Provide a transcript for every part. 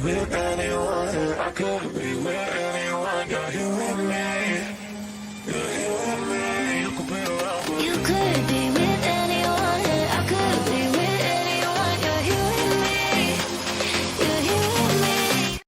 with anyone. I could be with anyone. You're here with me. You're here with me. You could be around with me. You could be with anyone. I could be with anyone. You're here with me. You're here with me.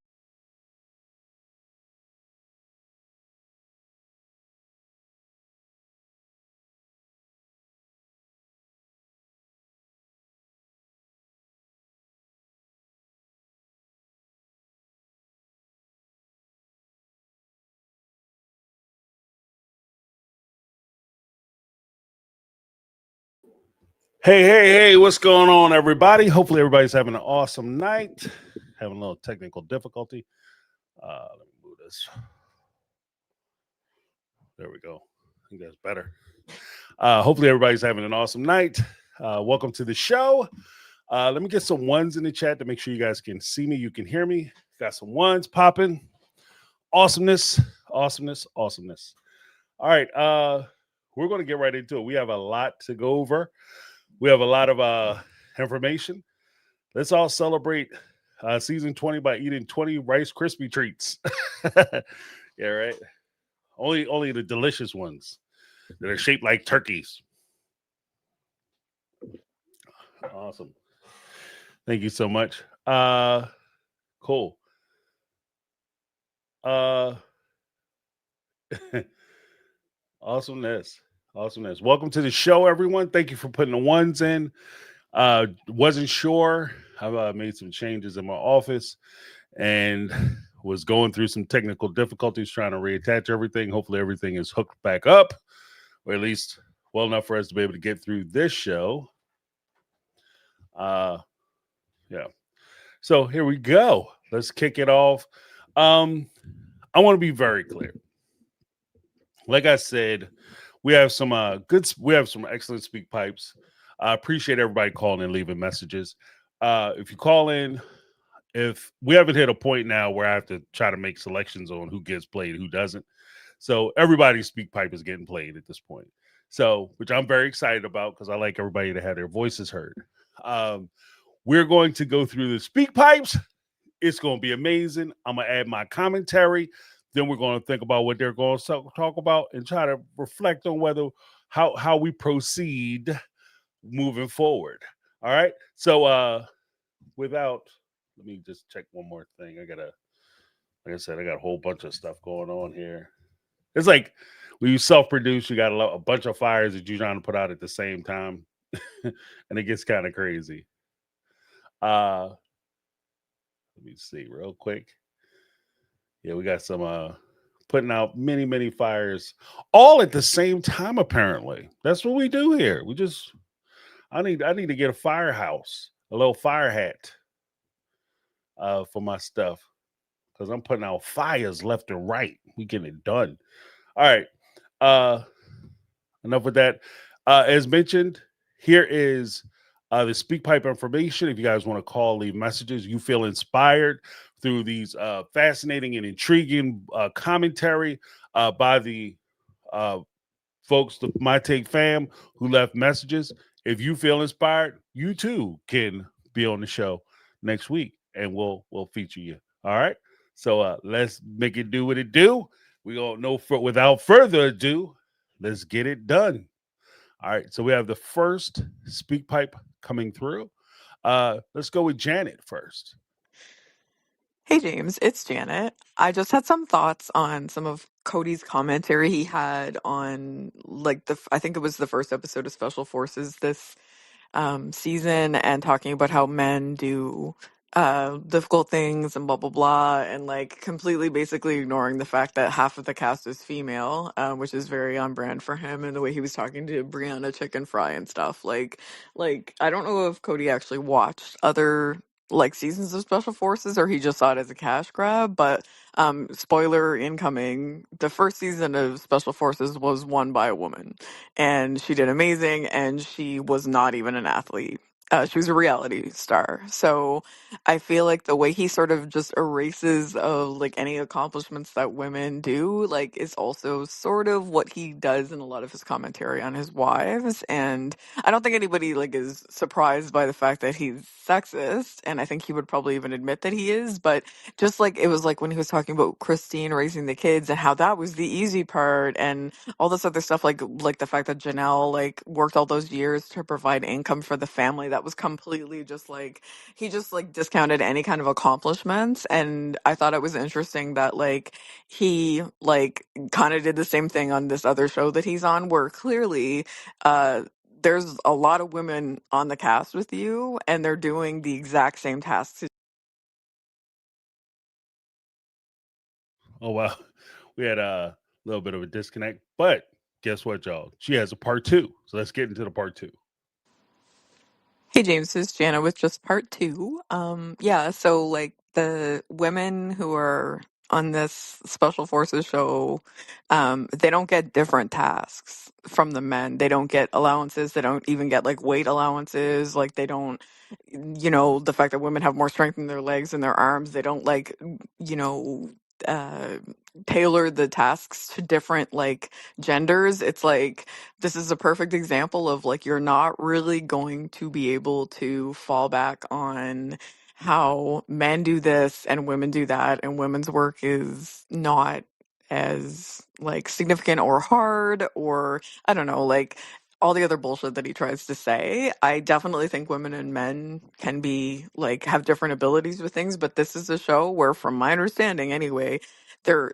Hey, what's going on, everybody? Hopefully, everybody's having an awesome night. Having a little technical difficulty. Let me move this. There we go. I think that's better. Hopefully, everybody's having an awesome night. Welcome to the show. Let me get some ones in the chat to make sure you guys can see me. You can hear me. Got some ones popping. Awesomeness. All right. We're going to get right into it. We have a lot to go over. We have a lot of information. Let's all celebrate season 20 by eating 20 Rice Krispie treats. Yeah, right. Only the delicious ones that are shaped like turkeys. Awesome. Thank you so much. Cool. Awesomeness. Welcome to the show, everyone. Thank you for putting the ones in. Wasn't sure. I made some changes in my office and was going through some technical difficulties trying to reattach everything. Hopefully everything is hooked back up, or at least well enough for us to be able to get through this show. Yeah. So here we go. Let's kick it off. I want to be very clear. Like I said, we have some excellent speak pipes. I appreciate everybody calling and leaving messages. If you call in, if we haven't hit a point now where I have to try to make selections on who gets played, who doesn't. So everybody's speak pipe is getting played at this point. So, which I'm very excited about because I like everybody to have their voices heard. We're going to go through the speak pipes. It's going to be amazing. I'm going to add my commentary. Then we're going to think about what they're going to talk about and try to reflect on how we proceed moving forward. All right. So let me just check one more thing. Like I said, I got a whole bunch of stuff going on here. It's like when you self-produce, you got a bunch of fires that you're trying to put out at the same time. And it gets kind of crazy. Let me see real quick. Yeah, we got some putting out many fires all at the same time, apparently. That's what we do here. I need to get a firehouse, a little fire hat for my stuff. Because I'm putting out fires left and right. We getting it done. All right. Enough with that. As mentioned, here is the speak pipe information. If you guys want to call, leave messages, you feel inspired through these fascinating and intriguing commentary by the folks, the My Take fam who left messages. If you feel inspired, you too can be on the show next week, and we'll feature you. All right. So let's make it do what it do. We don't know without further ado, let's get it done. All right. So we have the first speak pipe coming through. Let's go with Janet first. Hey James, it's Janet. I just had some thoughts on some of Cody's commentary he had on I think it was the first episode of Special Forces this season, and talking about how men do difficult things and blah blah blah, and like completely basically ignoring the fact that half of the cast is female, which is very on brand for him, and the way he was talking to Brianna Chicken Fry and stuff. Like I don't know if Cody actually watched other seasons of Special Forces, or he just saw it as a cash grab, but spoiler incoming, the first season of Special Forces was won by a woman, and she did amazing, and she was not even an athlete. She was a reality star. So I feel like the way he sort of just erases of like any accomplishments that women do, like, is also sort of what he does in a lot of his commentary on his wives. And I don't think anybody like is surprised by the fact that he's sexist. And I think he would probably even admit that he is. But just like it was like when he was talking about Christine raising the kids and how that was the easy part, and all this other stuff, like the fact that Janelle like worked all those years to provide income for the family, that was completely just like he just like discounted any kind of accomplishments. And I thought it was interesting that like he like kind of did the same thing on this other show that he's on, where clearly there's a lot of women on the cast with you and they're doing the exact same tasks. Oh wow, we had a little bit of a disconnect, but guess what, y'all? She has a part two, so let's get into the part two. Hey James, this is Jana with just part two. Yeah, so like the women who are on this special forces show, they don't get different tasks from the men. They don't get allowances. They don't even get like weight allowances. Like they don't, the fact that women have more strength in their legs and their arms, they don't like, you know, uh, tailor the tasks to different like genders. It's like this is a perfect example of like you're not really going to be able to fall back on how men do this and women do that, and women's work is not as like significant or hard, or I don't know, like all the other bullshit that he tries to say. I definitely think women and men can be like have different abilities with things, but this is a show where, from my understanding anyway, there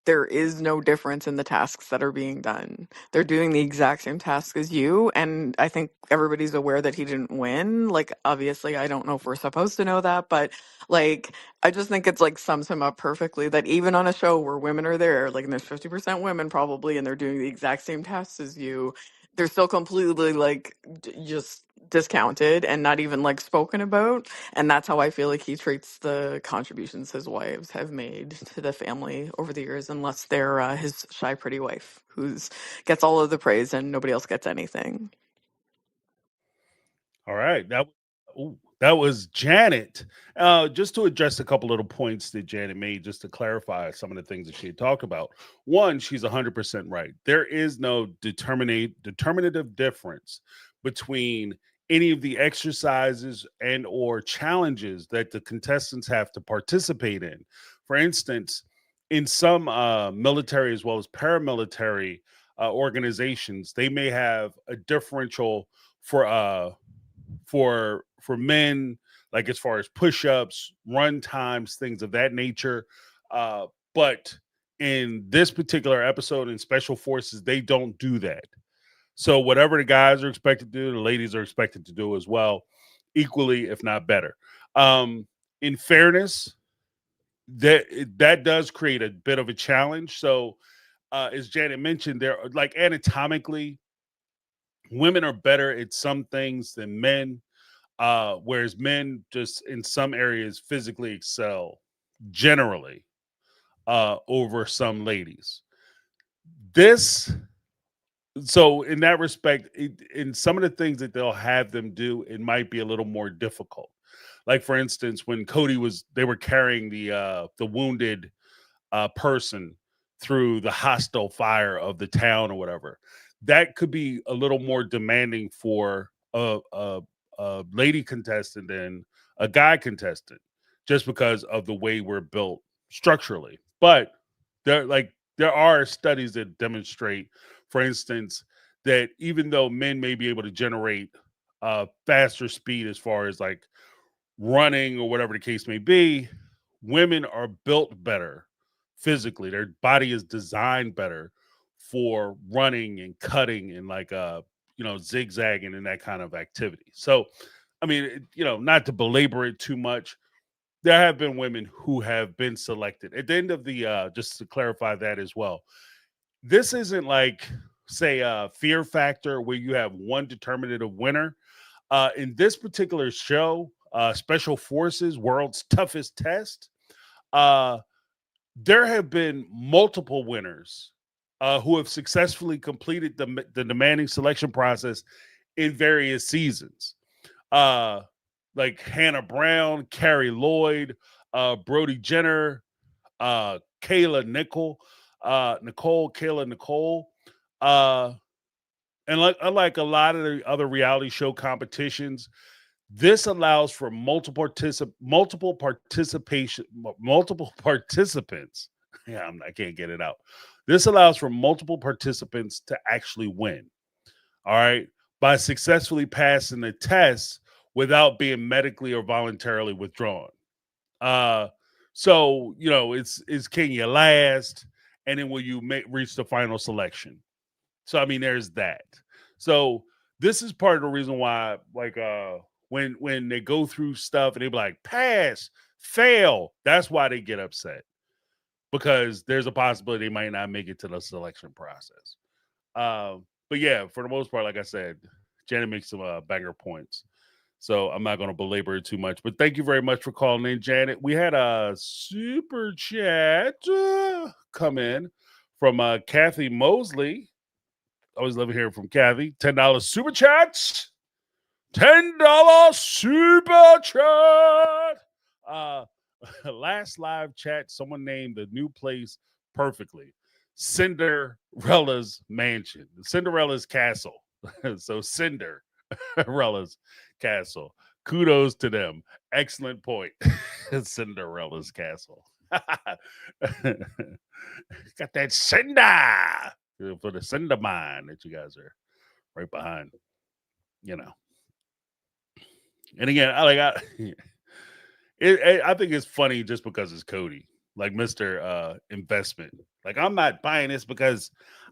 there is no difference in the tasks that are being done. They're doing the exact same task as you, and I think everybody's aware that he didn't win. Like, obviously, I don't know if we're supposed to know that, but like, I just think it's like sums him up perfectly that even on a show where women are there, like, and there's 50% women probably, and they're doing the exact same tasks as you, they're still completely like just discounted and not even like spoken about. And that's how I feel like he treats the contributions his wives have made to the family over the years, unless they're his shy, pretty wife, who's gets all of the praise and nobody else gets anything. All right, that was Janet. Just to address a couple little points that Janet made, just to clarify some of the things that she had talked about. One, she's 100% right. There is no determinative difference between any of the exercises and or challenges that the contestants have to participate in. For instance, in some military as well as paramilitary organizations, they may have a differential for men, like as far as push-ups, run times, things of that nature. But in this particular episode in Special Forces, they don't do that. So whatever the guys are expected to do, the ladies are expected to do as well, equally, if not better. In fairness, that does create a bit of a challenge. So as Janet mentioned, there like anatomically, women are better at some things than men, whereas men just in some areas physically excel generally over some ladies. This so in that respect, in some of the things that they'll have them do, it might be a little more difficult. Like for instance, when Kody was they were carrying the wounded person through the hostile fire of the town or whatever. That could be a little more demanding for a lady contestant than a guy contestant, just because of the way we're built structurally. But there are studies that demonstrate, for instance, that even though men may be able to generate faster speed as far as like running or whatever the case may be, women are built better physically. Their body is designed better for running and cutting and like zigzagging and that kind of activity. So, I mean, not to belabor it too much, there have been women who have been selected. At the end of the just to clarify that as well, this isn't like say a Fear Factor where you have one determinative winner. In this particular show, Special Forces World's Toughest Test, uh, there have been multiple winners who have successfully completed the demanding selection process in various seasons. like Hannah Brown, Carrie Lloyd, Brody Jenner, Kayla Nicole, and like unlike a lot of the other reality show competitions, this allows for multiple participants. Yeah, I can't get it out. This allows for multiple participants to actually win. All right, by successfully passing the test without being medically or voluntarily withdrawn. Uh, so it's can you last, and then will you reach the final selection? So I mean, there's that. So this is part of the reason why, like, when they go through stuff and they be like pass, fail, that's why they get upset, because there's a possibility they might not make it to the selection process. But yeah, for the most part, like I said, Janet makes some banger points. So I'm not going to belabor it too much. But thank you very much for calling in, Janet. We had a super chat come in from Kathy Mosley. Always love hearing from Kathy. $10 super chats. $10 super chat. Last live chat, someone named the new place perfectly. Cinderella's mansion. Cinderella's castle. So Cinderella's castle. Kudos to them. Excellent point. Cinderella's castle. Got that cinder for the cinder mine that you guys are right behind. And again, I think it's funny just because it's Kody, like Mr. Investment. Like, I'm not buying this because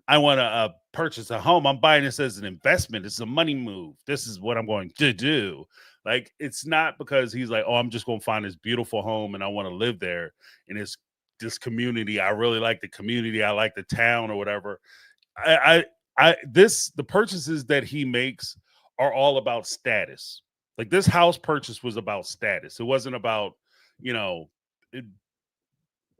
I want to purchase a home. I'm buying this as an investment. It's a money move. This is what I'm going to do. Like, it's not because he's like, oh, I'm just going to find this beautiful home and I want to live there in this community. I really like the community. I like the town or whatever. The purchases that he makes are all about status. Like, this house purchase was about status. It wasn't about,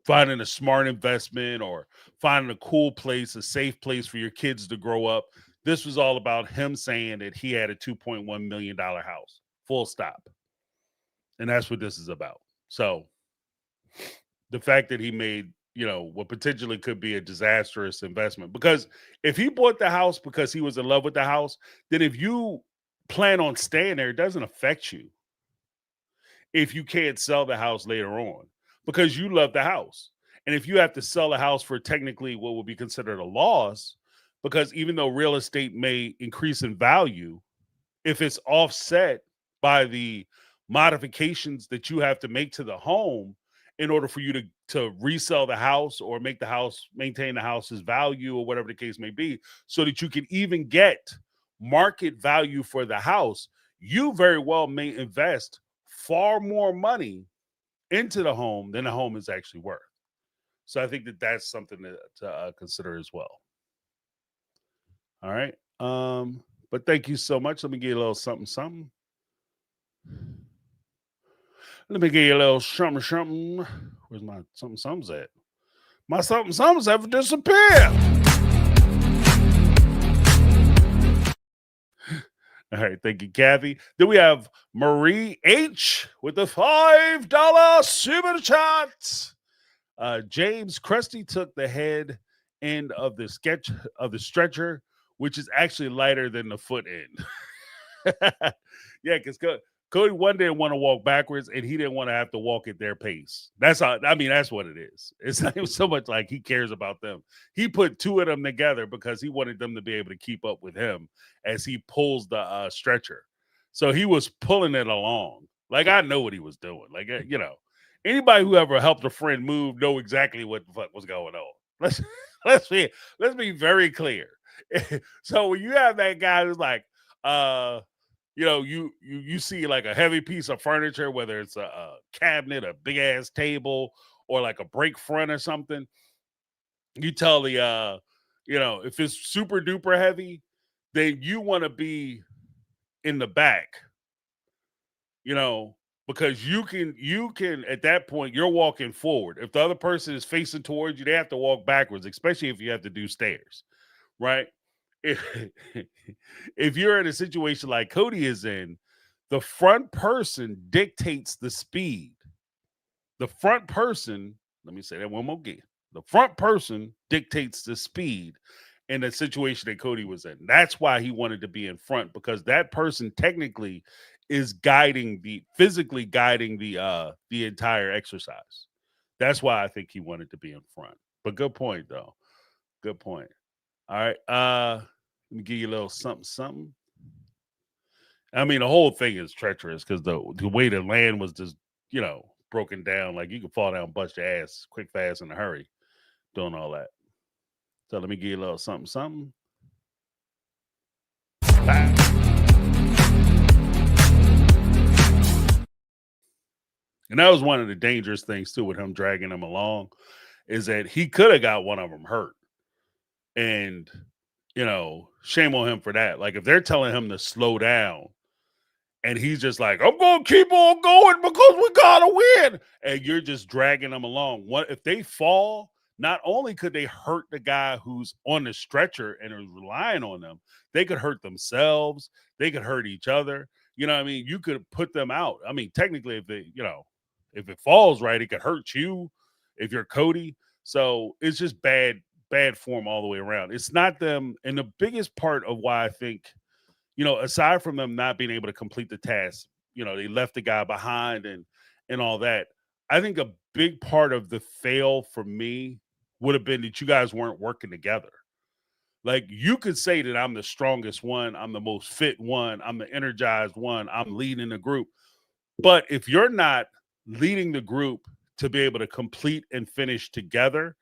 finding a smart investment or finding a cool place, a safe place for your kids to grow up. This was all about him saying that he had a $2.1 million house, full stop. And that's what this is about. So the fact that he made, what potentially could be a disastrous investment, because if he bought the house because he was in love with the house, then if you plan on staying there, it doesn't affect you if you can't sell the house later on, because you love the house. And if you have to sell the house for technically what would be considered a loss, because even though real estate may increase in value, if it's offset by the modifications that you have to make to the home in order for you to resell the house or maintain the house's value or whatever the case may be, so that you can even get market value for the house, you very well may invest far more money into the home than the home is actually worth. So I think that that's something to consider as well. All right. But thank you so much. Let me give you a little something. Let me give you a little something. Where's my something's at? My something's have disappeared. All right, thank you, Kathy. Then we have Marie H with the $5 super chat. James Krusty took the head end of the stretcher, which is actually lighter than the foot end. Yeah, because Kody one didn't want to walk backwards, and he didn't want to have to walk at their pace. That's what it is. It's not even so much like he cares about them. He put two of them together because he wanted them to be able to keep up with him as he pulls the stretcher. So he was pulling it along. Like, I know what he was doing. Like, anybody who ever helped a friend move know exactly what the fuck was going on. Let's be very clear. So when you have that guy who's like, you see like a heavy piece of furniture, whether it's a cabinet, a big ass table, or like a break front or something, you tell the if it's super duper heavy, then you want to be in the back, because you can at that point, you're walking forward. If the other person is facing towards you, they have to walk backwards, especially if you have to do stairs, right? If you're in a situation like Kody is in, The front person dictates the speed. The front person, let me say that one more again. The front person dictates the speed in the situation that Kody was in. That's why he wanted to be in front, because that person technically is physically guiding the entire exercise. That's why I think he wanted to be in front. But good point though. Good point. All right. Let me give you a little something something. I mean, the whole thing is treacherous because the way the land was just, broken down. Like you could fall down, bust your ass quick, fast, in a hurry, doing all that. So let me give you a little something, something. And that was one of the dangerous things too with him dragging them along, is that he could have got one of them hurt. And, shame on him for that. Like if they're telling him to slow down, and he's just like, I'm going to keep on going because we got to win. And you're just dragging them along. What if they fall? Not only could they hurt the guy who's on the stretcher and is relying on them, they could hurt themselves. They could hurt each other. You know what I mean? You could put them out. I mean, technically, if it falls right, it could hurt you if you're Kody. So it's just bad form all the way around. It's not them. And the biggest part of why I think, aside from them not being able to complete the task, they left the guy behind and all that. I think a big part of the fail for me would have been that you guys weren't working together. Like you could say that I'm the strongest one, I'm the most fit one, I'm the energized one, I'm leading the group. But if you're not leading the group to be able to complete and finish together,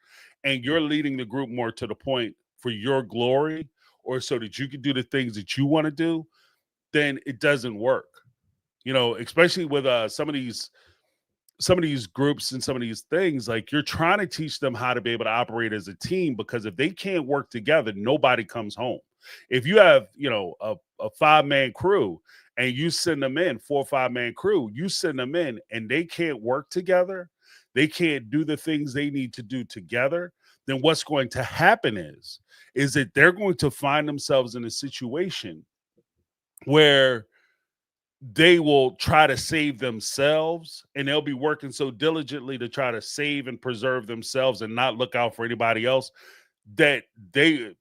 and you're leading the group more to the point for your glory, or so that you can do the things that you want to do, then it doesn't work. Especially with some of these groups and some of these things, like you're trying to teach them how to be able to operate as a team, because if they can't work together, nobody comes home. If you have, a 5-man crew and you send them in, 4 or 5-man crew, you send them in and they can't work together, they can't do the things they need to do together, then what's going to happen is that they're going to find themselves in a situation where they will try to save themselves, and they'll be working so diligently to try to save and preserve themselves and not look out for anybody else, that they'll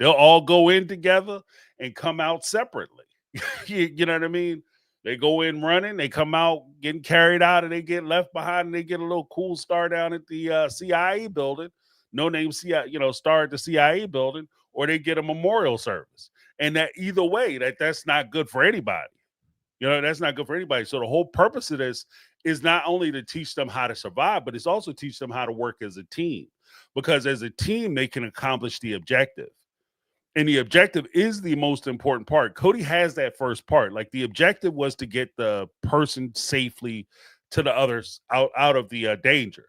all go in together and come out separately. You know what I mean? They go in running, they come out getting carried out, and they get left behind, and they get a little cool star down at the CIA building, no name CIA, star at the CIA building, or they get a memorial service. And that either way, that's not good for anybody. That's not good for anybody. So the whole purpose of this is not only to teach them how to survive, but it's also teach them how to work as a team, because as a team, they can accomplish the objective. And the objective is the most important part. Kody has that first part. Like the objective was to get the person safely to the others out of the danger.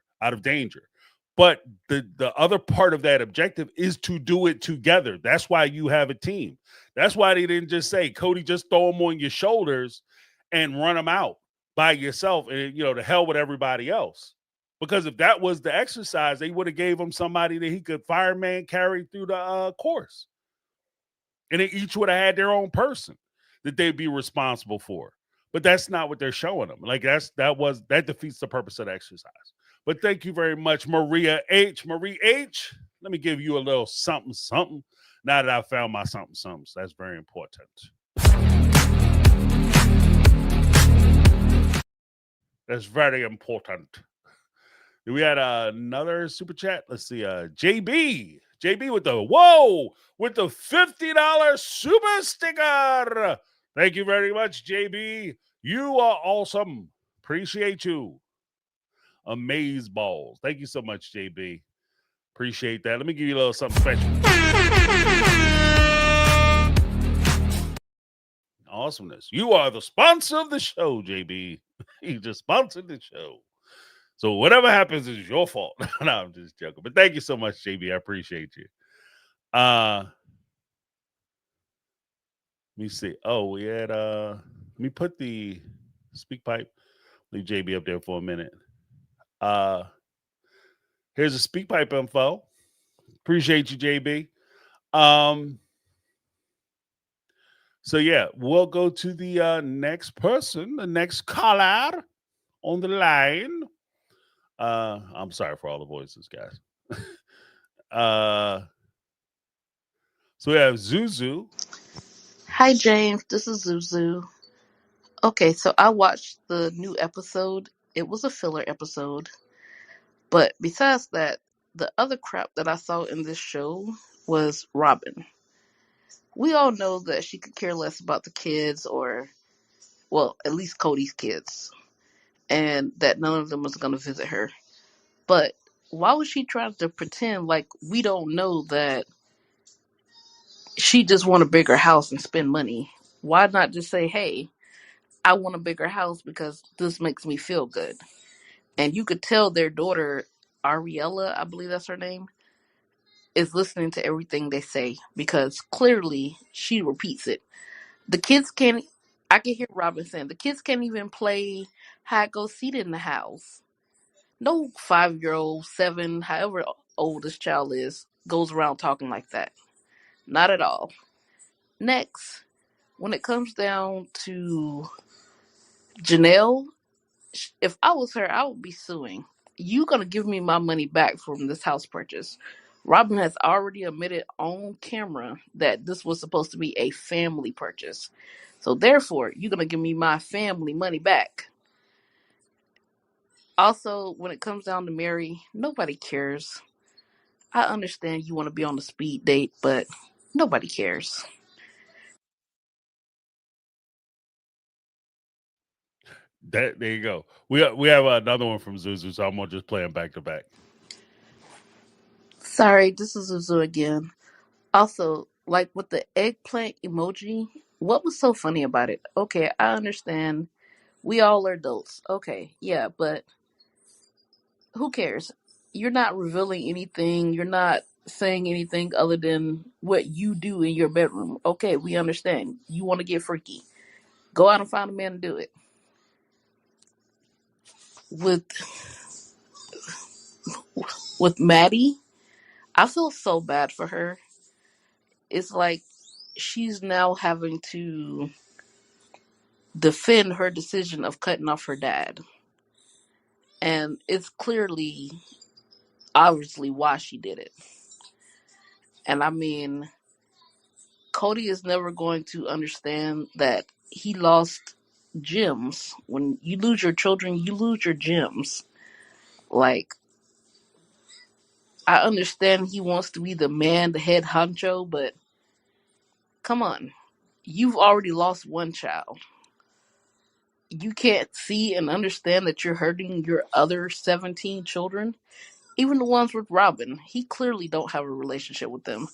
But the other part of that objective is to do it together. That's why you have a team. That's why they didn't just say, Kody, just throw them on your shoulders and run them out by yourself, and to hell with everybody else. Because if that was the exercise, they would have gave him somebody that he could fireman carry through the course. And they each would have had their own person that they'd be responsible for. But that's not what they're showing them. Like that defeats the purpose of the exercise. But thank you very much, Maria H. Marie H. Let me give you a little something, something. Now that I found my something, something. So that's very important. That's very important. We had another super chat. Let's see. JB with the $50 super sticker. Thank you very much, JB. You are awesome. Appreciate you. Amaze balls. Thank you so much, JB. Appreciate that. Let me give you a little something special. Awesomeness. You are the sponsor of the show, JB. You just sponsored the show. So whatever happens is your fault. No, I'm just joking. But thank you so much, JB. I appreciate you. Let me see. Oh, we had let me put the SpeakPipe. Leave JB up there for a minute. Here's a SpeakPipe info. Appreciate you, JB. So yeah, we'll go to the next person, the next caller on the line. I'm sorry for all the voices, guys. uh, so we have Zuzu. Hi, James. This is Zuzu. Okay, so I watched the new episode. It was a filler episode. But besides that, the other crap that I saw in this show was Robin. We all know that she could care less about the kids, or, well, at least Cody's kids, and that none of them was going to visit her. But why was she trying to pretend like we don't know that she just want a bigger house and spend money? Why not just say, hey, I want a bigger house because this makes me feel good? And you could tell their daughter, Ariella, I believe that's her name, is listening to everything they say because clearly she repeats it. The kids can't, I can hear Robin saying, the kids can't even play hide go seek in the house. No 5-year-old, 7, however old this child is, goes around talking like that. Not at all. Next, when it comes down to Janelle, if I was her, I would be suing. You gonna give me my money back from this house purchase? Robin has already admitted on camera that this was supposed to be a family purchase. So therefore, you're gonna give me my family money back. Also, when it comes down to Mary, nobody cares. I understand you want to be on a speed date, but nobody cares. There you go. We have another one from Zuzu, so I'm gonna just play them back to back. Sorry, this is Uzu again. Also, like with the eggplant emoji, what was so funny about it? Okay, I understand. We all are adults. Okay, yeah, but who cares? You're not revealing anything. You're not saying anything other than what you do in your bedroom. Okay, we understand. You want to get freaky. Go out and find a man to do it. With Maddie, I feel so bad for her. It's like she's now having to defend her decision of cutting off her dad. And it's clearly, obviously, why she did it. And I mean, Kody is never going to understand that he lost gems. When you lose your children, you lose your gems. Like, I understand he wants to be the man, the head honcho, but come on. You've already lost one child. You can't see and understand that you're hurting your other 17 children. Even the ones with Robin, he clearly don't have a relationship with them.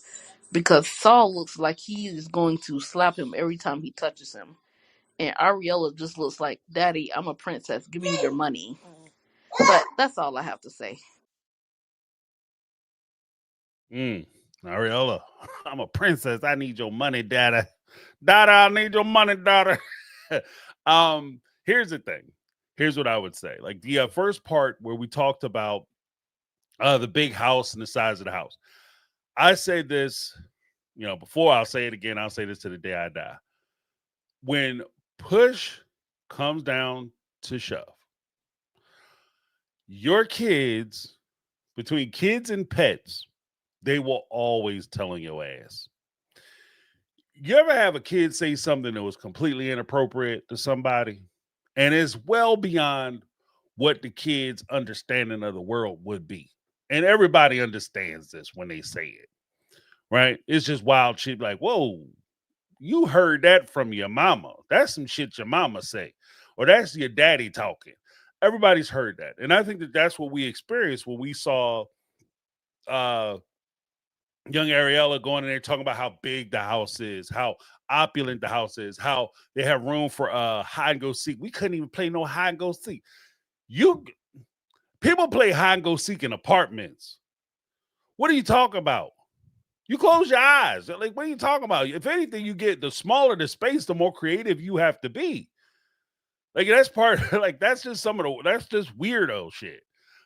Because Saul looks like he is going to slap him every time he touches him. And Ariella just looks like, Daddy, I'm a princess. Give me your money. But that's all I have to say. Ariella, I'm a princess. I need your money, Daddy. Daddy, I need your money, Daddy. Here's the thing. Here's what I would say. Like the first part where we talked about the big house and the size of the house. I say this, before I'll say it again. I'll say this to the day I die. When push comes down to shove, your kids, between kids and pets, they will always tell on your ass. You ever have a kid say something that was completely inappropriate to somebody and is well beyond what the kid's understanding of the world would be? And everybody understands this when they say it, right? It's just wild shit like, whoa, you heard that from your mama. That's some shit your mama say. Or that's your daddy talking. Everybody's heard that. And I think that that's what we experienced when we saw young Ariella going in there talking about how big the house is, how opulent the house is, how they have room for hide and go seek. We couldn't even play no hide and go seek. People play hide and go seek in apartments. What are you talking about? You close your eyes. Like, what are you talking about? If anything, you get the smaller the space, the more creative you have to be. Like, that's part, like, that's just that's just weirdo shit.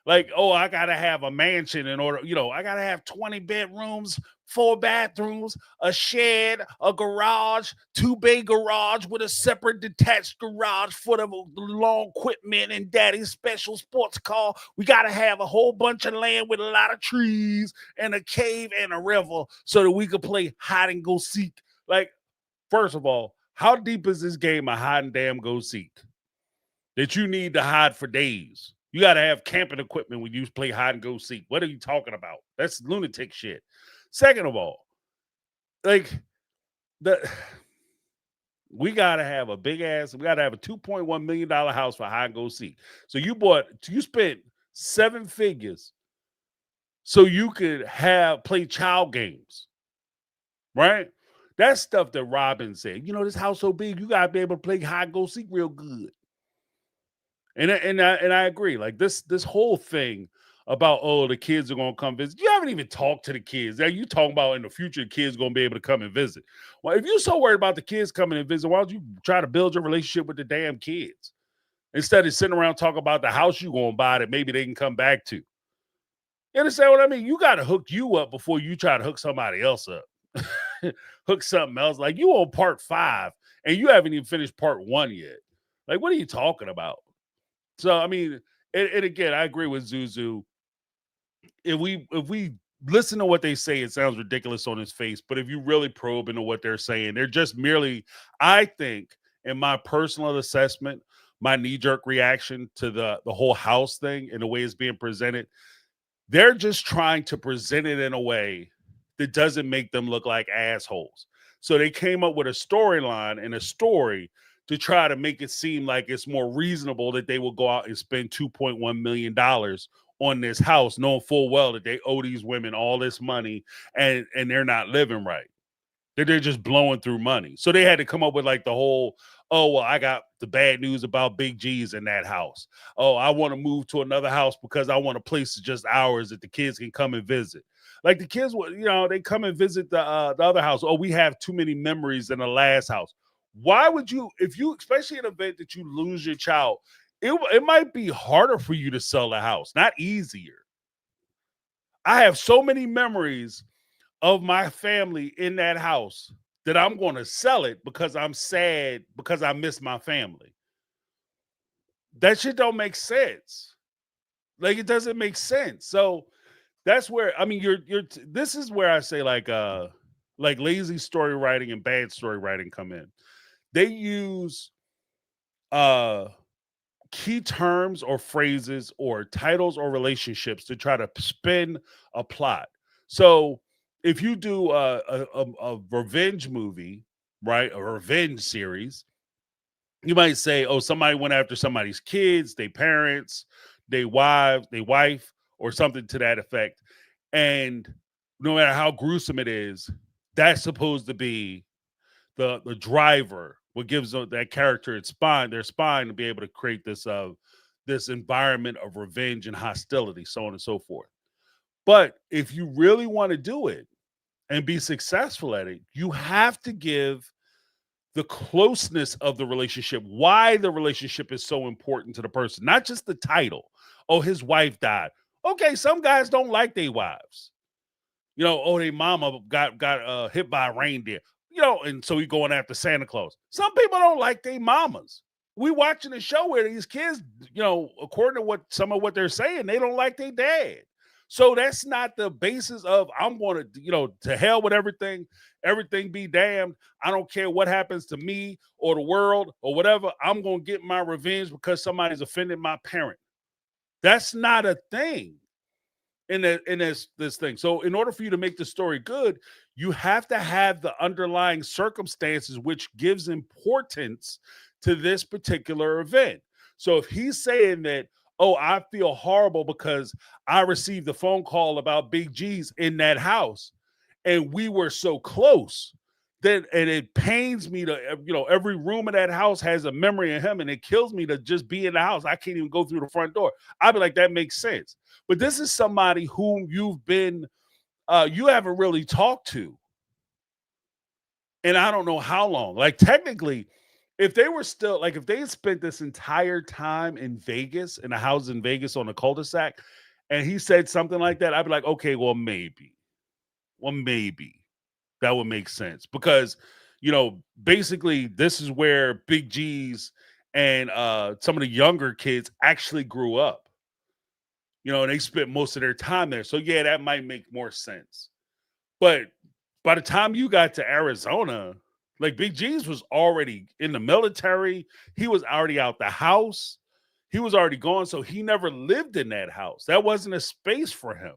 Like, oh, I gotta have a mansion in order, I gotta have 20 bedrooms, 4 bathrooms, a shed, a garage, 2-bay garage with a separate detached garage for the long equipment and daddy's special sports car. We gotta have a whole bunch of land with a lot of trees and a cave and a river so that we could play hide and go seek. Like, first of all, how deep is this game of hide and damn go seek that you need to hide for days? You got to have camping equipment when you play hide and go seek. What are you talking about? That's lunatic shit. Second of all, like we got to have a big ass, we got to have a $2.1 million house for hide and go seek. So you spent 7 figures so you could play child games, right? That's stuff that Robin said. This house so big, you got to be able to play hide and go seek real good. And I agree. Like this whole thing about, oh, the kids are gonna come visit. You haven't even talked to the kids. Are you talking about in the future the kids gonna be able to come and visit? Well, if you're so worried about the kids coming and visit, why don't you try to build your relationship with the damn kids instead of sitting around talking about the house you're gonna buy that maybe they can come back to? You understand what I mean? You got to hook you up before you try to hook somebody else up. Hook something else. Like you on part 5 and you haven't even finished part 1 yet. Like, what are you talking about? So, I mean, and again, I agree with Zuzu. If we listen to what they say, it sounds ridiculous on his face. But if you really probe into what they're saying, they're just merely, I think, in my personal assessment, my knee-jerk reaction to the whole house thing and the way it's being presented, they're just trying to present it in a way that doesn't make them look like assholes. So they came up with a storyline and a story to try to make it seem like it's more reasonable that they will go out and spend $2.1 million on this house, knowing full well that they owe these women all this money and they're not living right. They're just blowing through money. So they had to come up with like the whole, oh, well, I got the bad news about Big G's in that house. Oh, I want to move to another house because I want a place that's just ours that the kids can come and visit. Like the kids, they come and visit the other house. Oh, we have too many memories in the last house. Why would you, especially in an event that you lose your child, it might be harder for you to sell the house, not easier. I have so many memories of my family in that house that I'm going to sell it because I'm sad because I miss my family. That shit don't make sense. Like it doesn't make sense. So that's where, I mean, this is where I say like lazy story writing and bad story writing come in. They use key terms or phrases or titles or relationships to try to spin a plot. So if you do a revenge movie, right, a revenge series, you might say, oh, somebody went after somebody's kids, their parents, their wife, or something to that effect. And no matter how gruesome it is, that's supposed to be the driver, what gives that character their spine to be able to create this environment of revenge and hostility, so on and so forth. But if you really want to do it and be successful at it, you have to give the closeness of the relationship, why the relationship is so important to the person, not just the title. Oh, his wife died. Okay, some guys don't like their wives. Oh, their mama got hit by a reindeer. And so he going after Santa Claus. Some people don't like their mamas. We watching a show where these kids, according to some of what they're saying, they don't like their dad. So that's not the basis of I'm going to, to hell with everything. Everything be damned. I don't care what happens to me or the world or whatever. I'm going to get my revenge because somebody's offended my parent. That's not a thing in this thing. So in order for you to make the story good, you have to have the underlying circumstances, which gives importance to this particular event. So if he's saying that, oh, I feel horrible because I received a phone call about Big G's in that house and we were so close, then, and it pains me to, every room in that house has a memory of him and it kills me to just be in the house. I can't even go through the front door. I'd be like, that makes sense. But this is somebody whom you haven't really talked to. And I don't know how long. Like technically, if they were still like if they had spent this entire time in Vegas, in a house in Vegas on a cul-de-sac, and he said something like that, I'd be like, okay, well, maybe. Well, maybe that would make sense because basically this is where Big G's and some of the younger kids actually grew up. And they spent most of their time there. So yeah, that might make more sense. But by the time you got to Arizona, like Big G's was already in the military. He was already out the house. He was already gone. So he never lived in that house. That wasn't a space for him.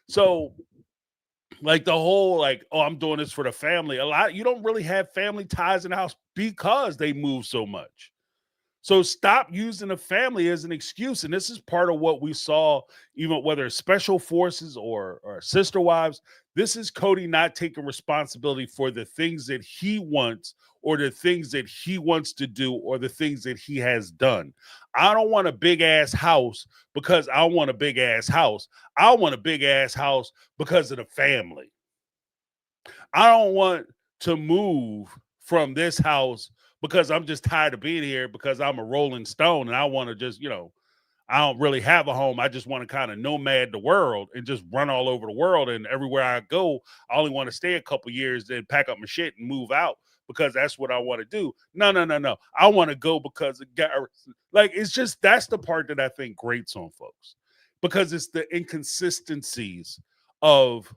So like the whole oh, I'm doing this for the family. You don't really have family ties in the house because they move so much. So stop using the family as an excuse. And this is part of what we saw, even whether it's special forces or sister wives. This is Kody not taking responsibility for the things that he wants or the things that he wants to do or the things that he has done. I don't want a big ass house because I want a big ass house. I want a big ass house because of the family. I don't want to move from this house because I'm just tired of being here because I'm a rolling stone and I want to just, I don't really have a home. I just want to kind of nomad the world and just run all over the world. And everywhere I go, I only want to stay a couple years, then pack up my shit and move out because that's what I want to do. No. I want to go because it's just, that's the part that I think grates on folks because it's the inconsistencies of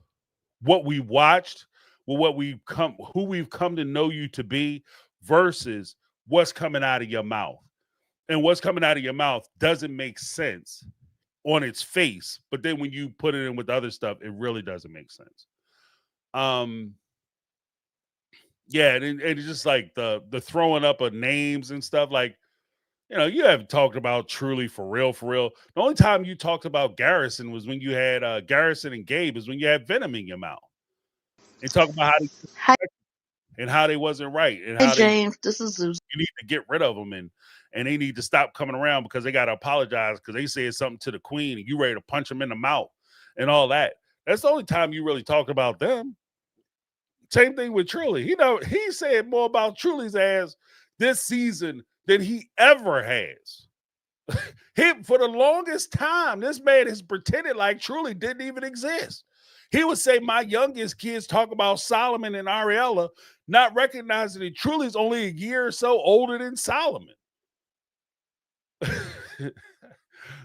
what we watched, who we've come to know you to be versus what's coming out of your mouth. And what's coming out of your mouth doesn't make sense on its face, but then when you put it in with other stuff, it really doesn't make sense. Yeah, and it's just like the throwing up of names and stuff. Like, you haven't talked about Truly for real. The only time you talked about Garrison was when you had Garrison and Gabe, is when you had venom in your mouth. And talk about how they wasn't right and Hey how James, this is Zeus. you need to get rid of them and they need to stop coming around because they got to apologize because they said something to the queen and you ready to punch them in the mouth and all that. That's the only time you really talked about them. Same thing with Truly. He said more about Truly's ass this season than he ever has. For the longest time, this man has pretended like Truly didn't even exist. He would say my youngest kids talk about Solomon and Ariella, not recognizing that Truly's only a year or so older than Solomon.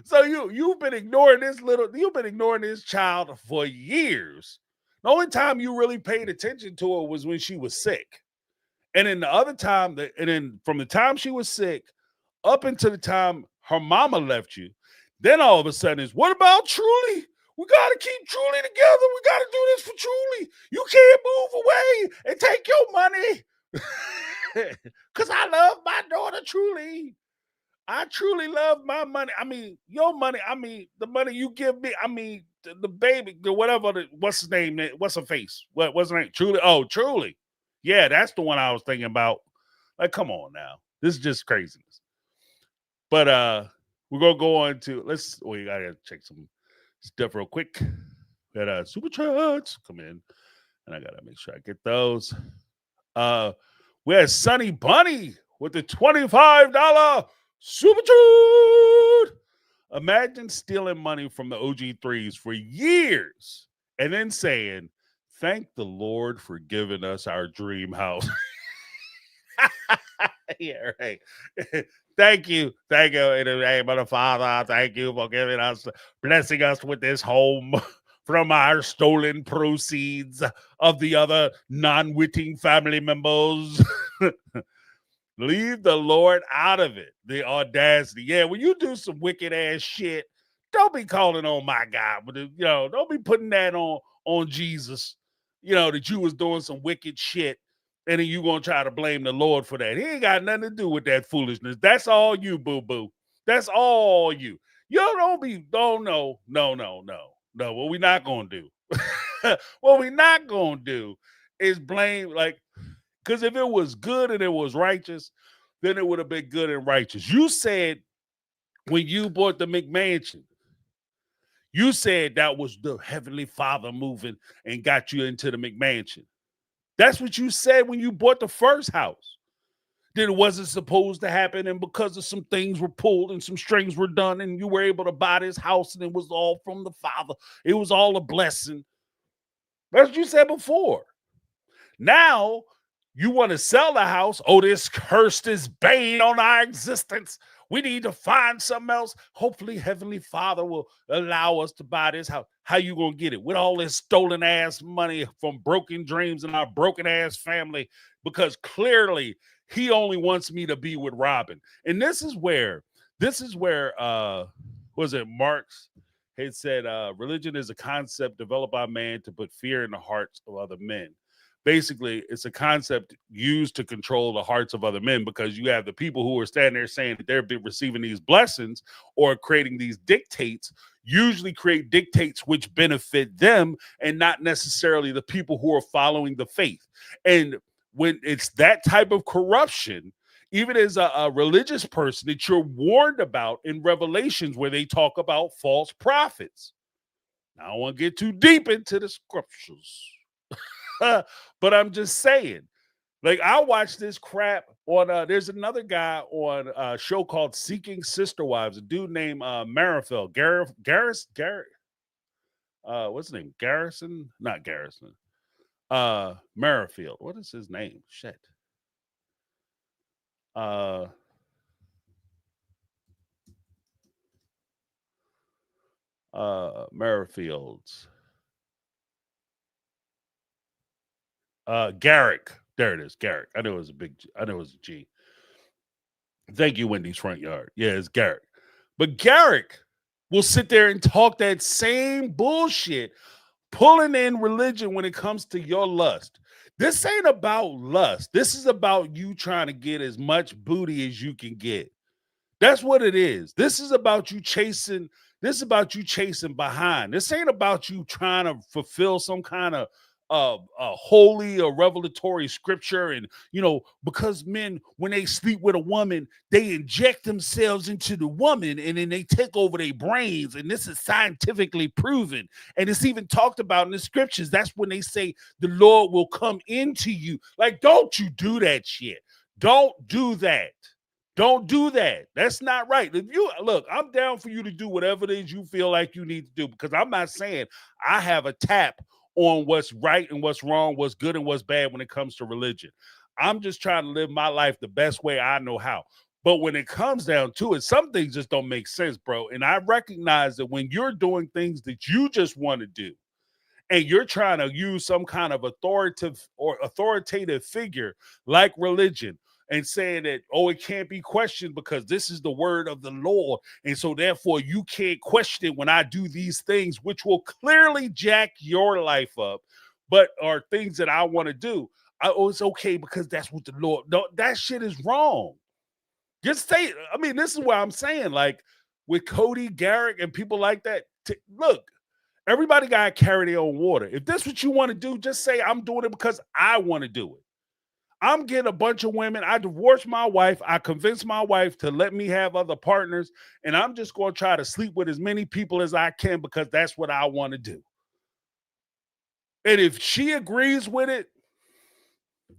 So you've been ignoring this child for years. The only time you really paid attention to her was when she was sick. And then the other time, and then from the time she was sick up until the time her mama left you, then all of a sudden it's, what about Truly? We got to keep Truly together. We got to do this for Truly. You can't move away and take your money. Because I love my daughter Truly. I truly love my money. I mean, your money. I mean, the money you give me. I mean, the baby, whatever. What's his name? What's her face? What's her name? Truly. Oh, Truly. Yeah, that's the one I was thinking about. Like, come on now. This is just craziness. But we're gonna go on to we gotta check some stuff real quick. We got super chats come in, and I gotta make sure I get those. We had Sunny Bunny with the $25 super chat. Imagine stealing money from the OG3s for years and then saying, "Thank the Lord for giving us our dream house." Yeah, right. Thank you. In the name of the Father, thank you for blessing us with this home from our stolen proceeds of the other non-witting family members. Leave the Lord out of it. The audacity. Yeah, when you do some wicked ass shit, don't be calling on my God. But don't be putting that on Jesus. That you was doing some wicked shit, and then you gonna try to blame the Lord for that. He ain't got nothing to do with that foolishness. That's all you, boo boo. That's all you. No. What we not gonna do? What we not gonna do is blame because if it was good and it was righteous, then it would have been good and righteous. You said when you bought the McMansion, you said that was the Heavenly Father moving and got you into the McMansion. That's what you said when you bought the first house. that it wasn't supposed to happen, and because of some things were pulled and some strings were done, and you were able to buy this house, and it was all from the Father. It was all a blessing. That's what you said before. Now you want to sell the house. Oh, this curse, this bane on our existence. We need to find something else. Hopefully, Heavenly Father will allow us to buy this house. How you gonna get it? With all this stolen ass money from broken dreams and our broken ass family? Because clearly he only wants me to be with Robin. And this is where was it Marx had said religion is a concept developed by man to put fear in the hearts of other men. Basically, it's a concept used to control the hearts of other men, because you have the people who are standing there saying that they're receiving these blessings or creating these dictates, usually create dictates which benefit them and not necessarily the people who are following the faith. And when it's that type of corruption, even as a religious person, that you're warned about in Revelations, where they talk about false prophets. Now, I don't want to get too deep into the scriptures. But I'm just saying, like, I watched this crap on there's another guy on a show called Seeking Sister Wives, a dude named Marifel. Garrett, what's his name? Garrison? Not Garrison. Merrifield. What is his name? Shit. Merrifield's. Garrick. There it is, Garrick. I know it was a G. Thank you, Wendy's Front Yard. Yeah, it's Garrick. But Garrick will sit there and talk that same bullshit, pulling in religion when it comes to your lust. This ain't about lust. This is about you trying to get as much booty as you can get. That's what it is. This is about you chasing. This is about you chasing behind. This ain't about you trying to fulfill some kind of a holy or revelatory scripture. And because men, when they sleep with a woman, they inject themselves into the woman and then they take over their brains, and this is scientifically proven, and it's even talked about in the scriptures. That's when they say the Lord will come into you. Like, don't you do that shit. Don't do that. Don't do that. That's not right. If you look, I'm down for you to do whatever it is you feel like you need to do, because I'm not saying I have a tap on what's right and what's wrong, what's good and what's bad when it comes to religion. I'm just trying to live my life the best way I know how. But when it comes down to it, some things just don't make sense, bro. And I recognize that when you're doing things that you just want to do, and you're trying to use some kind of authoritative figure like religion, and saying that, oh, it can't be questioned because this is the word of the Lord, and so therefore you can't question when I do these things, which will clearly jack your life up, but are things that I want to do. It's okay because that's what the Lord. No, that shit is wrong. Just say, I mean, this is what I'm saying. Like with Kody, Garrick, and people like that. Look, everybody got to carry their own water. If that's what you want to do, just say I'm doing it because I want to do it. I'm getting a bunch of women. I divorced my wife. I convinced my wife to let me have other partners. And I'm just going to try to sleep with as many people as I can because that's what I want to do. And if she agrees with it,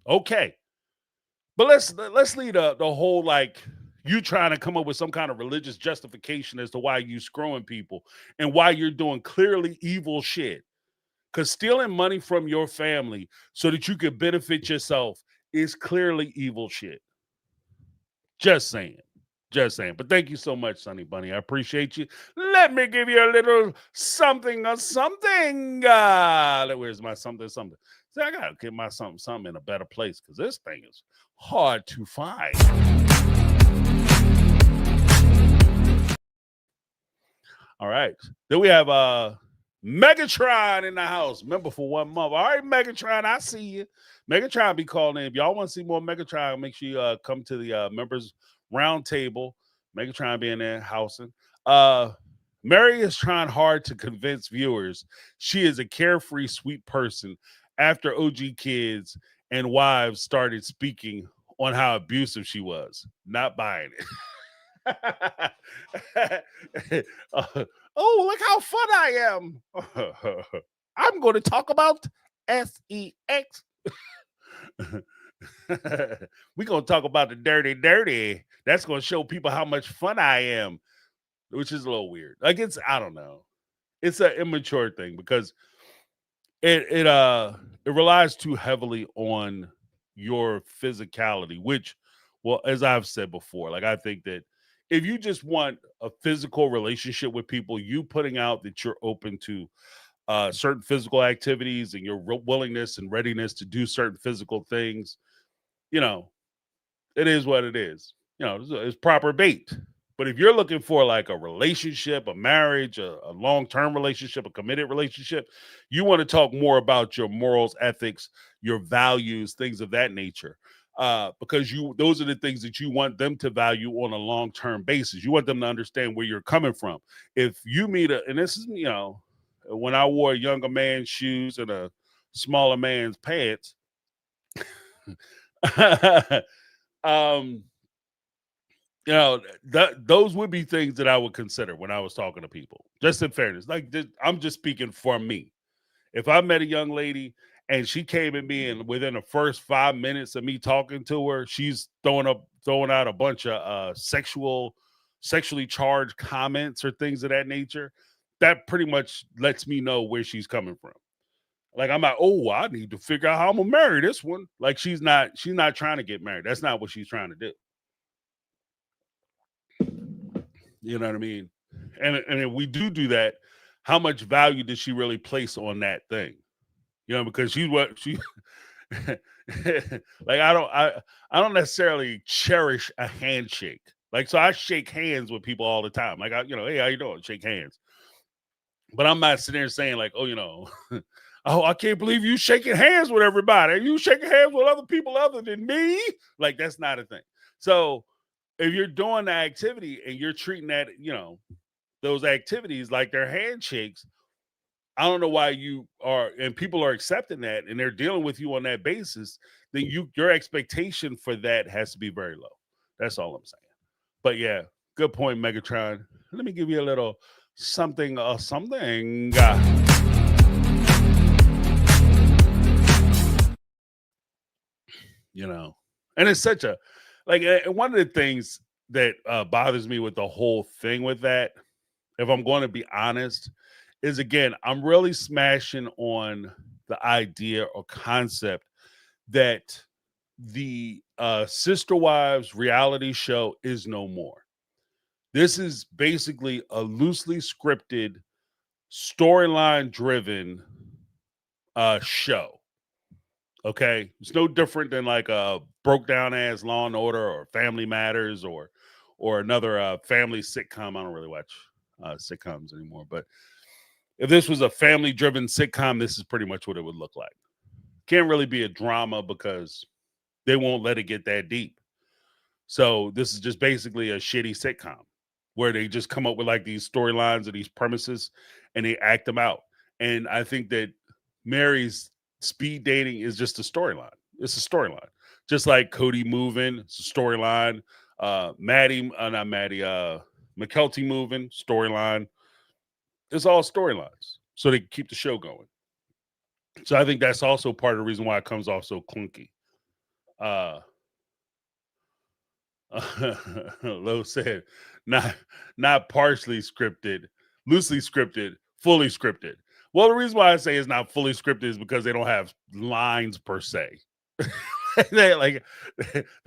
okay. But let's leave the whole, like, you trying to come up with some kind of religious justification as to why you screwing people and why you're doing clearly evil shit. Because stealing money from your family so that you can benefit yourself is clearly evil shit. Just saying. But thank you so much, Sonny Bunny. I appreciate you. Let me give you a little something or something. Where's my something? See, I got to get my something in a better place because this thing is hard to find. All right. Then we have Megatron in the house. Remember, for 1 month. All right, Megatron, I see you. Megatron be calling in. If y'all want to see more Megatron, make sure you come to the members round table. Megatron being there, housing. Mary is trying hard to convince viewers she is a carefree, sweet person after OG kids and wives started speaking on how abusive she was. Not buying it. Oh, look how fun I am. I'm going to talk about sex. We're going to talk about the dirty. That's going to show people how much fun I am, which is a little weird. Like, I don't know. It's an immature thing because it relies too heavily on your physicality, which, well, as I've said before, like I think that if you just want a physical relationship with people, you putting out that you're open to certain physical activities and your willingness and readiness to do certain physical things, you know, it is what it is. You know, it's proper bait. But if you're looking for like a relationship, a marriage, a long-term relationship, a committed relationship, you want to talk more about your morals, ethics, your values, things of that nature. Because those are the things that you want them to value on a long-term basis. You want them to understand where you're coming from. If you meet and this is, when I wore a younger man's shoes and a smaller man's pants, um, those would be things that I would consider when I was talking to people. Just in fairness, like I'm just speaking for me. If I met a young lady and she came at me, and within the first 5 minutes of me talking to her, she's throwing out a bunch of sexually charged comments or things of that nature, that pretty much lets me know where she's coming from. Like, I'm like, oh, I need to figure out how I'm gonna marry this one. Like, she's not trying to get married. That's not what she's trying to do. You know what I mean? And if we do that, how much value does she really place on that thing? You know, because she's what she like. I don't necessarily cherish a handshake. Like, so I shake hands with people all the time. Like, hey, how you doing? Shake hands. But I'm not sitting there saying like, oh, I can't believe you shaking hands with everybody. Are you shaking hands with other people other than me? Like, that's not a thing. So if you're doing the activity and you're treating that, those activities like they're handshakes, I don't know why you are, and people are accepting that and they're dealing with you on that basis, then your expectation for that has to be very low. That's all I'm saying. But yeah, good point, Megatron. Let me give you a little something. And it's such a, like, one of the things that bothers me with the whole thing with that, if I'm going to be honest, is, again, I'm really smashing on the idea or concept that the Sister Wives reality show is no more. This is basically a loosely scripted, storyline driven show. Okay, it's no different than like a broke down ass Law and Order or Family Matters or another family sitcom. I don't really watch sitcoms anymore, but if this was a family driven sitcom, this is pretty much what it would look like. Can't really be a drama because they won't let it get that deep. So this is just basically a shitty sitcom where they just come up with like these storylines or these premises and they act them out. And I think that Mary's speed dating is just a storyline. It's a storyline. Just like Kody moving, it's a storyline. McKelty moving, storyline. It's all storylines. So they keep the show going. So I think that's also part of the reason why it comes off so clunky. Lo said, not partially scripted, loosely scripted, fully scripted. Well, the reason why I say it's not fully scripted is because they don't have lines per se. they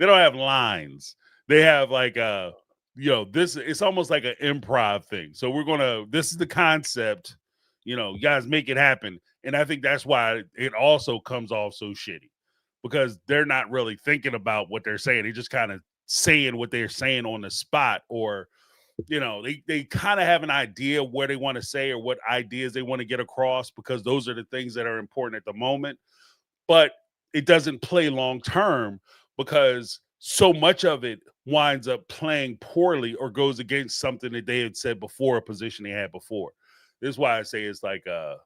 don't have lines. They have like this. It's almost like an improv thing. So this is the concept. You guys make it happen, and I think that's why it also comes off so shitty, because they're not really thinking about what they're saying. They just kind of saying what they're saying on the spot, or they kind of have an idea where they want to say or what ideas they want to get across, because those are the things that are important at the moment. But it doesn't play long term because so much of it winds up playing poorly or goes against something that they had said before, a position they had before. This is why I say it's like I'm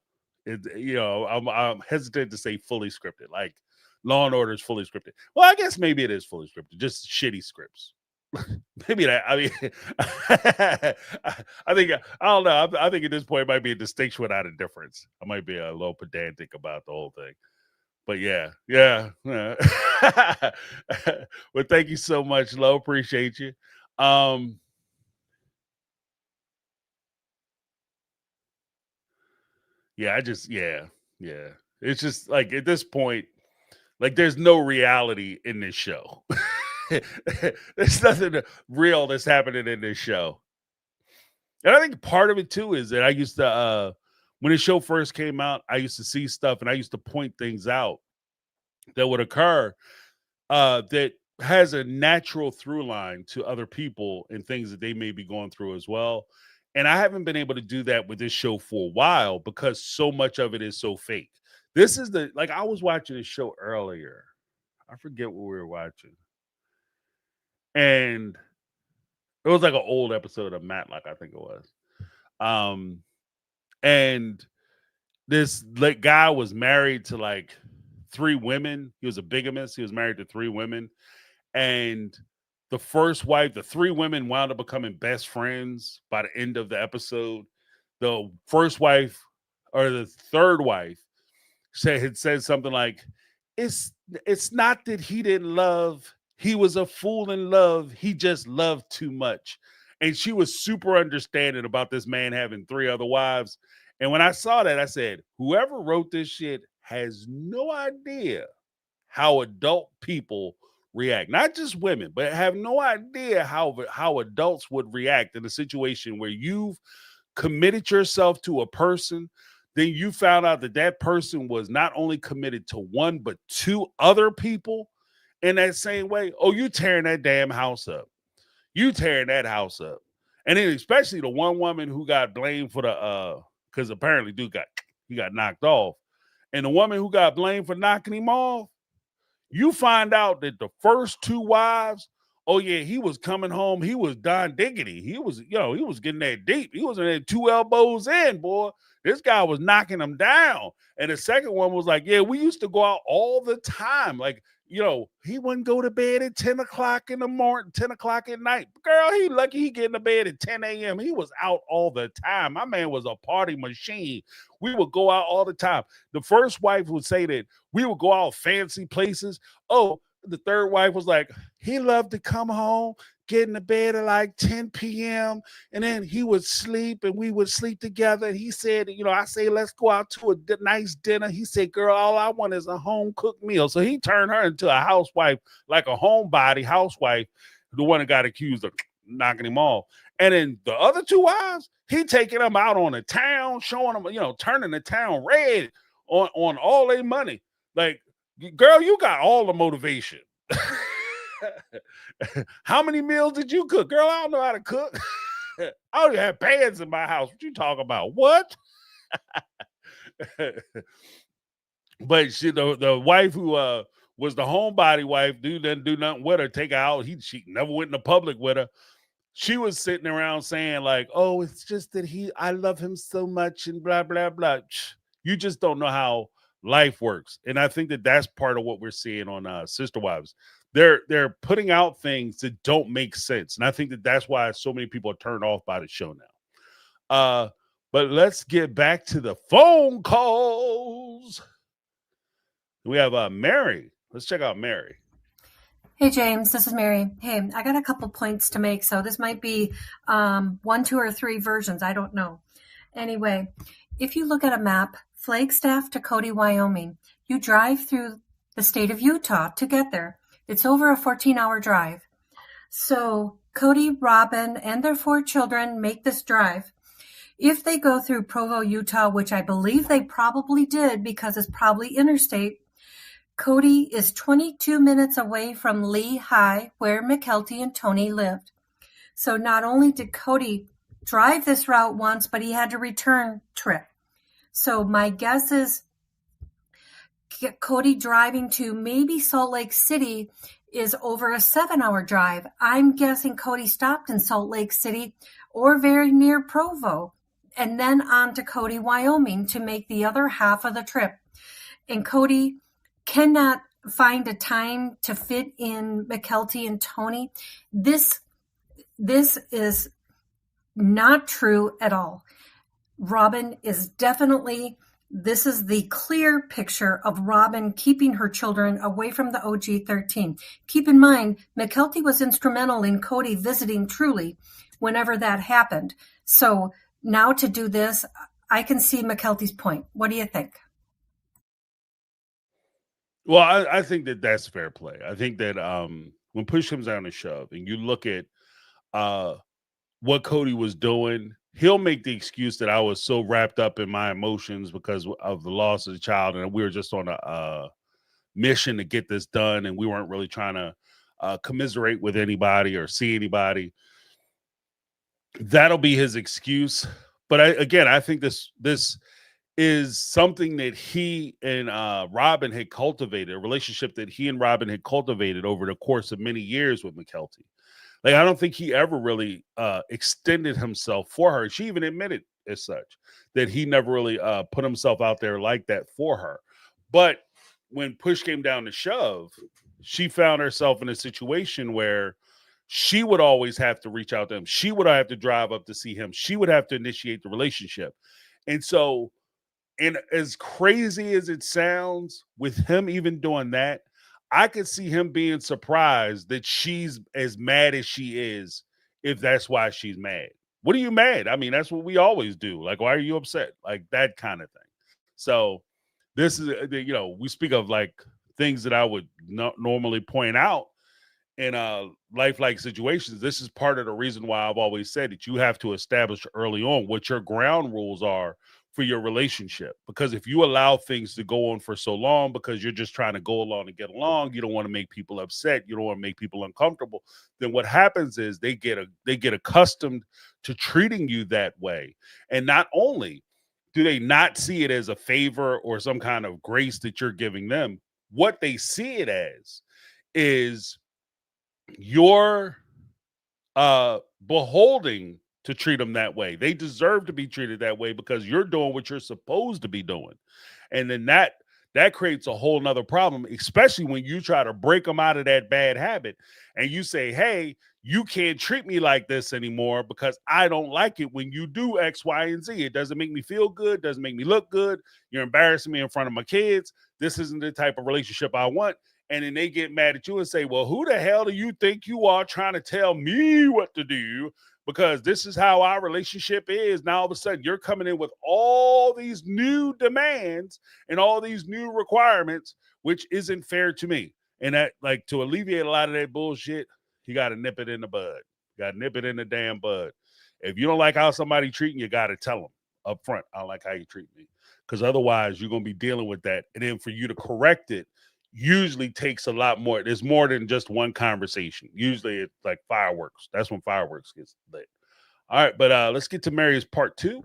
hesitant to say fully scripted. Like Law and Order is fully scripted. Well, I guess maybe it is fully scripted, just shitty scripts. Maybe that. I mean, I think I don't know. I think at this point it might be a distinction without a difference. I might be a little pedantic about the whole thing, But yeah. Well, thank you so much, Lo. Appreciate you. Yeah, yeah. It's just like at this point, like there's no reality in this show. There's nothing real that's happening in this show. And I think part of it too is that I used to when the show first came out, I used to see stuff and I used to point things out that would occur that has a natural through line to other people and things that they may be going through as well. And I haven't been able to do that with this show for a while because so much of it is so fake. This is like I was watching a show earlier. I forget what we were watching. And it was like an old episode of Matlock, I think it was. And this like guy was married to like 3 women. He was a bigamist. He was married to 3 women. And the first wife, the 3 women wound up becoming best friends by the end of the episode. The first wife or the third wife had said something like, it's not that he didn't love, he was a fool in love, he just loved too much. And she was super understanding about this man having 3 other wives. And when I saw that, I said, whoever wrote this shit has no idea how adult people react. Not just women, but have no idea how adults would react in a situation where you've committed yourself to a person, then you found out that that person was not only committed to 1 but 2 other people in that same way. Oh, you tearing that damn house up. You tearing that house up. And then especially the one woman who got blamed for the because apparently dude got knocked off. And the woman who got blamed for knocking him off, you find out that the first 2 wives, oh yeah, he was coming home. He was Don Diggity. He was, he was getting that deep. He was in there 2 elbows in, boy. This guy was knocking him down. And the second one was like, yeah, we used to go out all the time. Like, he wouldn't go to bed at 10 o'clock in the morning, 10 o'clock at night. Girl, he lucky he get in the bed at 10 a.m. He was out all the time. My man was a party machine. We would go out all the time. The first wife would say that we would go out fancy places. Oh, the third wife was like, he loved to come home, get in the bed at like 10 p.m. and then he would sleep and we would sleep together. And he said, I say, let's go out to a nice dinner. He said, girl, all I want is a home cooked meal. So he turned her into a housewife, like a homebody housewife, the one that got accused of knocking him off. And then the other 2 wives, he taking them out on the town, showing them, turning the town red on all their money. Like, girl, you got all the motivation. How many meals did you cook? Girl, I don't know how to cook. I don't even have pans in my house. What you talking about? What? But the wife who was the homebody wife, dude didn't do nothing with her, take her out. She never went in the public with her. She was sitting around saying like, oh, it's just that I love him so much and blah, blah, blah. You just don't know how life works. And I think that that's part of what we're seeing on Sister Wives. They're putting out things that don't make sense. And I think that that's why so many people are turned off by the show now. But let's get back to the phone calls. We have Mary. Let's check out Mary. Hey, James, this is Mary. Hey, I got a couple points to make. So this might be 1, 2, or 3 versions. I don't know. Anyway, if you look at a map, Flagstaff to Kody, Wyoming, you drive through the state of Utah to get there. It's over a 14-hour drive. So Kody, Robin, and their 4 children make this drive. If they go through Provo, Utah, which I believe they probably did because it's probably interstate, Kody is 22 minutes away from Lehigh, where McKelty and Tony lived. So not only did Kody drive this route once, but he had to return trip. So my guess is Kody driving to maybe Salt Lake City is over a 7-hour drive. I'm guessing Kody stopped in Salt Lake City or very near Provo and then on to Kody, Wyoming to make the other half of the trip. And Kody cannot find a time to fit in McKelty and Tony. This is not true at all. Robin is definitely This is the clear picture of Robin keeping her children away from the OG-13. Keep in mind, Mykelti was instrumental in Kody visiting Truly whenever that happened. So now to do this, I can see Mykelti's point. What do you think? Well, I think that that's fair play. I think that when push comes down to shove, and you look at what Kody was doing, he'll make the excuse that I was so wrapped up in my emotions because of the loss of the child, and we were just on a mission to get this done, and we weren't really trying to commiserate with anybody or see anybody. That'll be his excuse. But I think this is something that he and Robin had cultivated, a relationship that he and Robin had cultivated over the course of many years with Mykelti. Like, I don't think he ever really extended himself for her. She even admitted as such that he never really put himself out there like that for her. But when push came down to shove, she found herself in a situation where she would always have to reach out to him. She would have to drive up to see him. She would have to initiate the relationship. And so, and as crazy as it sounds, with him even doing that, I could see him being surprised that she's as mad as she is, if that's why she's mad. What are you mad? I mean, that's what we always do. Like, why are you upset? Like, that kind of thing. So this is, we speak of like things that I would not normally point out in life-like situations. This is part of the reason why I've always said that you have to establish early on what your ground rules are for your relationship. Because if you allow things to go on for so long because you're just trying to go along and get along, you don't want to make people upset, you don't want to make people uncomfortable, then what happens is they get accustomed to treating you that way. And not only do they not see it as a favor or some kind of grace that you're giving them, what they see it as is you're beholding to treat them that way. They deserve to be treated that way because you're doing what you're supposed to be doing. And then that creates a whole nother problem, especially when you try to break them out of that bad habit and you say, hey, you can't treat me like this anymore because I don't like it when you do X, Y, and Z. It doesn't make me feel good, doesn't make me look good. You're embarrassing me in front of my kids. This isn't the type of relationship I want. And then they get mad at you and say, well, who the hell do you think you are trying to tell me what to do? Because this is how our relationship is. Now, all of a sudden, you're coming in with all these new demands and all these new requirements, which isn't fair to me. And that, like, to alleviate a lot of that bullshit, you got to nip it in the bud. You got to nip it in the damn bud. If you don't like how somebody treating you, got to tell them up front, I don't like how you treat me. Because otherwise, you're going to be dealing with that. And then for you to correct it, usually takes a lot more. There's more than just one conversation. Usually it's like fireworks. That's when fireworks gets lit. All right, but let's get to Mary's part 2.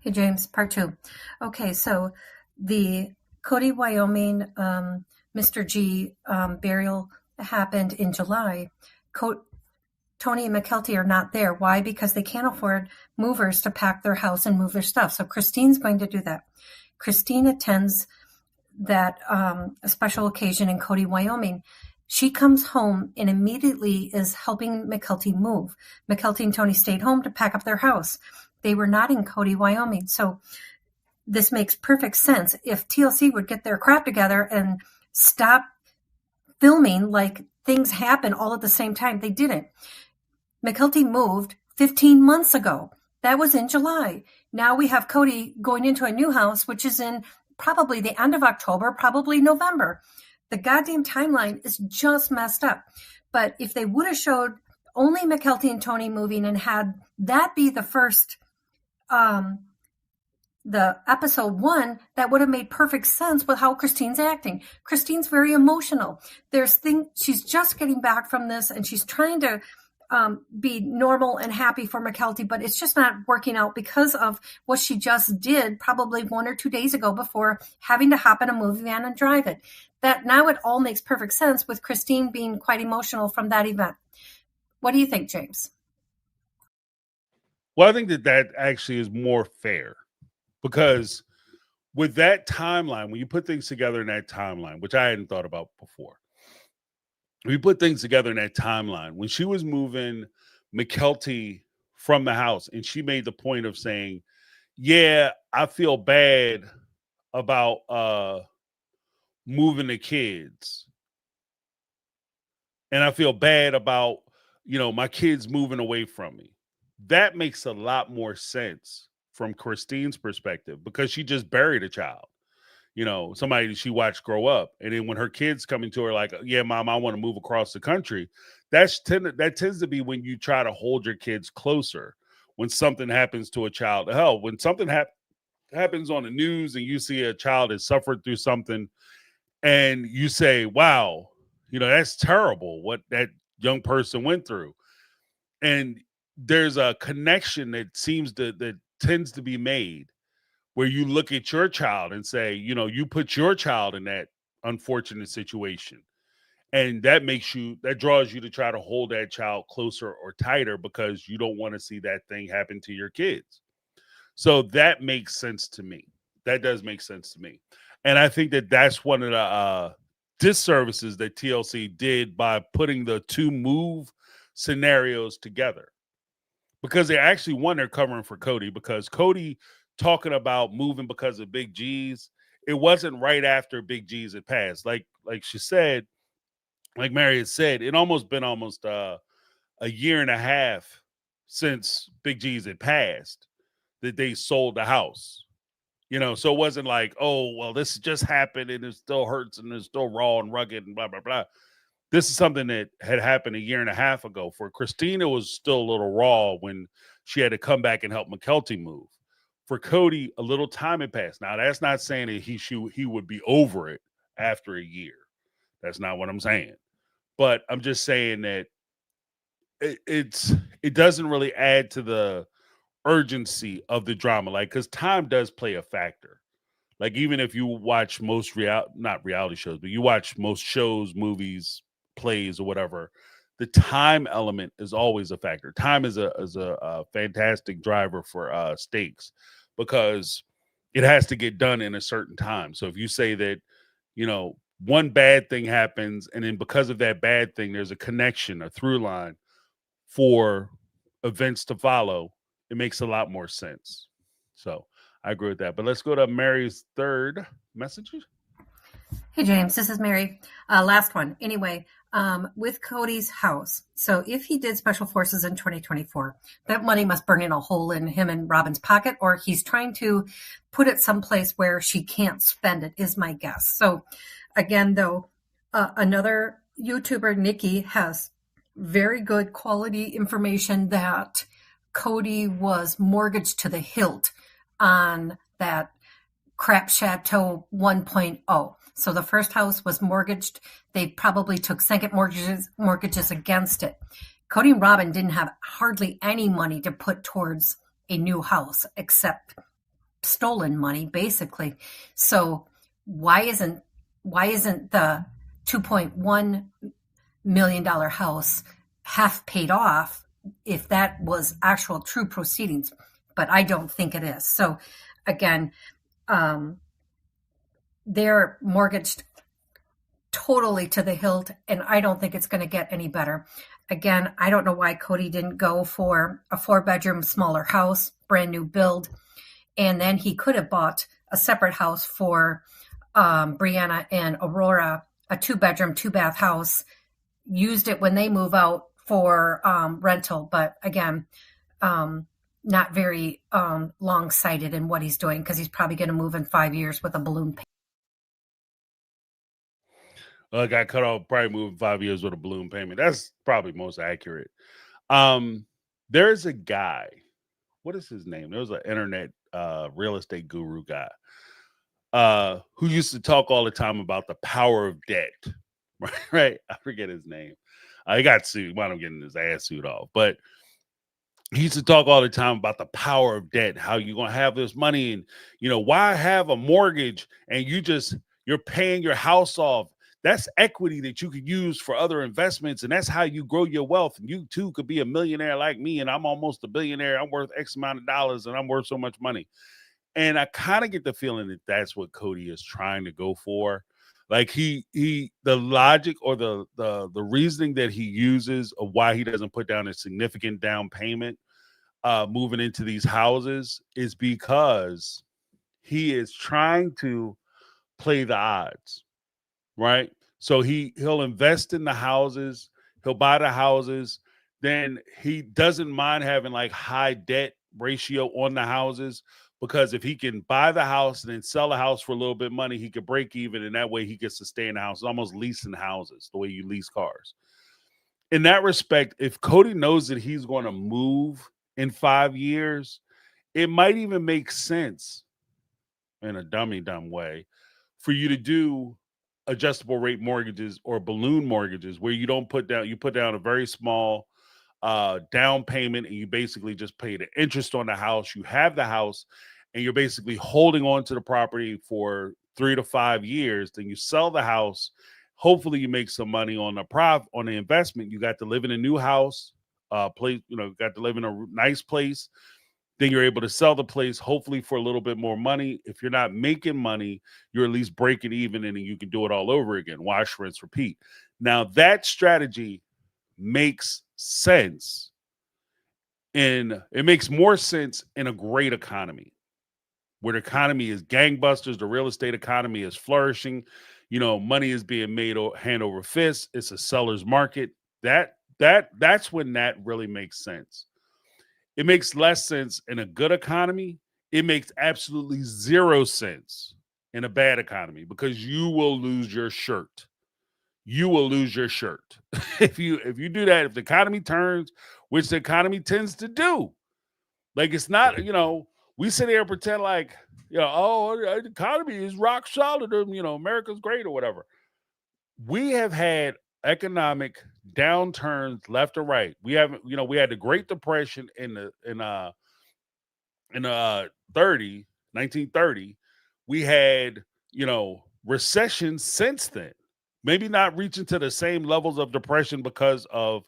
Hey, James, part 2. Okay, so the Kody, Wyoming, Mr. G burial happened in July. Tony and Mykelti are not there. Why? Because they can't afford movers to pack their house and move their stuff. So Christine's going to do that. Christine attends that a special occasion in Kody, Wyoming. She comes home and immediately is helping Mykelti move. Mykelti and Tony stayed home to pack up their house. They were not in Kody, Wyoming. So this makes perfect sense. If TLC would get their crap together and stop filming like things happen all at the same time, they didn't. Mykelti moved 15 months ago. That was in July. Now we have Kody going into a new house, which is in probably the end of October, probably November. The goddamn timeline is just messed up. But if they would have showed only Mykelti and Tony moving and had that be the first, the episode 1, that would have made perfect sense with how Christine's acting. Christine's very emotional. She's just getting back from this and she's trying to be normal and happy for Mykelti, but it's just not working out because of what she just did probably 1 or 2 days ago before having to hop in a movie van and drive it. That now it all makes perfect sense with Christine being quite emotional from that event. What do you think, James? Well, I think that actually is more fair because with that timeline, when you put things together in that timeline, which I hadn't thought about before, we put things together in that timeline. When she was moving Mykelti from the house, and she made the point of saying, yeah, I feel bad about moving the kids, and I feel bad about, my kids moving away from me. That makes a lot more sense from Christine's perspective, because she just buried a child, somebody she watched grow up. And then when her kids coming to her like, yeah, mom, I want to move across the country. That tends to be when you try to hold your kids closer. When something happens to a child, hell, when something happens on the news and you see a child has suffered through something, and you say, wow, that's terrible what that young person went through. And there's a connection that tends to be made, where you look at your child and say, you put your child in that unfortunate situation. And that draws you to try to hold that child closer or tighter, because you don't want to see that thing happen to your kids. So that makes sense to me. That does make sense to me. And I think that that's one of the disservices that TLC did by putting the two move scenarios together, because they actually won their covering for Kody, because Kody talking about moving because of Big G's, it wasn't right after Big G's had passed. Like she said, like Mary had said, it been almost a year and a half since Big G's had passed that they sold the house. So it wasn't like, oh, well, this just happened and it still hurts and it's still raw and rugged and blah, blah, blah. This is something that had happened a year and a half ago. For Christina, it was still a little raw when she had to come back and help McKelty move. For Kody, a little time had passed. Now, that's not saying that he would be over it after a year. That's not what I'm saying. But I'm just saying that it doesn't really add to the urgency of the drama, like, because time does play a factor. Like, even if you watch most not reality shows, but you watch most shows, movies, plays, or whatever, the time element is always a factor. Time is a fantastic driver for stakes, because it has to get done in a certain time. So if you say that, one bad thing happens, and then because of that bad thing, there's a connection, a through line for events to follow, it makes a lot more sense. So I agree with that. But let's go to Mary's third message. Hey, James, this is Mary. Last one. Anyway, with Kody's house. So if he did Special Forces in 2024, that money must burn in a hole in him and Robin's pocket, or he's trying to put it someplace where she can't spend it, is my guess. So again, though, another YouTuber, Nikki, has very good quality information that Kody was mortgaged to the hilt on that Crap Chateau 1.0. So the first house was mortgaged. They probably took second mortgages against it. Kody and Robin didn't have hardly any money to put towards a new house, except stolen money, basically. So why isn't the $2.1 million house half paid off if that was actual true proceedings? But I don't think it is. So again, they're mortgaged totally to the hilt, and I don't think it's going to get any better. Again, I don't know why Kody didn't go for a 4-bedroom, smaller house, brand new build, and then he could have bought a separate house for Brianna and Aurora, a 2-bedroom, 2-bath house, used it when they move out for rental. But again, not very long-sighted in what he's doing, because he's probably going to move in 5 years with a balloon payment. Well, got cut off, probably moving 5 years with a balloon payment. That's probably most accurate. There's a guy, what is his name? There was an internet real estate guru guy who used to talk all the time about the power of debt. Right? I forget his name. He got sued. Wound up getting his ass sued off. But he used to talk all the time about the power of debt, how you're going to have this money, and, why have a mortgage and you're paying your house off. That's equity that you could use for other investments, and that's how you grow your wealth. And you too could be a millionaire like me, and I'm almost a billionaire. I'm worth X amount of dollars, and I'm worth so much money. And I kind of get the feeling that that's what Kody is trying to go for. Like the logic or the reasoning that he uses of why he doesn't put down a significant down payment moving into these houses is because he is trying to play the odds, right? So he'll invest in the houses, he'll buy the houses, then he doesn't mind having like high debt ratio on the houses, because if he can buy the house and then sell the house for a little bit of money, he could break even, and that way he gets to stay in the house. It's almost leasing houses, the way you lease cars. In that respect, if Kody knows that he's going to move in 5 years, it might even make sense in a dumb way for you to do adjustable rate mortgages or balloon mortgages, where you put down a very small down payment, and you basically just pay the interest on the house. You have the house, and you're basically holding on to the property for 3 to 5 years. Then you sell the house. Hopefully you make some money on the investment. You got to live in a new house, got to live in a nice place. Then you're able to sell the place, hopefully for a little bit more money. If you're not making money, you're at least breaking even, and you can do it all over again. Wash, rinse, repeat. Now that strategy makes sense, and it makes more sense in a great economy, where the economy is gangbusters. The real estate economy is flourishing. Money is being made hand over fist. It's a seller's market. That's when that really makes sense. It makes less sense in a good economy. It makes absolutely zero sense in a bad economy, because you will lose your shirt. You will lose your shirt if you do that. If the economy turns, which the economy tends to do, like, it's not, we sit here and pretend like, the economy is rock solid, America's great or whatever. We have had economic downturns left or right. We had the Great Depression in 1930. We had, recessions since then. Maybe not reaching to the same levels of depression because of,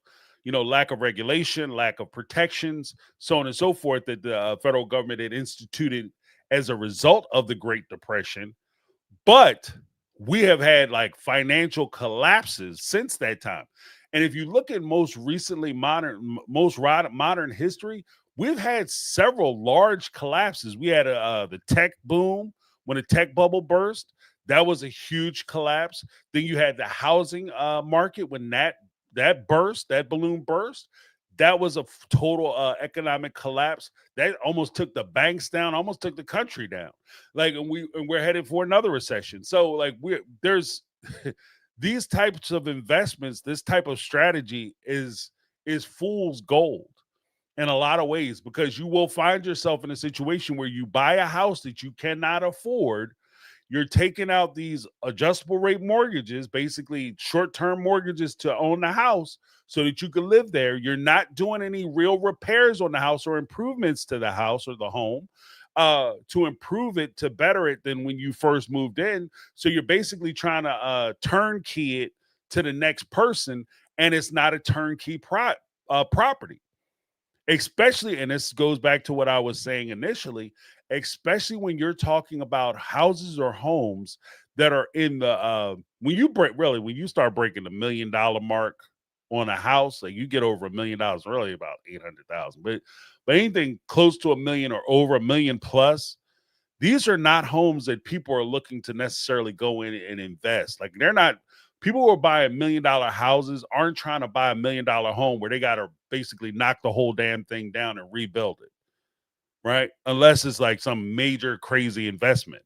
lack of regulation, lack of protections, so on and so forth, that the federal government had instituted as a result of the Great Depression. But we have had like financial collapses since that time. And if you look at most modern history, we've had several large collapses. We had the tech boom, when the tech bubble burst. That was a huge collapse. Then you had the housing market when that balloon burst. That was a total economic collapse. That almost took the banks down, almost took the country down. Like, and we're headed for another recession. So, like, there's these types of investments, this type of strategy is fool's gold in a lot of ways, because you will find yourself in a situation where you buy a house that you cannot afford. You're taking out these adjustable rate mortgages, basically short-term mortgages, to own the house so that you can live there. You're not doing any real repairs on the house or improvements to the house or the home to improve it, to better it than when you first moved in. So you're basically trying to turnkey it to the next person, and it's not a turnkey property. Especially, and this goes back to what I was saying initially, especially when you're talking about houses or homes that are in the when you start breaking the $1 million mark on a house, like you get over $1 million, really about 800,000, but anything close to $1 million or over $1 million plus, these are not homes that people are looking to necessarily go in and invest. Like, they're not. People who are buying $1 million houses aren't trying to buy $1 million home where they got to basically knock the whole damn thing down and rebuild it, right? Unless it's like some major crazy investment,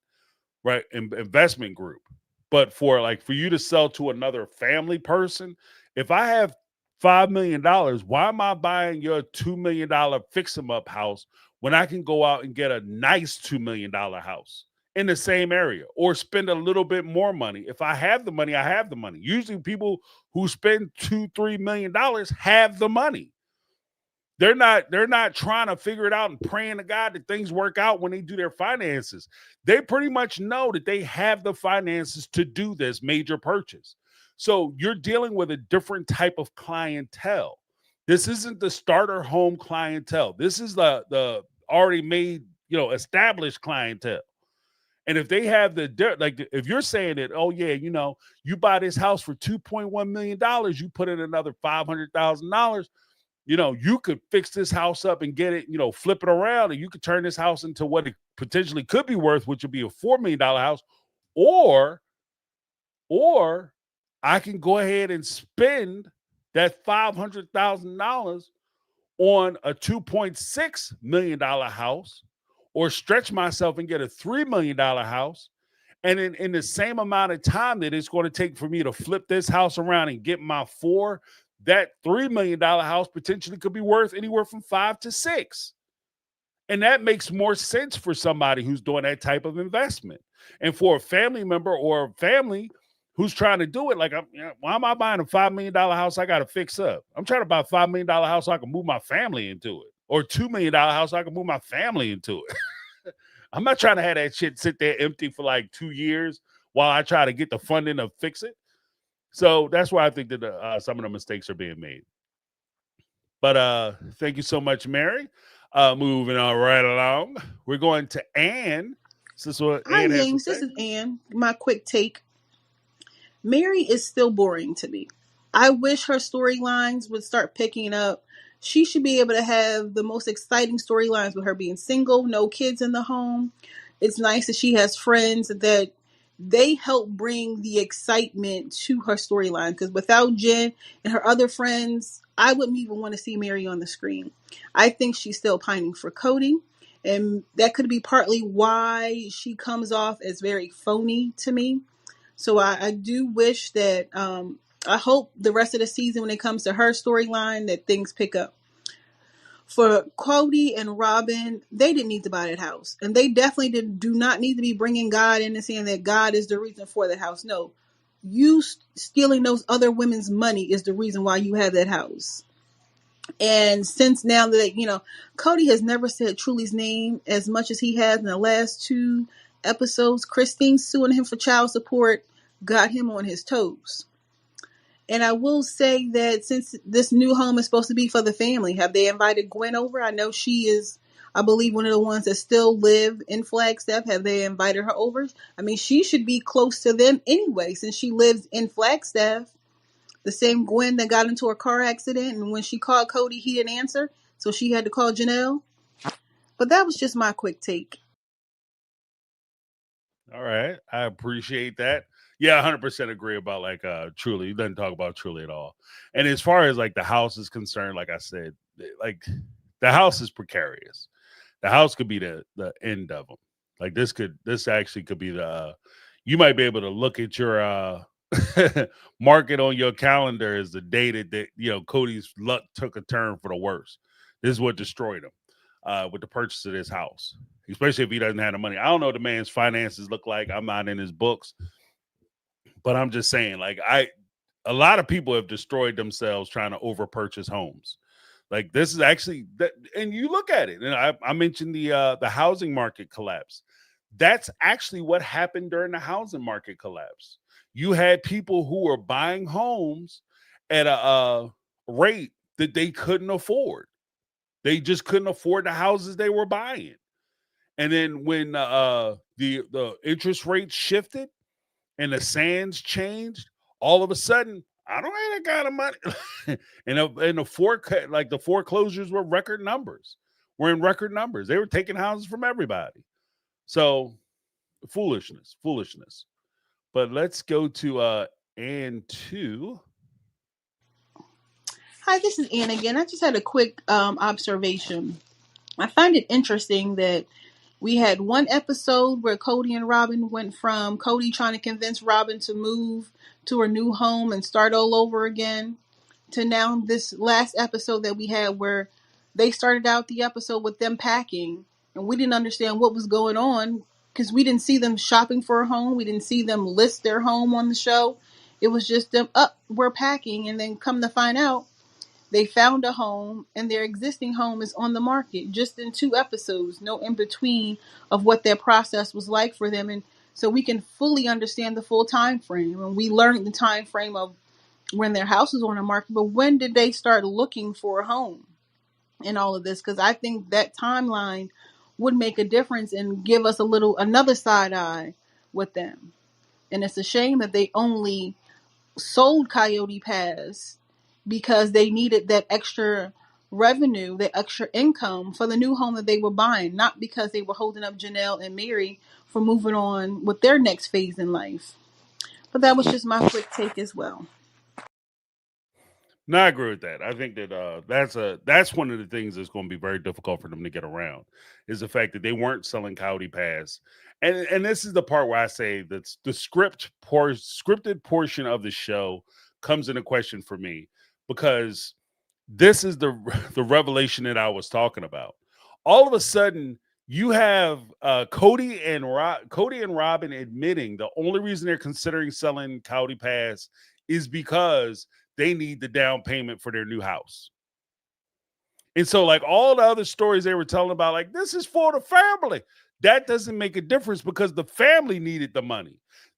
right? Investment group. But for you to sell to another family person, if I have $5 million, why am I buying your $2 million fix 'em up house when I can go out and get a nice $2 million house in the same area, or spend a little bit more money? If I have the money, I have the money. Usually people who spend $2-3 million have the money. They're not trying to figure it out and praying to God that things work out when they do their finances. They pretty much know that they have the finances to do this major purchase. So you're dealing with a different type of clientele. This isn't the starter home clientele. This is the already made, established clientele. And if they have if you're saying that, oh yeah, you buy this house for $2.1 million, you put in another $500,000, you could fix this house up and get it, flip it around, and you could turn this house into what it potentially could be worth, which would be a $4 million house. Or I can go ahead and spend that $500,000 on a $2.6 million house, or stretch myself and get a $3 million house. And in the same amount of time that it's going to take for me to flip this house around and get my four, that $3 million house potentially could be worth anywhere from 5 to 6. And that makes more sense for somebody who's doing that type of investment. And for a family member or a family who's trying to do it, like, why am I buying a $5 million house I got to fix up? I'm trying to buy a $5 million house so I can move my family into it, or a $2 million house so I can move my family into it. I'm not trying to have that shit sit there empty for like 2 years while I try to get the funding to fix it. So that's why I think that some of the mistakes are being made. But thank you so much, Mary. Moving on right along, we're going to Ann. Hi, James. This is Ann. My quick take. Mary is still boring to me. I wish her storylines would start picking up. She should be able to have the most exciting storylines with her being single, no kids in the home. It's nice that she has friends that they help bring the excitement to her storyline, because without Jen and her other friends, I wouldn't even want to see Mary on the screen. I think she's still pining for Kody, and that could be partly why she comes off as very phony to me. So I do wish that, I hope the rest of the season, when it comes to her storyline, that things pick up. For Kody and Robin, they didn't need to buy that house. And they definitely do not need to be bringing God in and saying that God is the reason for that house. No, you stealing those other women's money is the reason why you have that house. And since now that, Kody has never said Truly's name as much as he has in the last 2 episodes. Christine suing him for child support got him on his toes. And I will say that since this new home is supposed to be for the family, have they invited Gwen over? I know she is, I believe, one of the ones that still live in Flagstaff. Have they invited her over? I mean, she should be close to them anyway, since she lives in Flagstaff. The same Gwen that got into a car accident, and when she called Kody, he didn't answer, so she had to call Janelle. But that was just my quick take. All right. I appreciate that. Yeah, 100% agree about Truly. He doesn't talk about Truly at all. And as far as like the house is concerned, like I said, like the house is precarious. The house could be the end of them. Like this actually could be you might be able to look at your market on your calendar as the day that Kody's luck took a turn for the worse. This is what destroyed him with the purchase of this house, especially if he doesn't have the money. I don't know what the man's finances look like. I'm not in his books. But I'm just saying, a lot of people have destroyed themselves trying to over purchase homes. Like this is actually that, and you look at it, and I mentioned the housing market collapse. That's actually what happened during the housing market collapse. You had people who were buying homes at a rate that they couldn't afford. They just couldn't afford the houses they were buying. And then when the interest rates shifted and the sands changed, all of a sudden, I don't have that kind of money. and the foreclosures were record numbers. We're in record numbers. They were taking houses from everybody. So foolishness. But let's go to Ann 2. Hi, this is Ann again. I just had a quick observation. I find it interesting that we had one episode where Kody and Robin went from Kody trying to convince Robin to move to her new home and start all over again, to now this last episode that we had where they started out the episode with them packing, and we didn't understand what was going on because we didn't see them shopping for a home. We didn't see them list their home on the show. It was just them, we're packing, and then come to find out, they found a home, and their existing home is on the market just in 2 episodes, no in between of what their process was like for them. And so we can fully understand the full time frame. And we learned the time frame of when their house was on the market, but when did they start looking for a home and all of this? Because I think that timeline would make a difference and give us another side eye with them. And it's a shame that they only sold Coyote Pass because they needed that extra revenue, their extra income for the new home that they were buying, not because they were holding up Janelle and Mary for moving on with their next phase in life. But that was just my quick take as well. No, I agree with that. I think that that's one of the things that's going to be very difficult for them to get around is the fact that they weren't selling Kody Pass, and this is the part where I say that the scripted portion of the show comes into question for me because this is the the revelation that I was talking about. All of a sudden, you have Kody and Robin admitting the only reason they're considering selling Kody Pass is because they need the down payment for their new house. And so, like all the other stories they were telling about, like, this is for the family. That doesn't make a difference because the family needed the money.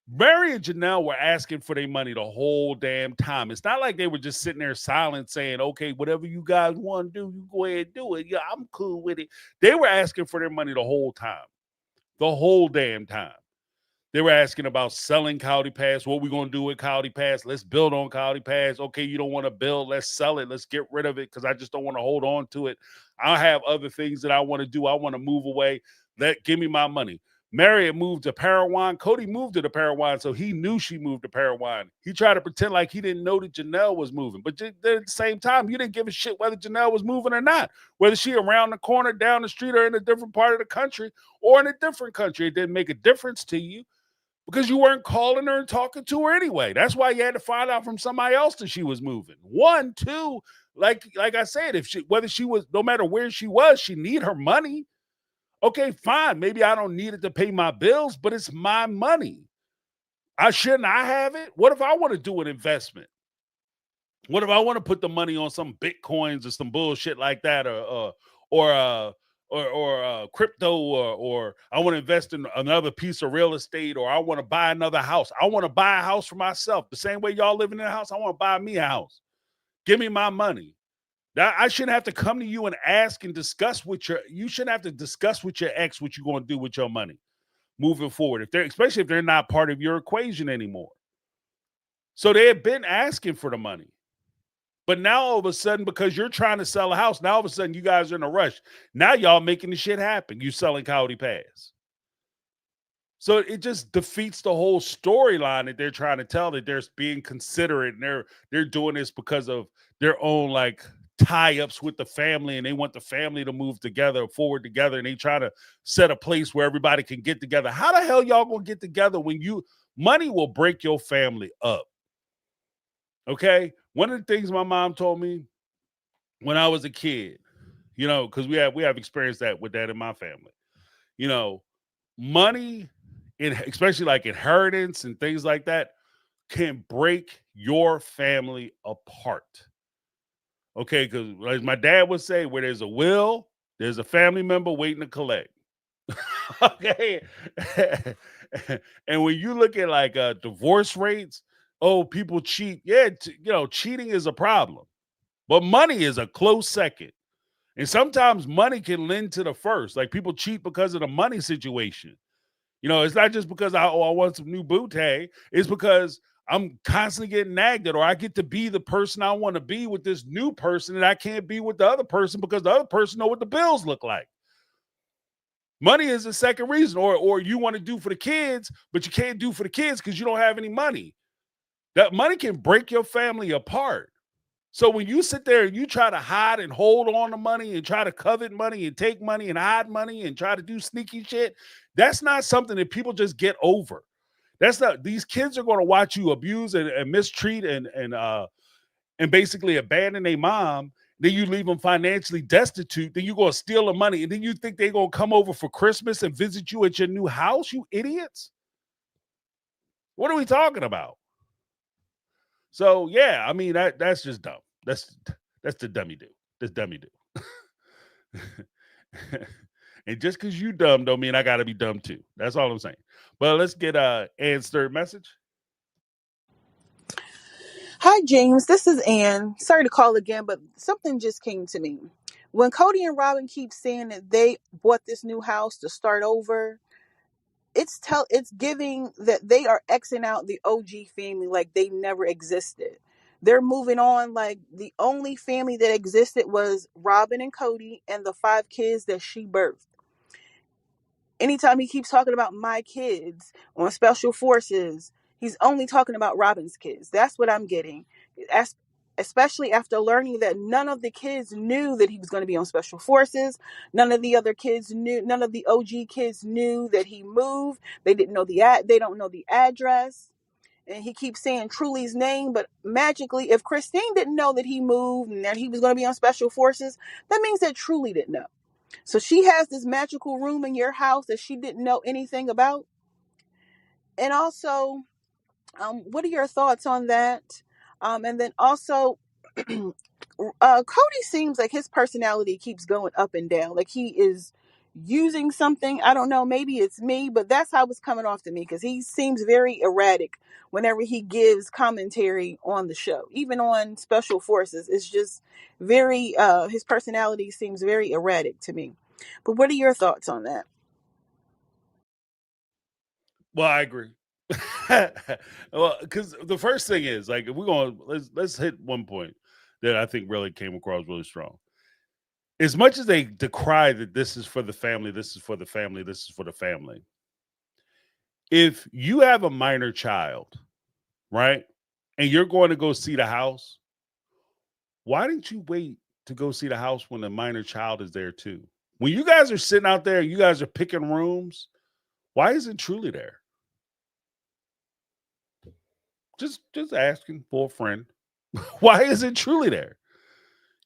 Mary and Janelle were asking for their money the whole damn time. It's not like they were just sitting there silent saying, okay, whatever you guys want to do, you go ahead and do it. Yeah, I'm cool with it. They were asking for their money the whole time, the whole damn time. They were asking about selling Kody Pass. What we going to do with Kody Pass? Let's build on Kody Pass. Okay, you don't want to build. Let's sell it. Let's get rid of it because I just don't want to hold on to it. I have other things that I want to do. I want to move away. Give me my money. Mary had moved to Parawan. Kody moved to the Parawan, so he knew she moved to Parawan. He tried to pretend like he didn't know that Janelle was moving. But at the same time, you didn't give a shit whether Janelle was moving or not, whether she around the corner, down the street, or in a different part of the country, or in a different country. It didn't make a difference to you. Because you weren't calling her and talking to her anyway. That's why you had to find out from somebody else that she was moving. One, two, like I said, whether she was, no matter where she was, she need her money. Okay, fine. Maybe I don't need it to pay my bills, but it's my money. Shouldn't I have it? What if I want to do an investment? What if I want to put the money on some Bitcoins or some bullshit like that, or crypto, or I want to invest in another piece of real estate, or I want to buy another house. I want to buy a house for myself. The same way y'all living in a house, I want to buy me a house. Give me my money. I shouldn't have to come to you and ask and discuss you shouldn't have to discuss with your ex what you're going to do with your money moving forward, especially if they're not part of your equation anymore. So they had been asking for the money. But now all of a sudden, because you're trying to sell a house, now all of a sudden you guys are in a rush. Now y'all making the shit happen. You selling Kody Pass. So it just defeats the whole storyline that they're trying to tell, that they're being considerate and they're doing this because of their own like tie-ups with the family, and they want the family to move forward together, and they try to set a place where everybody can get together. How the hell y'all gonna get together when money will break your family up? Okay, one of the things my mom told me when I was a kid, because we have experienced with that in my family. Money, especially like inheritance and things like that, can break your family apart. Okay, because as my dad would say, where there's a will, there's a family member waiting to collect. Okay, and when you look at like divorce rates, people cheat. Yeah, cheating is a problem, but money is a close second. And sometimes money can lend to the first. Like people cheat because of the money situation. It's not just because I want some new bootay. It's because I'm constantly getting nagged at, or I get to be the person I want to be with this new person, and I can't be with the other person because the other person know what the bills look like. Money is the second reason, or you want to do for the kids, but you can't do for the kids because you don't have any money. That money can break your family apart. So when you sit there and you try to hide and hold on to money and try to covet money and take money and hide money and try to do sneaky shit, that's not something that people just get over. These kids are going to watch you abuse and mistreat and basically abandon their mom. Then you leave them financially destitute. Then you're going to steal the money. And then you think they're going to come over for Christmas and visit you at your new house, you idiots? What are we talking about? So, yeah, I mean, that's just dumb. That's the dummy do. That's dummy do. And just because you dumb don't mean I got to be dumb too. That's all I'm saying. But let's get Ann's third message. Hi, James. This is Ann. Sorry to call again, but something just came to me. When Kody and Robin keep saying that they bought this new house to start over, it's giving that they are Xing out the OG family like they never existed. They're moving on. Like, the only family that existed was Robin and Kody and the 5 kids that she birthed. Anytime he keeps talking about my kids on Special Forces, he's only talking about Robin's kids. That's what I'm getting. Especially after learning that none of the kids knew that he was going to be on Special Forces. None of the other kids knew. None of the OG kids knew that he moved. They didn't know they don't know the address. And he keeps saying Truly's name, but magically, if Christine didn't know that he moved and that he was going to be on Special Forces, that means that Truly didn't know. So she has this magical room in your house that she didn't know anything about. And also, what are your thoughts on that? And then also, Kody seems like his personality keeps going up and down. Like he is using something. I don't know. Maybe it's me, but that's how it's coming off to me, because he seems very erratic whenever he gives commentary on the show. Even on Special Forces, it's just very, his personality seems very erratic to me. But what are your thoughts on that? Well, I agree. Well, because the first thing is, like, if we're going, let's hit one point that I think really came across really strong. As much as they decry that this is for the family, this is for the family, this is for the family. If you have a minor child, right, and you're going to go see the house, why didn't you wait to go see the house when the minor child is there too? When you guys are sitting out there, you guys are picking rooms, why isn't Truly there? Just asking for a friend. Why isn't Truly there?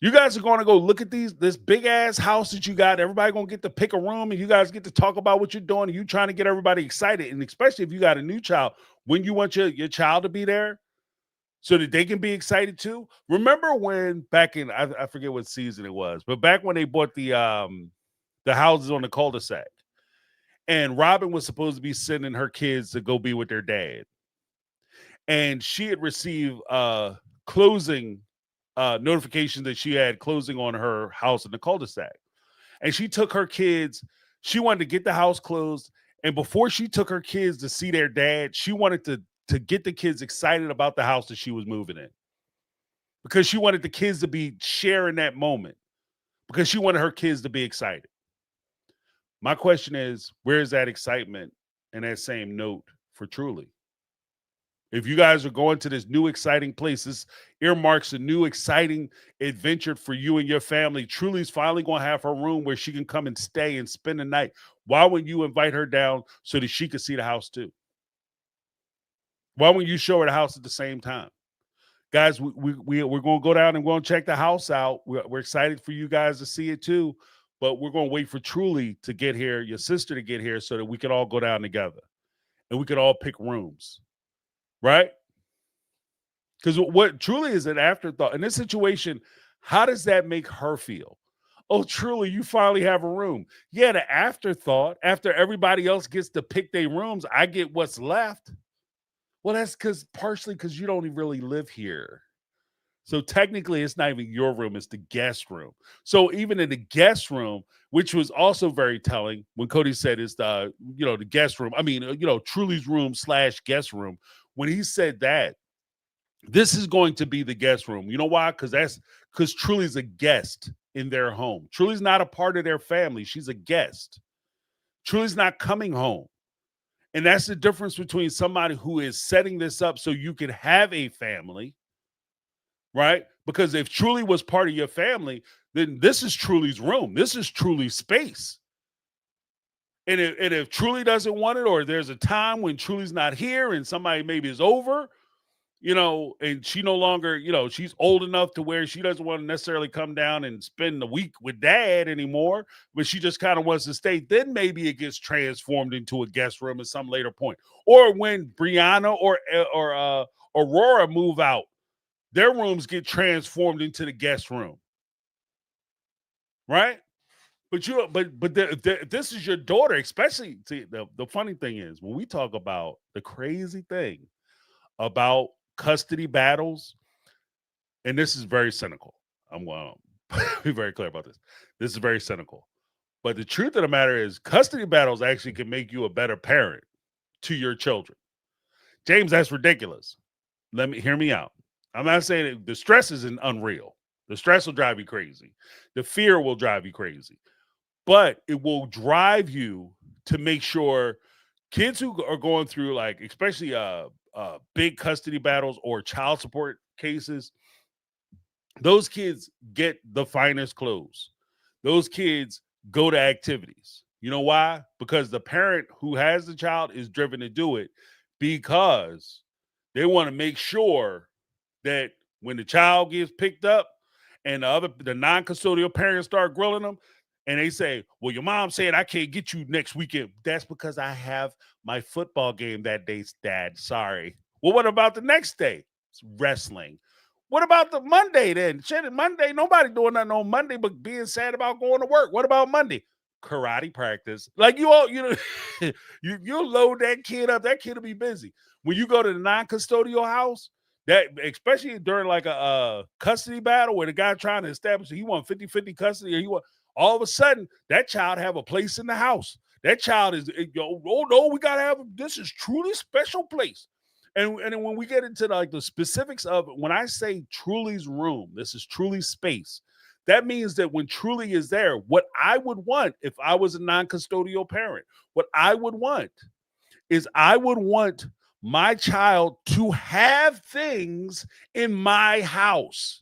You guys are going to go look at this big ass house that you got. Everybody going to get to pick a room, and you guys get to talk about what you're doing, and you trying to get everybody excited. And especially if you got a new child, when you want your child to be there so that they can be excited too. Remember when back in, I forget what season it was, but back when they bought the houses on the cul-de-sac, and Robin was supposed to be sending her kids to go be with their dad. And she had received closing notification that she had closing on her house in the cul-de-sac. And she took her kids. She wanted to get the house closed. And before she took her kids to see their dad, she wanted to get the kids excited about the house that she was moving in. Because she wanted the kids to be sharing that moment. Because she wanted her kids to be excited. My question is, where is that excitement and that same note for Truly? If you guys are going to this new exciting place, this earmarks a new exciting adventure for you and your family. Truly's finally going to have her room where she can come and stay and spend the night. Why wouldn't you invite her down so that she could see the house too? Why wouldn't you show her the house at the same time? Guys, we're going to go down and we're going to check the house out. We're excited for you guys to see it too, but we're going to wait for Truly to get here, your sister to get here, so that we can all go down together and we could all pick rooms. Right? Because what Truly is an afterthought in this situation, how does that make her feel? Oh, Truly, you finally have a room. Yeah, the afterthought, after everybody else gets to pick their rooms, I get what's left. Well, that's partially because you don't really live here. So technically, it's not even your room, it's the guest room. So even in the guest room, which was also very telling when Kody said it's the guest room. I mean, Truly's room / guest room. When he said that, this is going to be the guest room. You know why? Because Truly's a guest in their home. Truly's not a part of their family. She's a guest. Truly's not coming home. And that's the difference between somebody who is setting this up so you can have a family, right? Because if Truly was part of your family, then this is Truly's room. This is Truly's space. And if Truly doesn't want it, or there's a time when Truly's not here and somebody maybe is over, and she no longer, she's old enough to where she doesn't want to necessarily come down and spend the week with dad anymore, but she just kind of wants to stay, then maybe it gets transformed into a guest room at some later point. Or when Brianna or Aurora move out, their rooms get transformed into the guest room. Right? But this is your daughter, especially. See, the funny thing is, when we talk about the crazy thing about custody battles, and this is very cynical. I'm going to be very clear about this. This is very cynical. But the truth of the matter is, custody battles actually can make you a better parent to your children. James, that's ridiculous. Hear me out. I'm not saying it, the stress isn't unreal. The stress will drive you crazy. The fear will drive you crazy. But it will drive you to make sure kids who are going through, like, especially big custody battles or child support cases, those kids get the finest clothes. Those kids go to activities. You know why? Because the parent who has the child is driven to do it because they want to make sure that when the child gets picked up and the non-custodial parents start grilling them and they say, well, your mom said I can't get you next weekend. That's because I have my football game that day, Dad. Sorry. Well, what about the next day? It's wrestling. What about the Monday then? Shit, Monday, nobody doing nothing on Monday but being sad about going to work. What about Monday? Karate practice. Like you load that kid up. That kid will be busy. When you go to the non-custodial house, that especially during like a custody battle where the guy trying to establish he want 50-50 custody, or he want all of a sudden that child have a place in the house. That child is, oh no, we gotta have this is truly special place. And when we get into the specifics of when I say Truly's room, this is Truly's space. That means that when Truly is there, what I would want if I was a non-custodial parent, what I would want is I would want my child to have things in my house.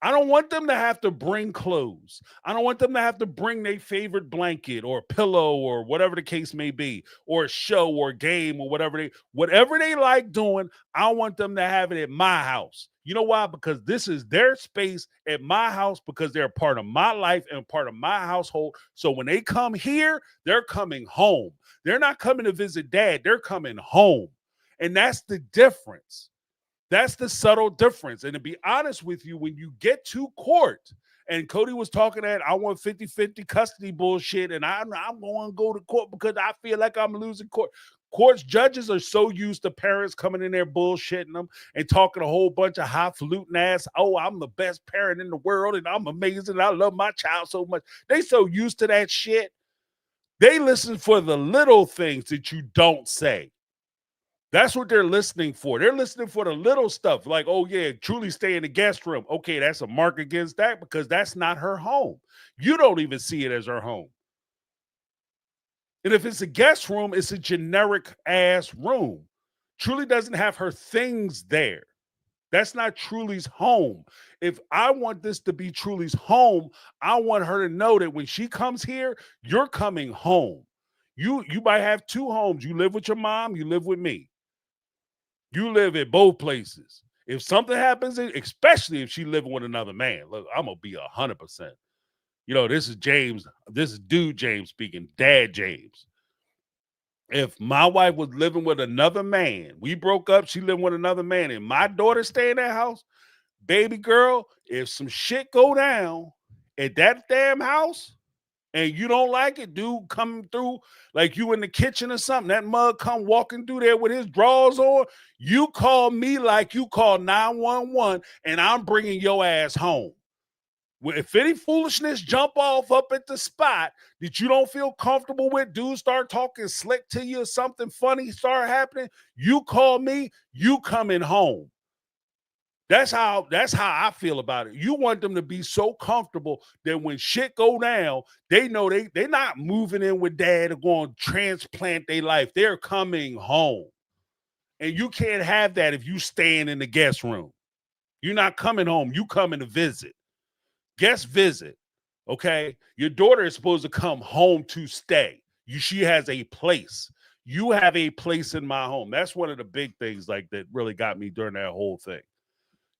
I don't want them to have to bring clothes. I don't want them to have to bring their favorite blanket or pillow or whatever the case may be, or a show or game or whatever they like doing. I want them to have it at my house. You know why? Because this is their space at my house, because they're part of my life and part of my household. So when they come here, they're coming home. They're not coming to visit Dad. They're coming home. And that's the difference. That's the subtle difference. And to be honest with you, when you get to court, and Kody was talking that I want 50-50 custody bullshit, and I'm going to go to court because I feel like I'm losing court. Courts, judges are so used to parents coming in there bullshitting them and talking a whole bunch of highfalutin ass, oh, I'm the best parent in the world and I'm amazing. I love my child so much. They so used to that shit. They listen for the little things that you don't say. That's what they're listening for. They're listening for the little stuff like, oh, yeah, Truly stay in the guest room. Okay, that's a mark against that because that's not her home. You don't even see it as her home. And if it's a guest room, it's a generic ass room. Truly doesn't have her things there. That's not Truly's home. If I want this to be Truly's home, I want her to know that when she comes here, you're coming home. You might have two homes. You live with your mom, you live with me. You live at both places. If something happens, especially if she living with another man, look, I'm going to be 100%. You know, this is James. This is dude James speaking, Dad James. If my wife was living with another man, we broke up, she living with another man, and my daughter stay in that house, baby girl, if some shit go down at that damn house, and you don't like it, dude, coming through like you in the kitchen or something, that mug come walking through there with his drawers on, you call me like you call 911, and I'm bringing your ass home. If any foolishness jump off up at the spot that you don't feel comfortable with, dudes start talking slick to you or something funny start happening, you call me, you coming home. That's how I feel about it. You want them to be so comfortable that when shit go down, they know they're not moving in with Dad or going to transplant their life. They're coming home. And you can't have that if you staying in the guest room. You're not coming home. You coming to visit. Guest visit. Okay? Your daughter is supposed to come home to stay. She has a place. You have a place in my home. That's one of the big things like that really got me during that whole thing.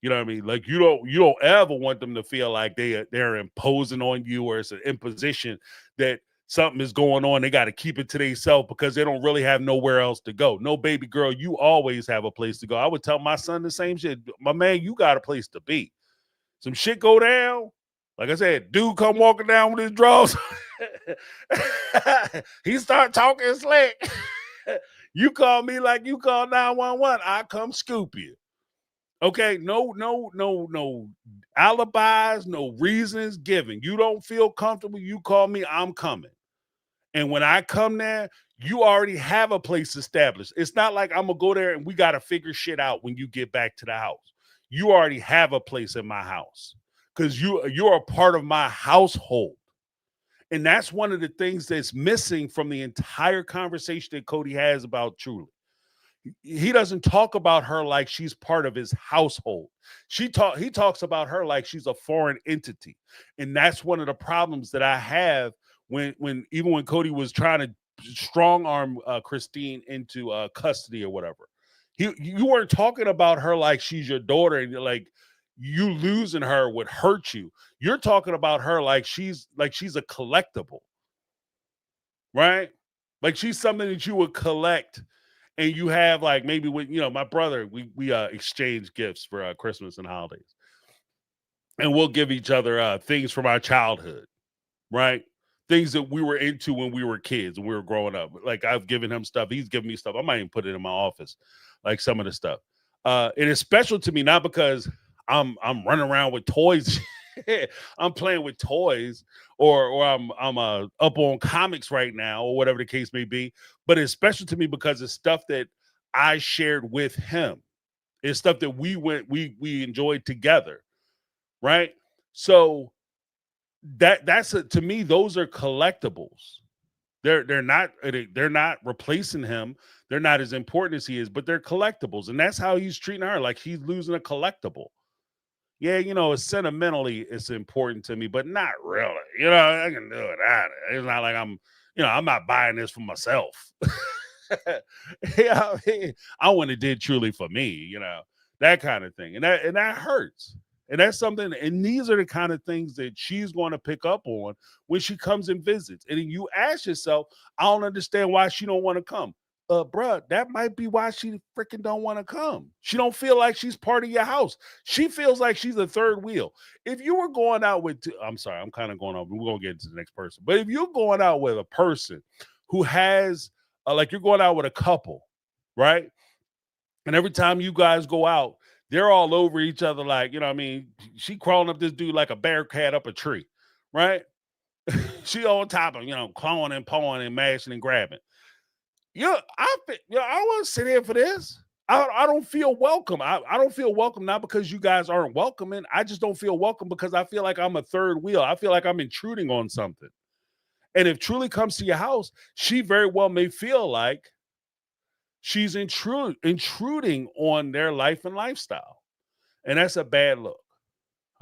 You know what I mean? Like you don't ever want them to feel like they're imposing on you, or it's an imposition that something is going on. They got to keep it to themselves because they don't really have nowhere else to go. No, baby girl, you always have a place to go. I would tell my son the same shit. My man, you got a place to be. Some shit go down. Like I said, dude come walking down with his drawers. He start talking slick. You call me like you call 911. I come scoop you. Okay, no alibis, no reasons given. You don't feel comfortable, you call me, I'm coming. And when I come there, you already have a place established. It's not like I'm going to go there and we got to figure shit out when you get back to the house. you already have a place in my house because you're a part of my household. And that's one of the things that's missing from the entire conversation that Kody has about Truly. He doesn't talk about her like she's part of his household. He talks about her like she's a foreign entity. And that's one of the problems that I have when Kody was trying to strong arm Christine into custody or whatever. You weren't talking about her like she's your daughter and you're like you losing her would hurt you. You're talking about her like she's a collectible, right? Like she's something that you would collect, and you have like maybe with my brother, we exchange gifts for Christmas and holidays, and we'll give each other things from our childhood, right? Things that we were into when we were kids and we were growing up. Like I've given him stuff, he's given me stuff. I might even put it in my office, like some of the stuff. It is special to me not because I'm running around with toys. I'm playing with toys, or I'm up on comics right now, or whatever the case may be. But it's special to me because it's stuff that I shared with him. It's stuff that we enjoyed together, right? So to me, those are collectibles. They're not replacing him. They're not as important as he is, but they're collectibles, and that's how he's treating her, like he's losing a collectible. Yeah, it's important to me, but not really. I can do it. It's not like I'm not buying this for myself. Yeah, I wouldn't have did Truly for me, that kind of thing. And that hurts. And that's something, and these are the kind of things that she's going to pick up on when she comes and visits. And then you ask yourself, I don't understand why she don't want to come. Bruh, that might be why she freaking don't want to come. She don't feel like she's part of your house. She feels like she's a third wheel. If you were going out with, I'm sorry, I'm kind of going on. We're going to get into the next person. But if you're going out with a person who has, like you're going out with a couple, right? And every time you guys go out, they're all over each other. Like, she crawling up this dude like a bear cat up a tree, right? She on top of, clawing and pawing and mashing and grabbing. I don't want to sit here for this. I don't feel welcome. I don't feel welcome, not because you guys aren't welcoming. I just don't feel welcome because I feel like I'm a third wheel. I feel like I'm intruding on something. And if Truly comes to your house, she very well may feel like she's intruding on their life and lifestyle. And that's a bad look.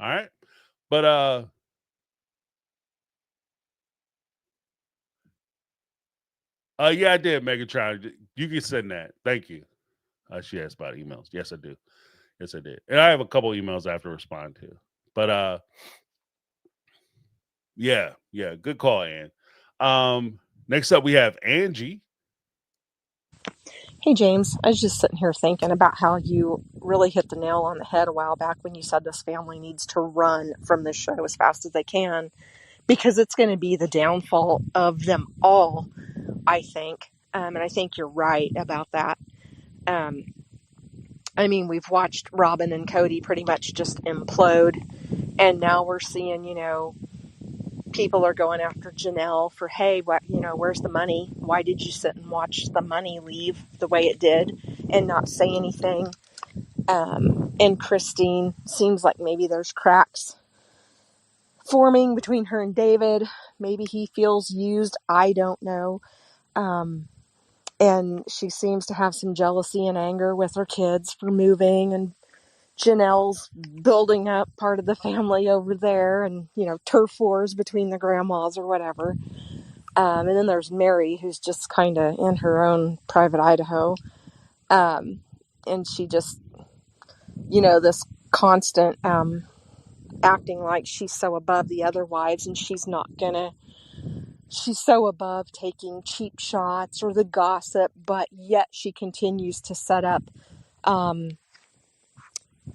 All right. But yeah, I did, Megatron. You can send that. Thank you. She asked about emails. Yes, I do. Yes, I did. And I have a couple emails I have to respond to. But yeah, good call, Ann. Next up we have Angie. Hey, James. I was just sitting here thinking about how you really hit the nail on the head a while back when you said this family needs to run from this show as fast as they can because it's going to be the downfall of them all, I think. And I think you're right about that. We've watched Robin and Kody pretty much just implode. And now we're seeing, people are going after Janelle for, hey, where's the money? Why did you sit and watch the money leave the way it did and not say anything? And Christine, seems like maybe there's cracks forming between her and David. Maybe he feels used. I don't know. And she seems to have some jealousy and anger with her kids for moving, and Janelle's building up part of the family over there, and turf wars between the grandmas or whatever. And then there's Mary, who's just kind of in her own private Idaho, and she just this constant acting like she's so above the other wives, and she's so above taking cheap shots or the gossip, but yet she continues to set up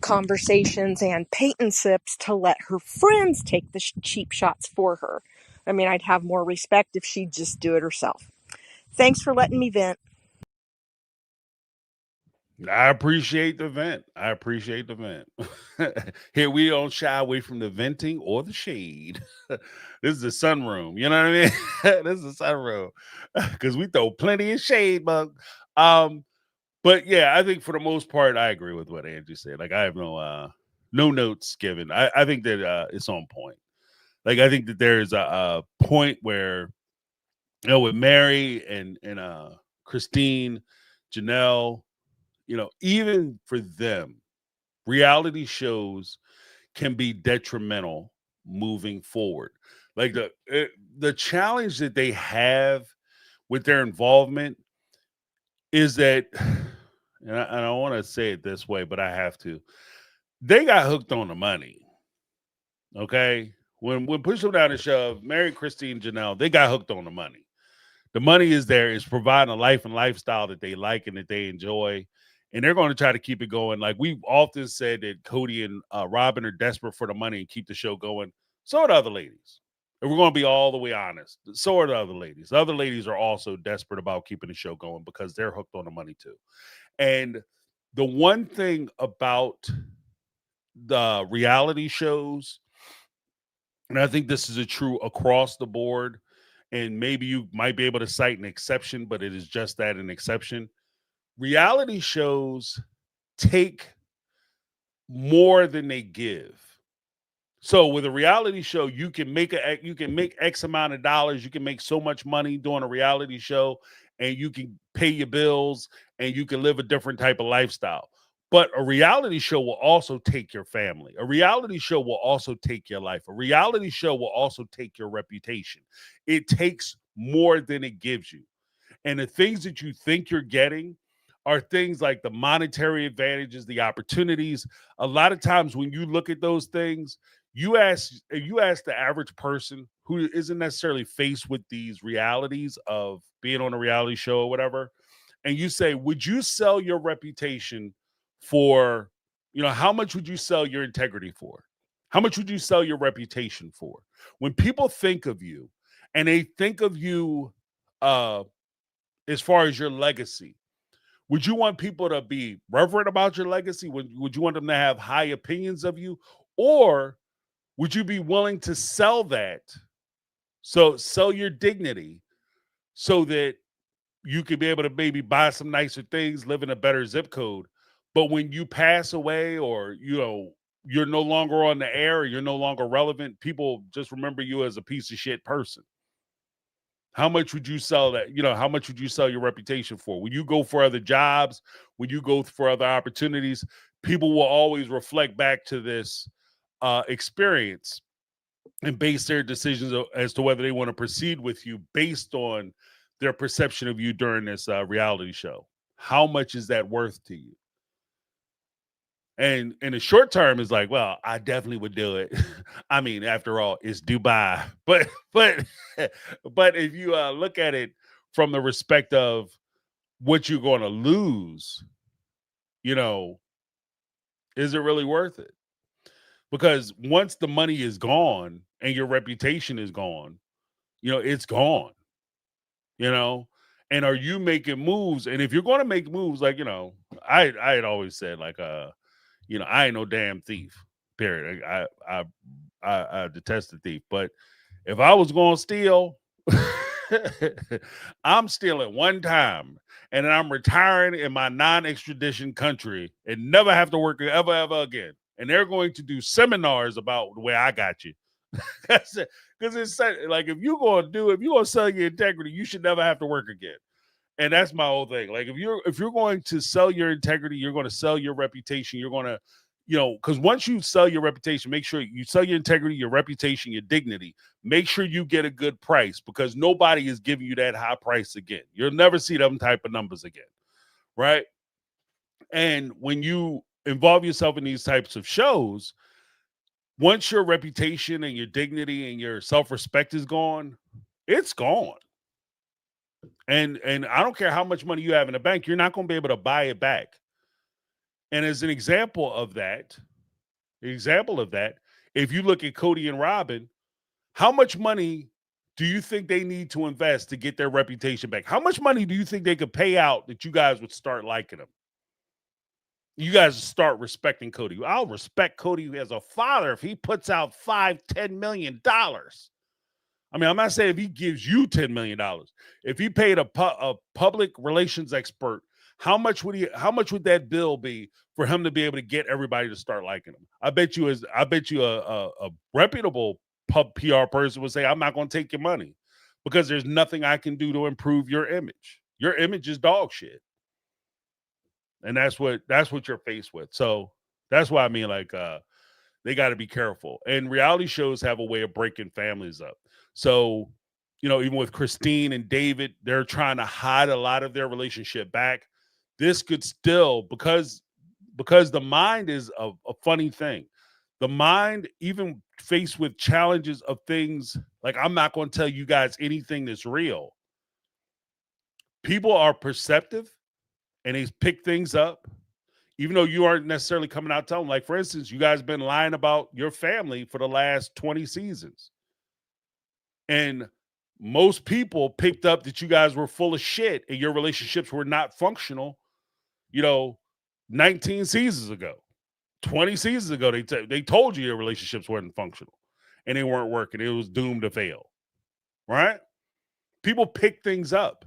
conversations and paint sips to let her friends take the cheap shots for her. I'd have more respect if she'd just do it herself. Thanks for letting me vent. I appreciate the vent. Here we don't shy away from the venting or the shade. This is the sunroom. You know what I mean? This is the sunroom because we throw plenty of shade, but But yeah, I think for the most part, I agree with what Andrew said. Like I have no notes given. I think that it's on point. Like I think that there's a point where with Mary and Christine, Janelle, even for them, reality shows can be detrimental moving forward. Like the challenge that they have with their involvement is that, and I want to say it this way, but I have to. They got hooked on the money. Okay, when push them down and shove, Mary, Christine, Janelle, they got hooked on the money. The money is there. It's providing a life and lifestyle that they like and that they enjoy. And they're going to try to keep it going. Like we've often said that Kody and Robin are desperate for the money and keep the show going. So are the other ladies. And we're going to be all the way honest. So are the other ladies. The other ladies are also desperate about keeping the show going because they're hooked on the money too. And the one thing about the reality shows, and I think this is a true across the board, and maybe you might be able to cite an exception, but it is just that, an exception. Reality shows take more than they give. So with a reality show, you can make X amount of dollars, you can make so much money doing a reality show, and you can pay your bills and you can live a different type of lifestyle. But a reality show will also take your family. A reality show will also take your life. A reality show will also take your reputation. It takes more than it gives you. And the things that you think you're getting are things like the monetary advantages, the opportunities. A lot of times when you look at those things, you ask the average person who isn't necessarily faced with these realities of being on a reality show or whatever, and you say, would you sell your reputation for, how much would you sell your integrity for? How much would you sell your reputation for? When people think of you and they think of you as far as your legacy, would you want people to be reverent about your legacy? Would you want them to have high opinions of you? Or would you be willing to sell that? So sell your dignity so that you could be able to maybe buy some nicer things, live in a better zip code. But when you pass away or, you're no longer on the air, or you're no longer relevant, people just remember you as a piece of shit person. How much would you sell that? How much would you sell your reputation for? When you go for other jobs, when you go for other opportunities, people will always reflect back to this experience and base their decisions as to whether they want to proceed with you based on their perception of you during this reality show. How much is that worth to you? And in the short term, it's like, well, I definitely would do it. I mean, after all, it's Dubai. But if you look at it from the respect of what you're going to lose, is it really worth it? Because once the money is gone and your reputation is gone, it's gone. And are you making moves? And if you're going to make moves, like, I had always said, like, I ain't no damn thief. Period. I detest the thief. But if I was going to steal, I'm stealing one time, and then I'm retiring in my non-extradition country and never have to work ever again. And they're going to do seminars about the way I got you. Because it's like, if you're going to sell your integrity, you should never have to work again. And that's my whole thing. Like, if you're going to sell your integrity, you're going to sell your reputation. You're going to, because once you sell your reputation, make sure you sell your integrity, your reputation, your dignity. Make sure you get a good price, because nobody is giving you that high price again. You'll never see them type of numbers again, right? And when you involve yourself in these types of shows, once your reputation and your dignity and your self-respect is gone, it's gone. And I don't care how much money you have in the bank, you're not going to be able to buy it back. And as an example of that, if you look at Kody and Robin, how much money do you think they need to invest to get their reputation back? How much money do you think they could pay out that you guys would start liking them? You guys start respecting Kody. I'll respect Kody as a father if he puts out $5-10 million. I mean, I'm not saying if he gives you $10 million. If he paid a public relations expert how much would that bill be for him to be able to get everybody to start liking him? I bet you a reputable PR person would say, I'm not going to take your money because there's nothing I can do to improve your image. Your image is dog shit. And that's what you're faced with. So that's why I mean, like, they got to be careful. And reality shows have a way of breaking families up. So, you know, even with Christine and David, they're trying to hide a lot of their relationship back. This could still, because the mind is a funny thing. The mind, even faced with challenges of things, like, I'm not going to tell you guys anything that's real. People are perceptive and they pick things up, even though you aren't necessarily coming out telling. Like, for instance, you guys been lying about your family for the last 20 seasons. And most people picked up that you guys were full of shit and your relationships were not functional, 19 seasons ago, 20 seasons ago. They told you your relationships weren't functional and they weren't working. It was doomed to fail, right? People pick things up.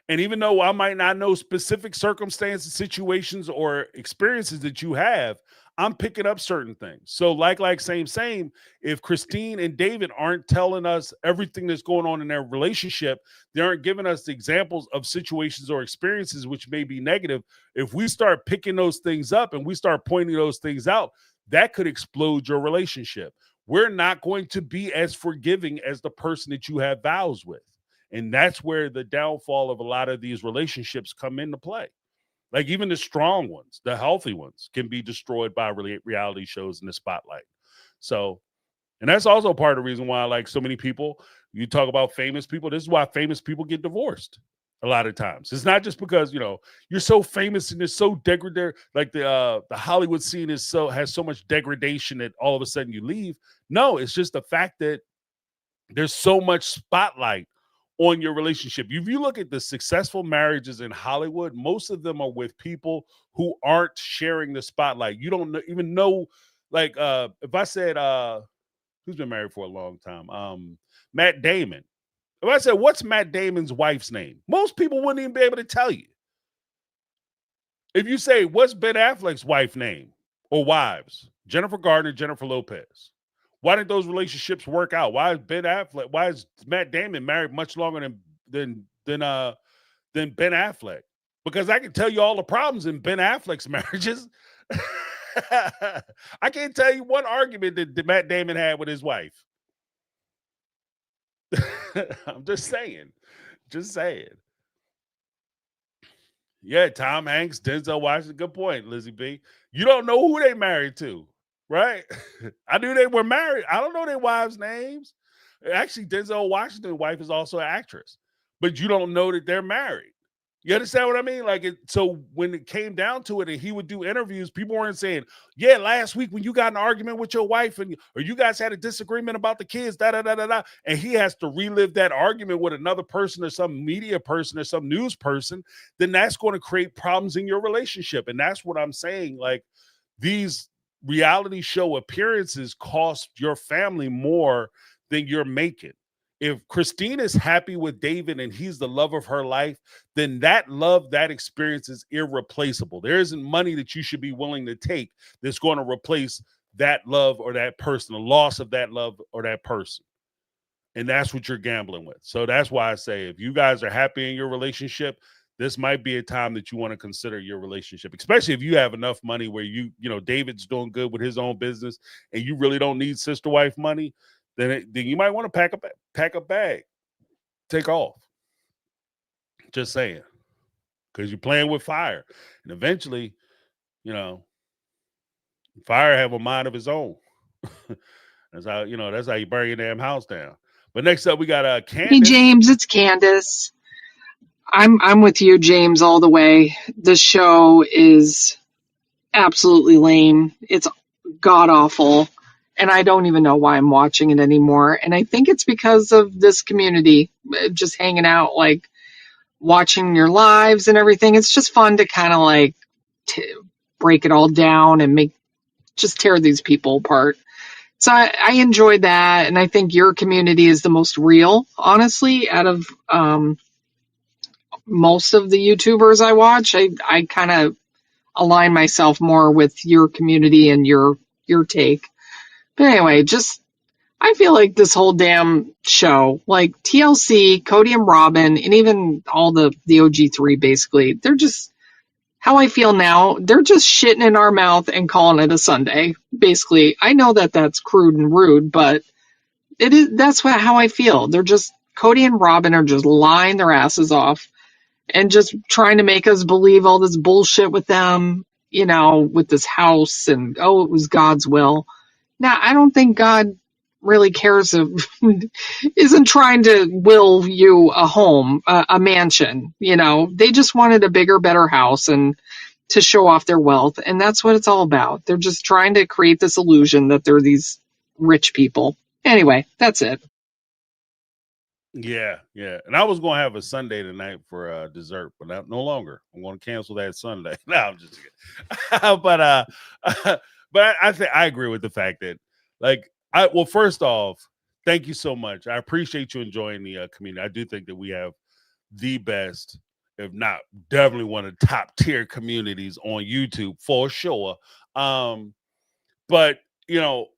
And even though I might not know specific circumstances, situations, or experiences that you have, I'm picking up certain things. So like, same, if Christine and David aren't telling us everything that's going on in their relationship, they aren't giving us the examples of situations or experiences which may be negative. If we start picking those things up and we start pointing those things out, that could explode your relationship. We're not going to be as forgiving as the person that you have vows with. And that's where the downfall of a lot of these relationships come into play. Like, even the strong ones, the healthy ones, can be destroyed by reality shows in the spotlight. So, and that's also part of the reason why, like, so many people, you talk about famous people. This is why famous people get divorced a lot of times. It's not just because, you're so famous and it's so degraded. Like, the Hollywood scene has so much degradation that all of a sudden you leave. No, it's just the fact that there's so much spotlight on your relationship. If you look at the successful marriages in Hollywood, most of them are with people who aren't sharing the spotlight. You don't even know, like, if I said, who's been married for a long time? Matt Damon. If I said, what's Matt Damon's wife's name? Most people wouldn't even be able to tell you. If you say, what's Ben Affleck's wife's name or wives? Jennifer Gardner, Jennifer Lopez. Why didn't those relationships work out? Why is Matt Damon married much longer than Ben Affleck? Because I can tell you all the problems in Ben Affleck's marriages. I can't tell you one argument that Matt Damon had with his wife. I'm just saying. Yeah, Tom Hanks, Denzel Washington. Good point, Lizzie B. You don't know who they married to. Right? I knew they were married. I don't know their wives' names. Actually, Denzel Washington's wife is also an actress, but you don't know that they're married. You understand what I mean? Like, so when it came down to it and he would do interviews, people weren't saying, yeah, last week when you got in an argument with your wife or you guys had a disagreement about the kids, and he has to relive that argument with another person or some media person or some news person, then that's going to create problems in your relationship. And that's what I'm saying. Like, these reality show appearances cost your family more than you're making. If Christine is happy with David and he's the love of her life, then that love, that experience is irreplaceable. There isn't money that you should be willing to take that's going to replace that love or that person, the loss of that love or that person. And that's what you're gambling with. So that's why I say, if you guys are happy in your relationship, this might be a time that you want to consider your relationship, especially if you have enough money where David's doing good with his own business and you really don't need sister wife money, then you might want to pack a bag, take off. Just saying, because you're playing with fire, and eventually, fire have a mind of its own. That's how you burn your damn house down. But next up, we got Candace. Hey James, it's Candace. I'm with you, James, all the way. This show is absolutely lame. It's god awful, and I don't even know why I'm watching it anymore. And I think it's because of this community, just hanging out, like watching your lives and everything. It's just fun to kind of like break it all down and just tear these people apart. So I enjoyed that, and I think your community is the most real, honestly, out of most of the YouTubers I watch. I kind of align myself more with your community and your take. But anyway, just I feel like this whole damn show, like TLC, Kody and Robin, and even all the OG3 basically, they're just how I feel now. They're just shitting in our mouth and calling it a Sunday. Basically, I know that that's crude and rude, but it is. That's how I feel. They're just Kody and Robin are just lying their asses off and just trying to make us believe all this bullshit with them. You know, with this house and oh, it was God's will. Now, I don't think God really cares isn't trying to will you a home, a mansion. You know, they just wanted a bigger, better house and to show off their wealth. And that's what it's all about. They're just trying to create this illusion that they're these rich people. Anyway, that's it. Yeah. And I was going to have a Sunday tonight for dessert, but no longer. I'm going to cancel that Sunday. No, I'm just kidding. But I think I agree with the fact that, like, first off, thank you so much. I appreciate you enjoying the community. I do think that we have the best, if not definitely one of the top tier communities on YouTube for sure. But you know,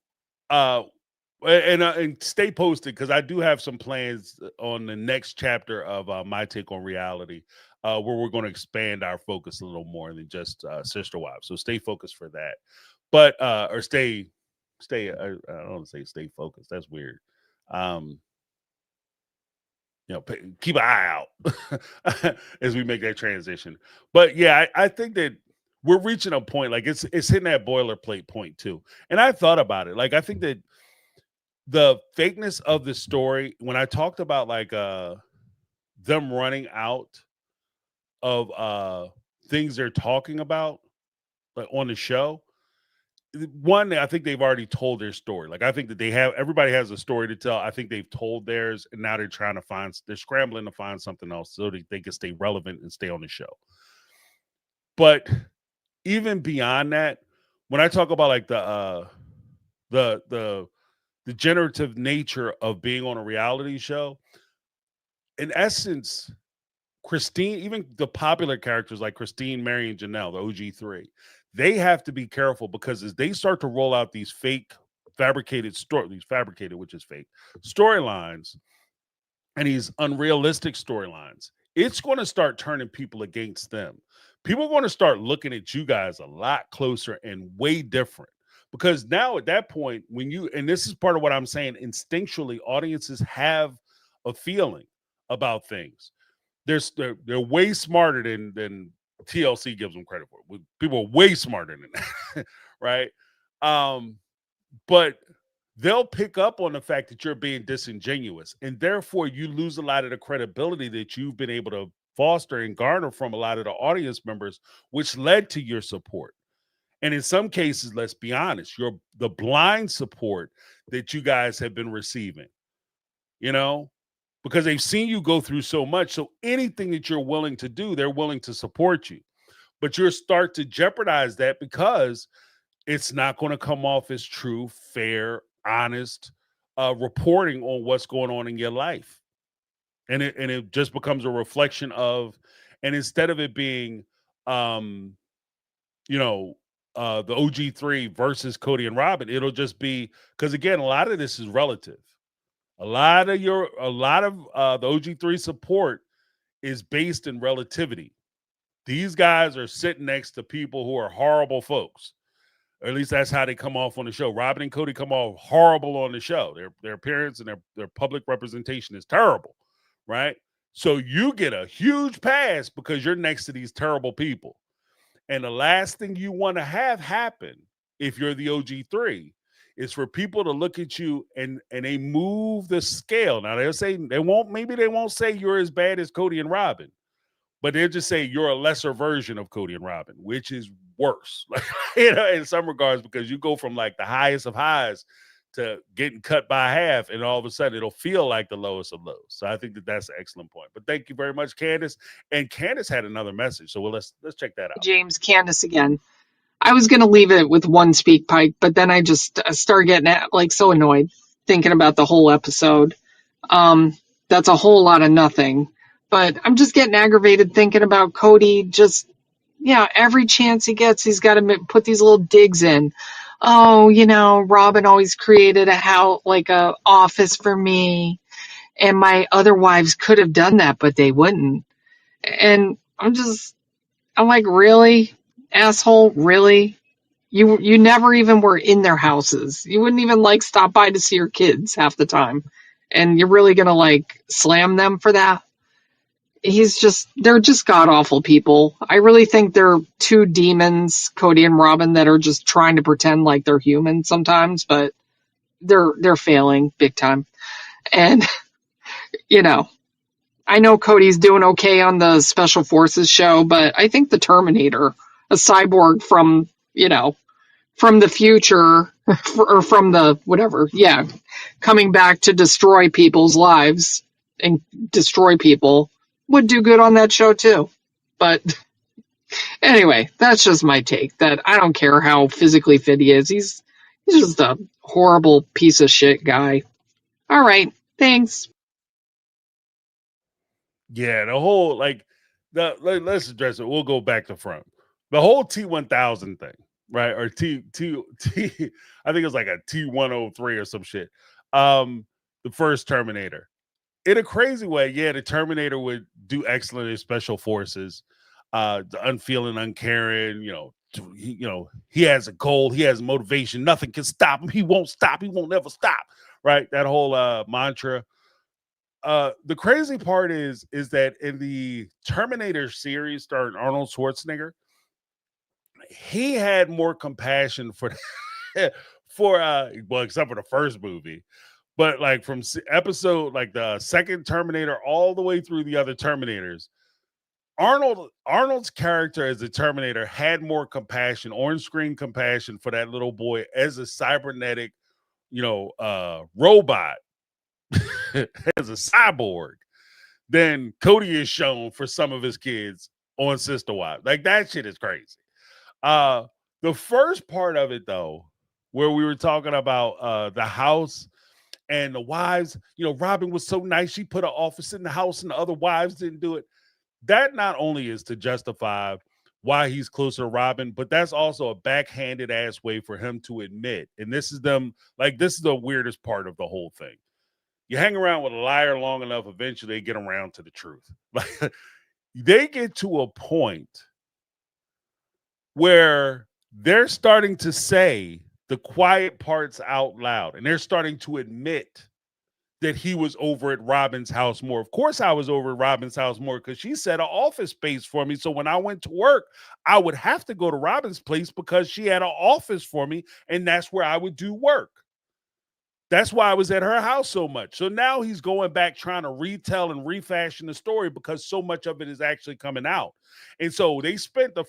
and stay posted because I do have some plans on the next chapter of My Take on Reality, where we're going to expand our focus a little more than just Sister Wives. So stay focused for that. But or stay. I don't want to say stay focused. That's weird. You know, keep an eye out as we make that transition. But yeah, I think that we're reaching a point, like it's hitting that boilerplate point too. And I thought about it. Like I think that the fakeness of the story, when I talked about like them running out of things they're talking about like on the show, one, I think they've already told their story. Like I think that everybody has a story to tell. I think they've told theirs, and now they're scrambling to find something else so that they can stay relevant and stay on the show. But even beyond that, when I talk about like the degenerative nature of being on a reality show, in essence, Christine, even the popular characters like Christine, Mary, and Janelle, the OG3, they have to be careful because as they start to roll out these fabricated, which is fake storylines and these unrealistic storylines, it's going to start turning people against them. People are going to start looking at you guys a lot closer and way different because now at that point, and this is part of what I'm saying, instinctually, audiences have a feeling about things. They're way smarter than TLC gives them credit for. People are way smarter than that, right? But they'll pick up on the fact that you're being disingenuous, and therefore you lose a lot of the credibility that you've been able to foster and garner from a lot of the audience members, which led to your support. And in some cases, let's be honest, the blind support that you guys have been receiving, you know, because they've seen you go through so much. So anything that you're willing to do, they're willing to support you. But you'll start to jeopardize that because it's not going to come off as true, fair, honest reporting on what's going on in your life. And it just becomes a reflection of, and instead of it being, the OG3 versus Kody and Robin, it'll just be, because again, a lot of this is relative. A lot of the OG3 support is based in relativity. These guys are sitting next to people who are horrible folks. Or at least that's how they come off on the show. Robin and Kody come off horrible on the show. Their appearance and their public representation is terrible, right? So you get a huge pass because you're next to these terrible people. And the last thing you want to have happen if you're the OG3 is for people to look at you and they move the scale. Now they won't say you're as bad as Kody and Robin, but they'll just say you're a lesser version of Kody and Robin, which is worse, in some regards, because you go from like the highest of highs to getting cut by half, and all of a sudden it'll feel like the lowest of lows. So I think that's an excellent point. But thank you very much, Candace. And Candace had another message, so let's check that out. James, Candace again. I was going to leave it with one speak pipe, but then I just started getting like so annoyed thinking about the whole episode. That's a whole lot of nothing. But I'm just getting aggravated thinking about Kody. Just, yeah, every chance he gets, he's got to put these little digs in. Oh, Robin always created a house, like a office for me, and my other wives could have done that, but they wouldn't. And I'm like, really, asshole, really? You never even were in their houses. You wouldn't even like stop by to see your kids half the time, and you're really gonna like slam them for that? They're just god awful people. I really think they're two demons, Kody and Robin, that are just trying to pretend like they're human sometimes, but they're failing big time. And I know Cody's doing okay on the Special Forces show, but I think the Terminator, a cyborg from the future, or from the whatever, yeah, coming back to destroy people's lives and destroy people, would do good on that show too. But anyway, that's just my take. That I don't care how physically fit he is. He's just a horrible piece of shit guy. All right, thanks. Yeah, the whole let's address it. We'll go back to front. The whole T1000 thing, right? Or T I think it was like a T103 or some shit. The first Terminator. In a crazy way, yeah, the Terminator would do excellent in special forces. The unfeeling, uncaring, he has a goal, he has motivation, nothing can stop him. He won't stop, he won't ever stop. Right? That whole mantra. The crazy part is that in the Terminator series starring Arnold Schwarzenegger, he had more compassion for except for the first movie, but like from episode like the second Terminator all the way through the other Terminators, Arnold's character as a Terminator had more compassion, on-screen compassion for that little boy as a cybernetic, robot, as a cyborg, than Kody is shown for some of his kids on Sister Wives. Like, that shit is crazy. The first part of it, though, where we were talking about the house and the wives, Robin was so nice, she put an office in the house and the other wives didn't do it. That not only is to justify why he's closer to Robin, but that's also a backhanded ass way for him to admit. And this is the weirdest part of the whole thing. You hang around with a liar long enough, eventually they get around to the truth. Like, they get to a point where they're starting to say the quiet parts out loud, and they're starting to admit that he was over at Robin's house more. Of course, I was over at Robin's house more because she set an office space for me. So when I went to work, I would have to go to Robin's place because she had an office for me, and that's where I would do work. That's why I was at her house so much. So now he's going back trying to retell and refashion the story because so much of it is actually coming out. And so they spent the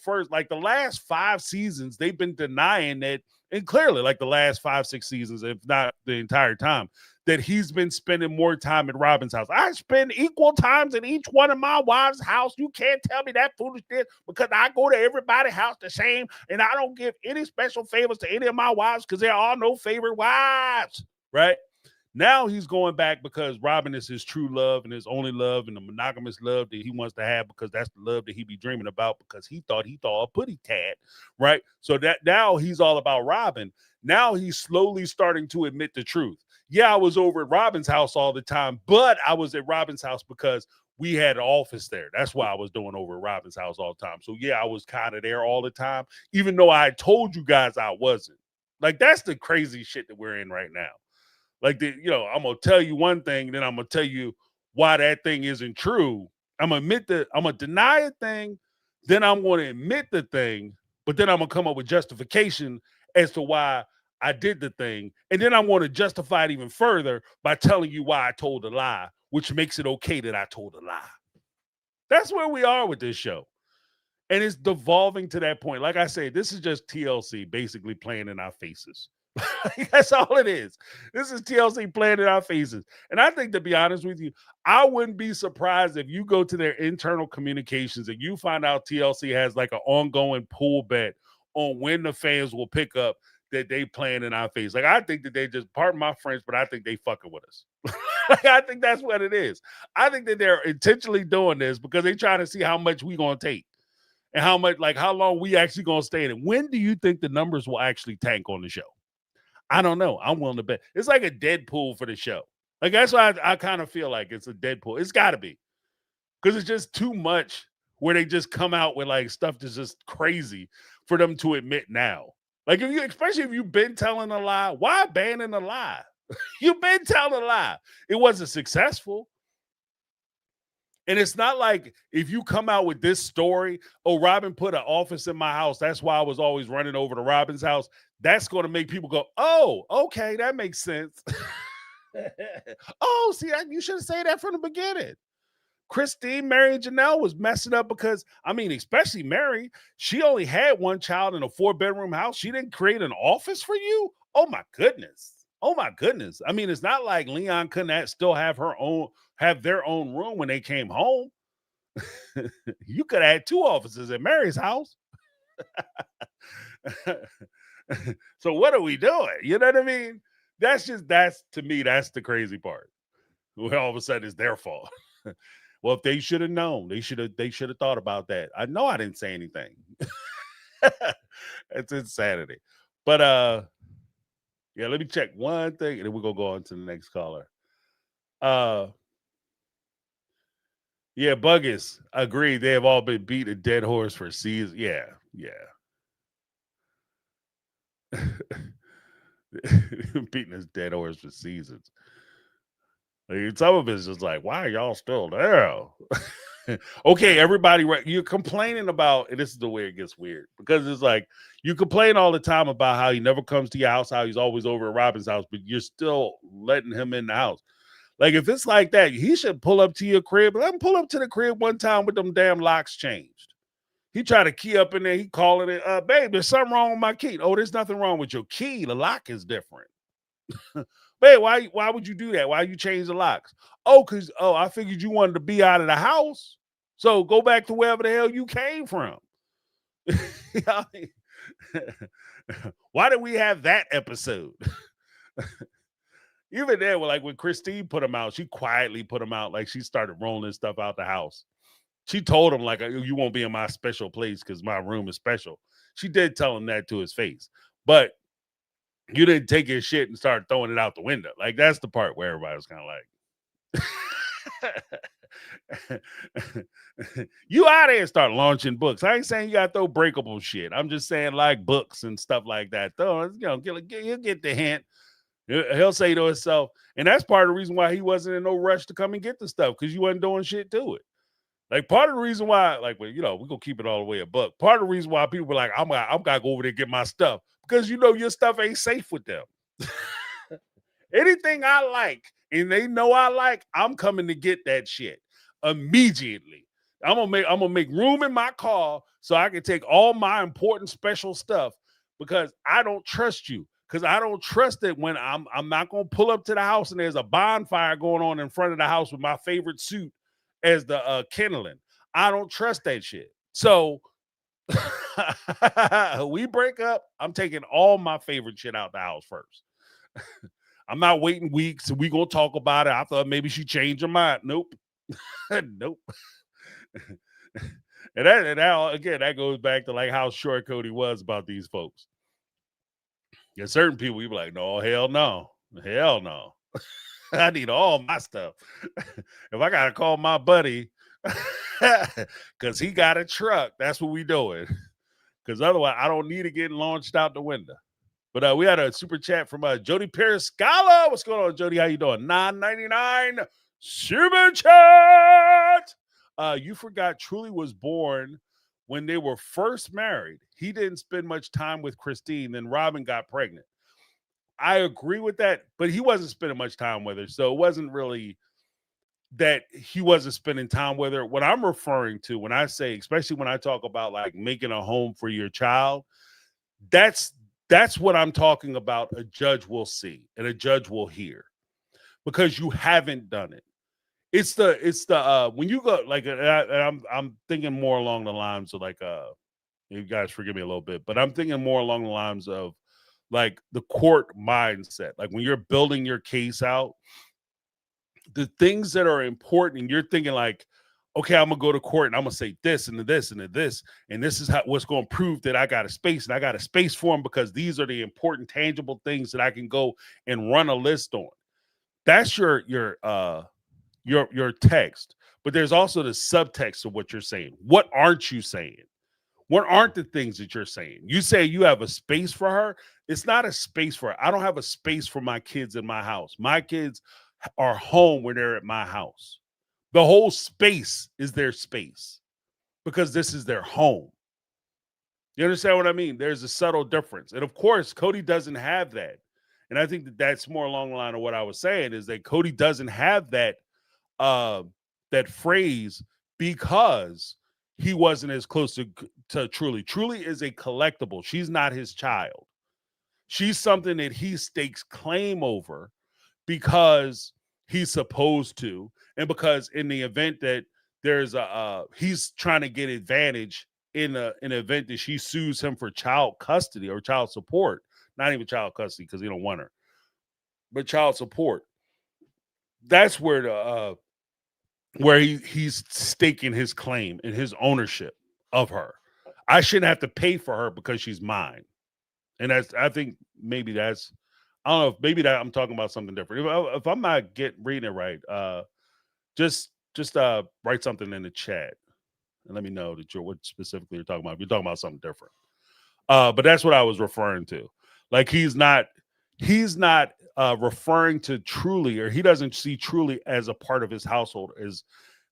last 5 seasons, they've been denying that, and clearly like the last 5-6 seasons, if not the entire time, that he's been spending more time at Robin's house. I spend equal times in each one of my wives' house. You can't tell me that foolishness because I go to everybody's house the same, and I don't give any special favors to any of my wives because there are no favorite wives. Right? Now he's going back because Robin is his true love and his only love and the monogamous love that he wants to have because that's the love that he be dreaming about because he thought a putty tat, right? So that now he's all about Robin. Now he's slowly starting to admit the truth. Yeah, I was over at Robin's house all the time, but I was at Robin's house because we had an office there. That's why I was doing over at Robin's house all the time. So yeah, I was kind of there all the time, even though I told you guys I wasn't. Like, that's the crazy shit that we're in right now. Like, I'm going to tell you one thing, then I'm going to tell you why that thing isn't true. I'm going to deny a thing, then I'm going to admit the thing, but then I'm going to come up with justification as to why I did the thing. And then I'm going to justify it even further by telling you why I told a lie, which makes it okay that I told a lie. That's where we are with this show. And it's devolving to that point. Like I say, this is just TLC basically playing in our faces. That's all it is. This is TLC playing in our faces. And I think, to be honest with you, I wouldn't be surprised if you go to their internal communications and you find out TLC has like an ongoing pool bet on when the fans will pick up that they playing in our face. Like, I think that they just, pardon my French, but I think they fucking with us. Like, I think that's what it is. I think that they're intentionally doing this because they're trying to see how much we gonna take and how much, like, how long we actually gonna stay in it. When do you think the numbers will actually tank on the show? I don't know. I'm willing to bet. It's like a Deadpool for the show. Like, that's why I kind of feel like it's a Deadpool. It's got to be, because it's just too much where they just come out with like stuff that's just crazy for them to admit now. Like, if you, especially if you've been telling a lie, why abandon a lie? You've been telling a lie. It wasn't successful. And it's not like if you come out with this story, oh, Robin put an office in my house, that's why I was always running over to Robin's house. That's going to make people go, oh, okay, that makes sense. Oh, see, you should have said that from the beginning. Christine, Mary, and Janelle was messing up because, I mean, especially Mary, she only had one child in a 4-bedroom house. She didn't create an office for you? Oh, my goodness. Oh, my goodness. I mean, it's not like Leon couldn't still have their own room when they came home. You could have had 2 offices at Mary's house. So what are we doing? You know what I mean? That's to me, that's the crazy part. Where all of a sudden it's their fault. Well, if they should have known, they should have thought about that. I know I didn't say anything. It's insanity. But yeah, let me check one thing and then we're gonna go on to the next caller. Yeah, Buggus, agree. They have all been beat a dead horse for seasons. Yeah. Beating this dead horse for seasons. Like, some of it's just like, why are y'all still there? Okay, everybody, you're complaining about, and this is the way it gets weird, because it's like you complain all the time about how he never comes to your house, how he's always over at Robin's house, but you're still letting him in the house. Like, if it's like that, he should pull up to your crib. Let him pull up to the crib one time with them damn locks changed. He tried to key up in there. He calling it, babe, there's something wrong with my key. Oh, there's nothing wrong with your key. The lock is different. Babe, why would you do that? Why you change the locks? Oh, I figured you wanted to be out of the house. So go back to wherever the hell you came from. Why did we have that episode? Even there, like when Christine put him out, she quietly put him out. Like, she started rolling stuff out the house. She told him, like, you won't be in my special place because my room is special. She did tell him that to his face. But you didn't take his shit and start throwing it out the window. Like, that's the part where everybody was kind of like, you out there and start launching books. I ain't saying you got to throw breakable shit. I'm just saying, like, books and stuff like that. Though, you'll get the hint. He'll say to himself, and that's part of the reason why he wasn't in no rush to come and get the stuff, because you wasn't doing shit to it. Like, part of the reason why, like, well, we're going to keep it all the way a buck. Part of the reason why people were like, I'm going to go over there and get my stuff, because your stuff ain't safe with them. Anything I like, and they know I like, I'm coming to get that shit immediately. I'm gonna make room in my car so I can take all my important special stuff, because I don't trust you. Because I don't trust that when I'm not gonna pull up to the house and there's a bonfire going on in front of the house with my favorite suit as the kindling. I don't trust that shit. So we break up. I'm taking all my favorite shit out the house first. I'm not waiting weeks and we gonna talk about it. I thought maybe she changed her mind. Nope. Nope. And that goes back to like how short Kody was about these folks. Yeah, certain people, you be like, no, hell no. Hell no. I need all my stuff. If I gotta call my buddy because he got a truck, that's what we doing. Because otherwise, I don't need to get launched out the window. But we had a super chat from Jody Pierce Scala. What's going on, Jody? How you doing? $9.99 super chat. You forgot Truly was born when they were first married. He didn't spend much time with Christine. Then Robin got pregnant. I agree with that, but he wasn't spending much time with her. So it wasn't really that he wasn't spending time with her. What I'm referring to when I say, especially when I talk about like making a home for your child, that's what I'm talking about. A judge will see and a judge will hear, because you haven't done it. It's the when you go like, I'm thinking more along the lines of like, you guys forgive me a little bit, but I'm thinking more along the lines of like the court mindset. Like when you're building your case out, the things that are important, and you're thinking like, okay, I'm gonna go to court and I'm gonna say this and this and this, and this is what's going to prove that I got a space, and I got a space for them because these are the important, tangible things that I can go and run a list on. That's your text, but there's also the subtext of what you're saying. What aren't you saying? What aren't the things that you're saying? You say you have a space for her. It's not a space for her. I don't have a space for my kids in my house. My kids are home when they're at my house. The whole space is their space because this is their home. You understand what I mean? There's a subtle difference. And of course, Kody doesn't have that. And I think that that's more along the line of what I was saying, is that Kody doesn't have that that phrase because he wasn't as close to Truly. Truly is a collectible. She's not his child. She's something that he stakes claim over because he's supposed to, and because in the event that there's he's trying to get advantage in an event that she sues him for child custody or child support, not even child custody because he don't want her, but child support. That's where the where he's staking his claim and his ownership of her. I shouldn't have to pay for her because she's mine. And that's, I think maybe that's, I don't know, if maybe that I'm talking about something different. If I'm not reading it right, just write something in the chat and let me know that what specifically you're talking about. If you're talking about something different. But that's what I was referring to. Like he's not referring to Truly, or he doesn't see Truly as a part of his household. As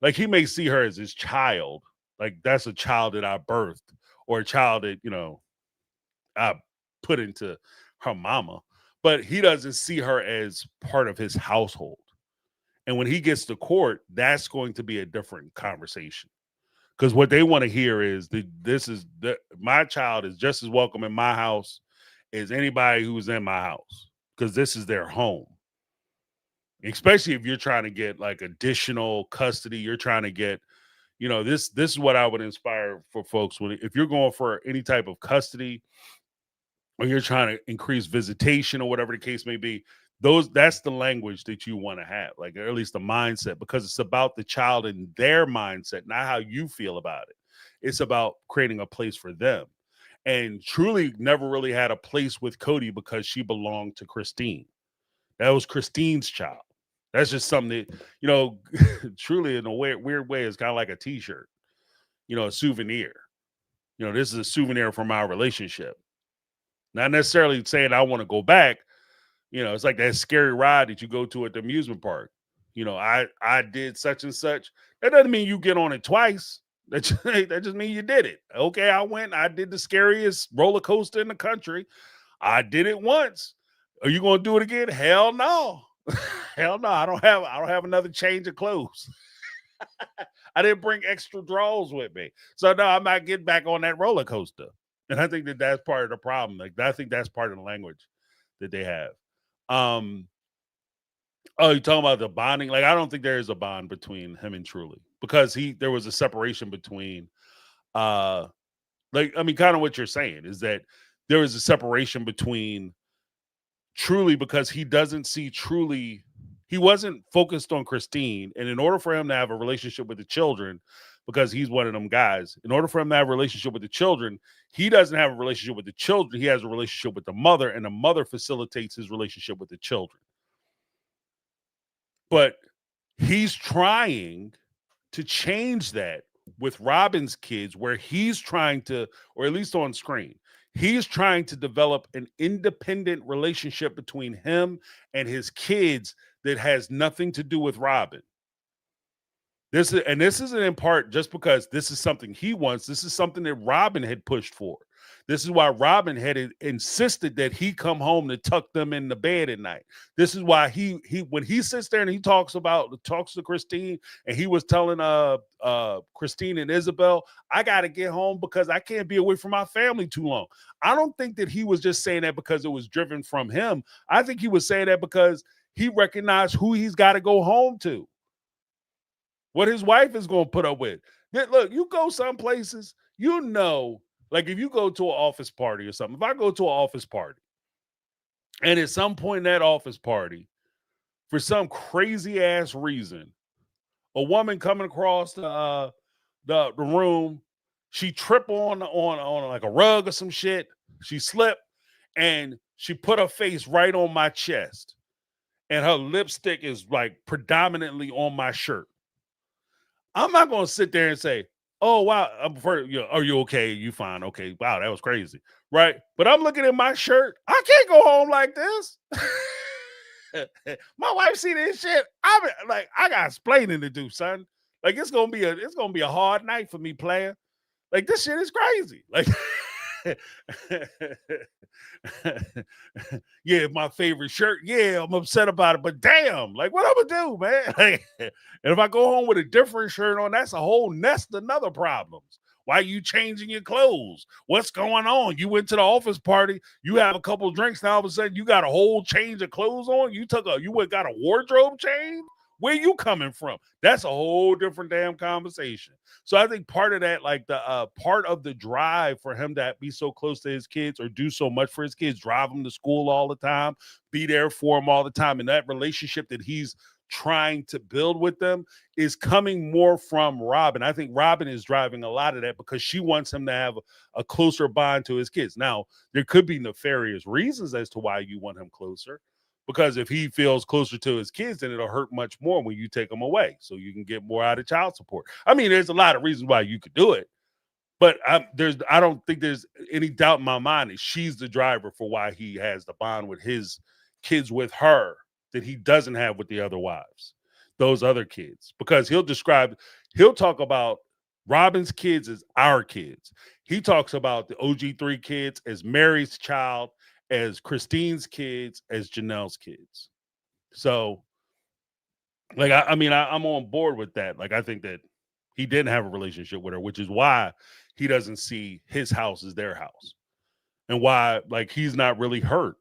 like he may see her as his child, like that's a child that I birthed, or a child that, you know, I put into her mama, but he doesn't see her as part of his household. And when he gets to court, that's going to be a different conversation. Because what they want to hear is my child is just as welcome in my house as anybody who's in my house, because this is their home. Especially if you're trying to get like additional custody, you're trying to get, you know, this is what I would inspire for folks if you're going for any type of custody, or you're trying to increase visitation or whatever the case may be. That's the language that you want to have, like, or at least the mindset, because it's about the child and their mindset, not how you feel about it. It's about creating a place for them. And Truly never really had a place with Kody because she belonged to Christine. That was Christine's child. That's just something that, you know, Truly in a weird way is kind of like a t-shirt, you know, a souvenir. You know, this is a souvenir from our relationship. Not necessarily saying I want to go back. You know, it's like that scary ride that you go to at the amusement park. You know, I did such and such. That doesn't mean you get on it twice. That just means you did it. Okay, I did the scariest roller coaster in the country. I did it once. Are you going to do it again? Hell no. Hell no. I don't have another change of clothes. I didn't bring extra drawers with me. So no, I'm not getting back on that roller coaster. And I think that that's part of the problem. Like, I think that's part of the language that they have. Oh, you're talking about the bonding? Like, I don't think there is a bond between him and Truly, because there was a separation between, kind of what you're saying is that there was a separation between Truly, because he doesn't see Truly. He wasn't focused on Christine. And in order for him to have a relationship with the children, because he's one of them guys, in order for him to have a relationship with the children, he doesn't have a relationship with the children. He has a relationship with the mother, and the mother facilitates his relationship with the children. But he's trying to change that with Robin's kids, where he's trying to, or at least on screen, he's trying to develop an independent relationship between him and his kids that has nothing to do with Robin. This isn't in part just because this is something he wants. This is something that Robin had pushed for. This is why Robin had insisted that he come home to tuck them in the bed at night. This is why he when he sits there and he talks to Christine, and he was telling Christine and Isabel, I got to get home because I can't be away from my family too long. I don't think that he was just saying that because it was driven from him. I think he was saying that because he recognized who he's got to go home to, what his wife is going to put up with. Look, you go some places, you know, like if you go to an office party or something, if I go to an office party and at some point in that office party, for some crazy ass reason, a woman coming across the room, she tripped on like a rug or some shit. She slipped and she put her face right on my chest, and her lipstick is like predominantly on my shirt. I'm not gonna sit there and say, "Oh wow, are you okay? You fine? Okay, wow, that was crazy, right?" But I'm looking at my shirt. I can't go home like this. My wife see this shit. I got explaining to do, son. Like it's gonna be a hard night for me, player. Like this shit is crazy. Like, yeah, my favorite shirt. Yeah, I'm upset about it, but damn, like what I'm gonna do, man? Like, and if I go home with a different shirt on, that's a whole nest of other problems. Why you changing your clothes? What's going on? You went to the office party, you have a couple drinks, now all of a sudden you got a whole change of clothes on. You went got a wardrobe change. Where you coming from? That's a whole different damn conversation. So I think part of that, like the part of the drive for him to be so close to his kids or do so much for his kids, drive them to school all the time, be there for them all the time, and that relationship that he's trying to build with them is coming more from Robin. I think Robin is driving a lot of that because she wants him to have a closer bond to his kids. Now, there could be nefarious reasons as to why you want him closer. Because if he feels closer to his kids, then it'll hurt much more when you take them away. So you can get more out of child support. I mean, there's a lot of reasons why you could do it. But I don't think there's any doubt in my mind that she's the driver for why he has the bond with his kids with her that he doesn't have with the other wives, those other kids. Because he'll talk about Robin's kids as our kids. He talks about the OG3 kids as Mary's child, as Christine's kids, as Janelle's kids. So, like, I'm on board with that. Like, I think that he didn't have a relationship with her, which is why he doesn't see his house as their house, and why, like, he's not really hurt.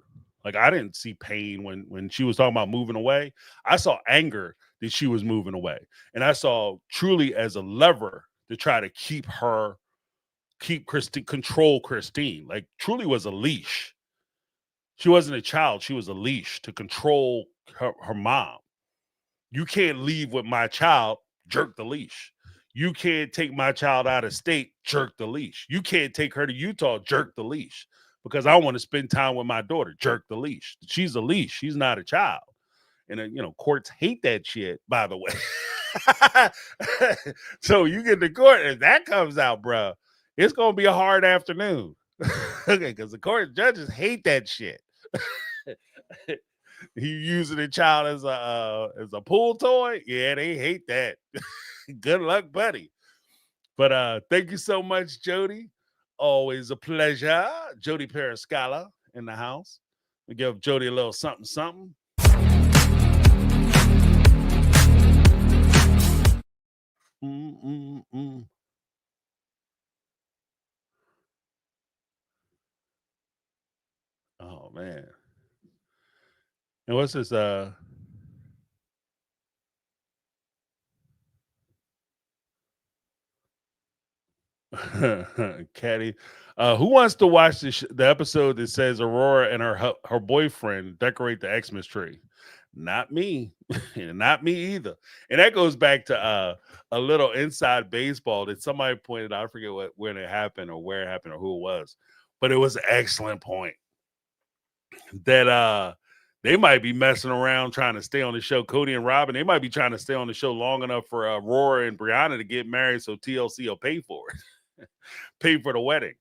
Like, I didn't see pain when she was talking about moving away. I saw anger that she was moving away, and I saw truly as a lever to try to keep Christine, control Christine. Like, truly was a leash. She wasn't a child. She was a leash to control her mom. You can't leave with my child, jerk the leash. You can't take my child out of state, jerk the leash. You can't take her to Utah, jerk the leash. Because I want to spend time with my daughter, jerk the leash. She's a leash. She's not a child. And, courts hate that shit, by the way. So you get to court and that comes out, bro. It's going to be a hard afternoon. Okay, because the court judges hate that shit. You using a child as a pool toy? Yeah, they hate that. Good luck, buddy. But thank you so much, Jody. Always a pleasure. Jody Periscala in the house. We give Jody a little something, something. Oh man. And what's this? Caddy, who wants to watch the episode that says Aurora and her boyfriend decorate the Xmas tree? Not me. Not me either. And that goes back to a little inside baseball that somebody pointed out. I forget when it happened or where it happened or who it was, but it was an excellent point that they might be messing around trying to stay on the show. Kody and Robin, they might be trying to stay on the show long enough for Aurora and Brianna to get married so TLC will pay for it. Pay for the wedding.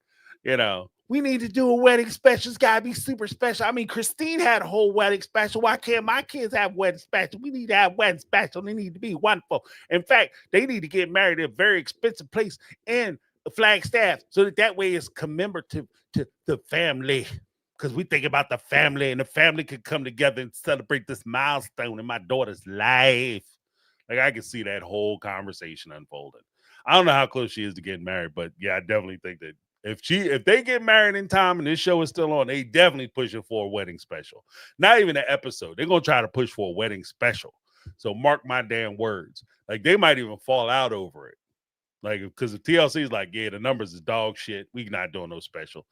We need to do a wedding special. It's got to be super special. I mean, Christine had a whole wedding special. Why can't my kids have wedding special? We need to have wedding special. They need to be wonderful. In fact, they need to get married at a very expensive place in Flagstaff so that way it's commemorative to the family. Because we think about the family, and the family could come together and celebrate this milestone in my daughter's life. Like, I can see that whole conversation unfolding. I don't know how close she is to getting married, but yeah, I definitely think that if they get married in time and this show is still on, they definitely pushing for a wedding special. Not even an episode. They're gonna try to push for a wedding special. So mark my damn words. Like, they might even fall out over it. Like, because if TLC is like, yeah, the numbers is dog shit, we not doing no special.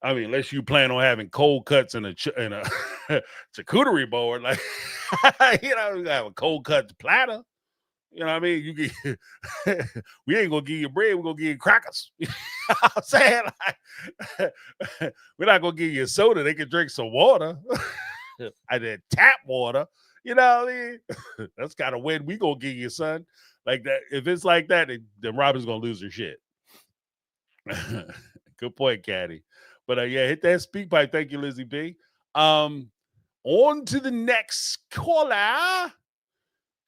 I mean, unless you plan on having cold cuts and a charcuterie board, like you have a cold cuts platter. You know what I mean? You get, we ain't gonna give you bread. We're gonna give you crackers. You know what I'm saying? Like, we're not gonna give you a soda. They can drink some water. I did tap water. You know what I mean? That's kind of when we gonna give you, son. Like that. If it's like that, then Robin's gonna lose her shit. Good point, Caddy. But yeah, hit that speak pipe. Thank you, Lizzie B. On to the next caller.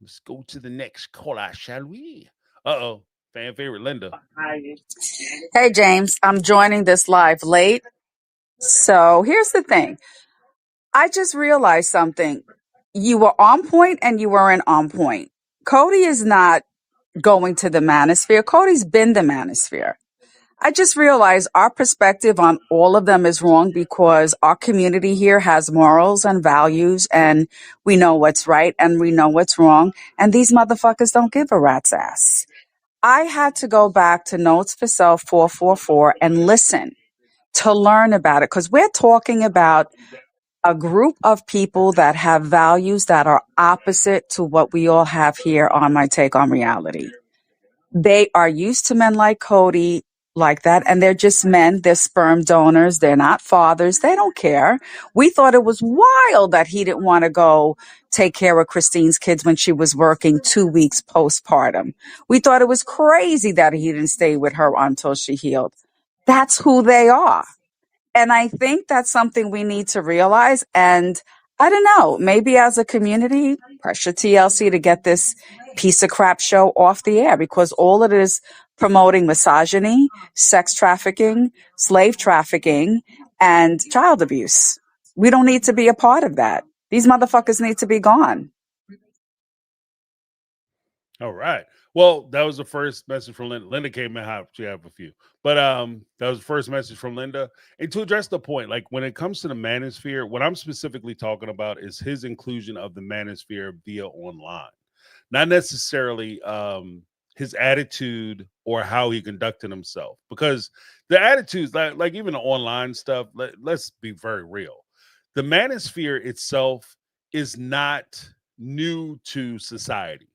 Let's go to the next caller, shall we? Uh-oh. Fan favorite Linda. Hey, James. I'm joining this live late. So here's the thing. I just realized something. You were on point and you weren't on point. Kody is not going to the manosphere. Cody's been the manosphere. I just realized our perspective on all of them is wrong because our community here has morals and values and we know what's right and we know what's wrong. And these motherfuckers don't give a rat's ass. I had to go back to Notes for Self 444 and listen to learn about it because we're talking about a group of people that have values that are opposite to what we all have here on My Take on Reality. They are used to men like Kody, like that, and they're just men. They're sperm donors. They're not fathers. They don't care. We thought it was wild that he didn't want to go take care of Christine's kids when she was working 2 weeks postpartum. We thought it was crazy that he didn't stay with her until she healed. That's who they are. And I think that's something we need to realize. And I don't know, maybe as a community, pressure TLC to get this piece of crap show off the air because all it is promoting misogyny, sex trafficking, slave trafficking, and child abuse. We don't need to be a part of that. These motherfuckers need to be gone. All right. Well, that was the first message from Linda. Linda came in hot. She have a few. But that was the first message from Linda. And to address the point, like when it comes to the manosphere, what I'm specifically talking about is his inclusion of the manosphere via online. Not necessarily his attitude or how he conducted himself. Because the attitudes, like even the online stuff, let's be very real. The manosphere itself is not new to society.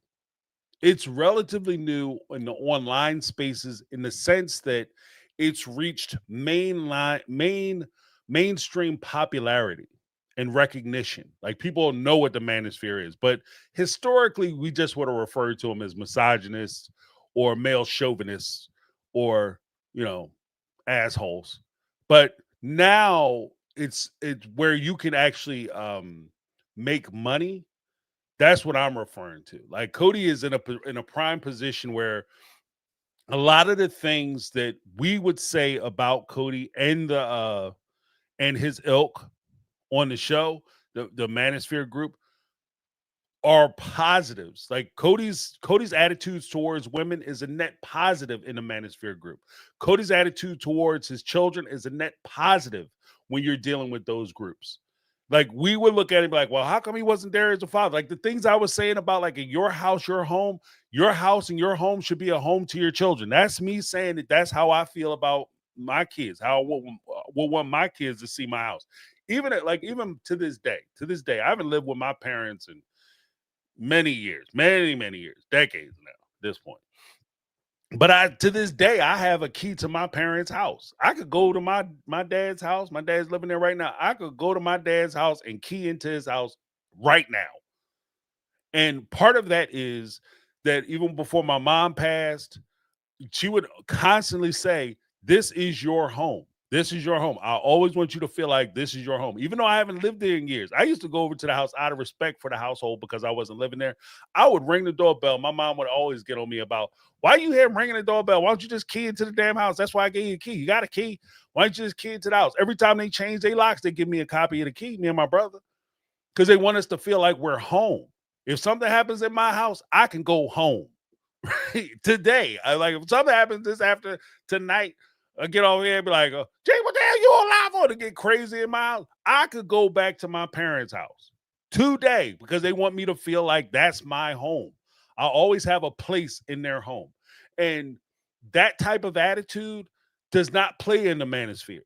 It's relatively new in the online spaces in the sense that it's reached mainstream popularity and recognition. Like people know what the manosphere is, but historically we just would have referred to them as misogynists or male chauvinists or assholes. But now it's where you can actually make money. That's what I'm referring to. Like Kody is in a prime position where a lot of the things that we would say about Kody and his ilk on the show, the Manosphere group, are positives. Like Cody's attitudes towards women is a net positive in the Manosphere group. Cody's attitude towards his children is a net positive when you're dealing with those groups. Like we would look at it and be like, well, how come he wasn't there as a father? Like the things I was saying about like in your house, your home, your house and your home should be a home to your children. That's me saying that that's how I feel about my kids, how I would want my kids to see my house. Even to this day, I haven't lived with my parents in many years, decades now at this point. But to this day, I have a key to my parents' house. I could go to my dad's house. My dad's living there right now. I could go to my dad's house and key into his house right now. And part of that is that even before my mom passed, she would constantly say, "This is your home. This is your home. I always want you to feel like this is your home." Even though I haven't lived there in years, I used to go over to the house out of respect for the household because I wasn't living there. I would ring the doorbell. My mom would always get on me about, why are you here ringing the doorbell? Why don't you just key into the damn house? That's why I gave you a key. You got a key. Why don't you just key into the house? Every time they change their locks, they give me a copy of the key, me and my brother, because they want us to feel like we're home. If something happens in my house, I can go home. Today, if something happens this after tonight, I get over here and be like, Jay, what the hell you alive for to get crazy in my house? I could go back to my parents' house today because they want me to feel like that's my home. I always have a place in their home. And that type of attitude does not play in the manosphere.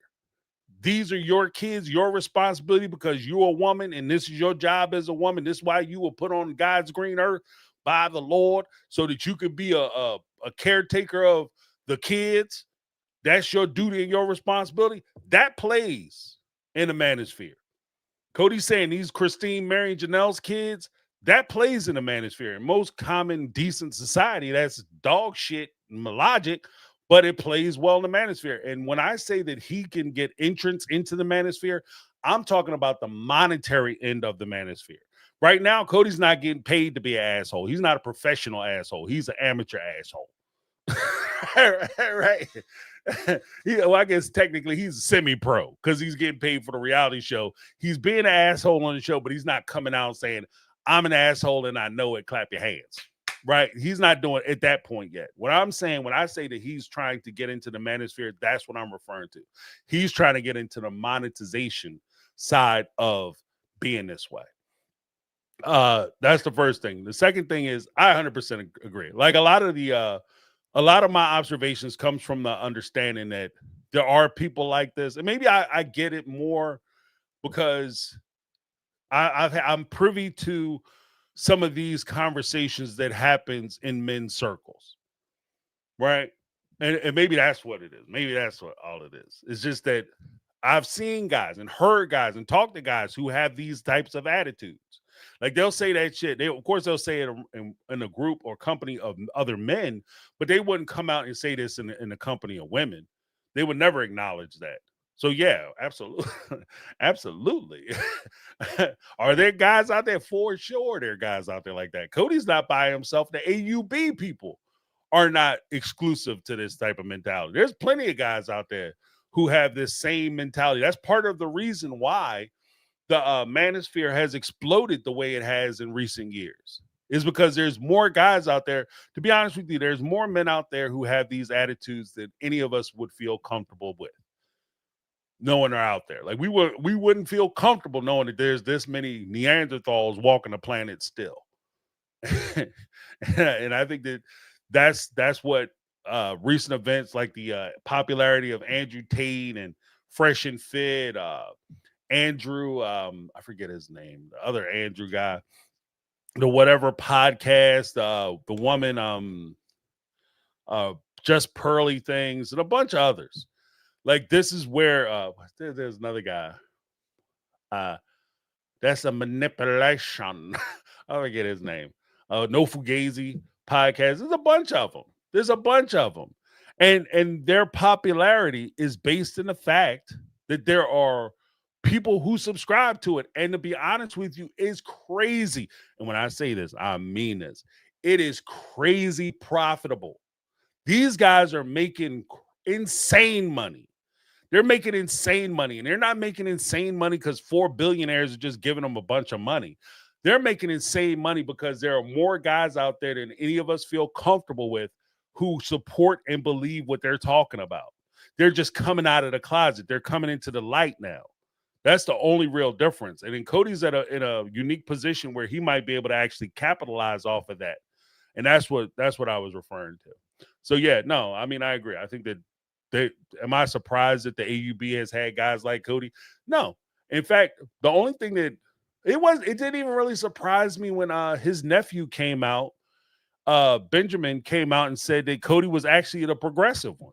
these are your kids, your responsibility because you're a woman and this is your job as a woman. This is why you were put on God's green earth by the Lord so that you could be a caretaker of the kids. That's your duty and your responsibility. That plays in the manosphere. Kody's saying these Christine, Mary, and Janelle's kids, that plays in the manosphere. In most common, decent society, that's dog shit, logic, but it plays well in the manosphere. And when I say that he can get entrance into the manosphere, I'm talking about the monetary end of the manosphere. Right now, Kody's not getting paid to be an asshole. He's not a professional asshole. He's an amateur asshole. Right. Well, I guess technically he's semi-pro because he's getting paid for the reality show. He's being an asshole on the show, but he's not coming out saying, I'm an asshole and I know it, clap your hands. Right? He's not doing it at that point yet. What I'm saying, when I say that he's trying to get into the manosphere, that's what I'm referring to. He's trying to get into the monetization side of being this way. That's the first thing. The second thing is I 100% agree. Like a lot of my observations comes from the understanding that there are people like this. And maybe I get it more because I'm privy to some of these conversations that happens in men's circles. Right. And maybe that's what it is. Maybe that's what all it is. It's just that I've seen guys and heard guys and talked to guys who have these types of attitudes. Like they'll say that shit. Of course, they'll say it in a group or company of other men, but they wouldn't come out and say this in the company of women. They would never acknowledge that. So yeah, absolutely, absolutely. Are there guys out there? For sure, there are guys out there like that. Kody's not by himself. The AUB people are not exclusive to this type of mentality. There's plenty of guys out there who have this same mentality. That's part of the reason why the manosphere has exploded the way it has in recent years, is because there's more guys out there. To be honest with you, there's more men out there who have these attitudes that any of us would feel comfortable with knowing they're out there. Like we wouldn't feel comfortable knowing that there's this many Neanderthals walking the planet still. And I think that's what recent events like the popularity of Andrew Tate and Fresh and Fit, Andrew, I forget his name, the other Andrew guy, the whatever podcast, the woman, Just Pearly Things, and a bunch of others. Like this is where there's another guy. That's a manipulation. I forget his name. No Fugazi podcast. There's a bunch of them. And their popularity is based in the fact that there are people who subscribe to it. And to be honest with you, it's crazy. And when I say this, I mean this. It is crazy profitable. These guys are making insane money. They're making insane money. And they're not making insane money because 4 billionaires are just giving them a bunch of money. They're making insane money because there are more guys out there than any of us feel comfortable with who support and believe what they're talking about. They're just coming out of the closet. They're coming into the light now. That's the only real difference. And then Kody's in a unique position where he might be able to actually capitalize off of that. And that's what I was referring to. So yeah, no, I mean, I agree. I think that am I surprised that the AUB has had guys like Kody? No. In fact, the only thing that it didn't even really surprise me when his nephew came out, Benjamin came out and said that Kody was actually the progressive one.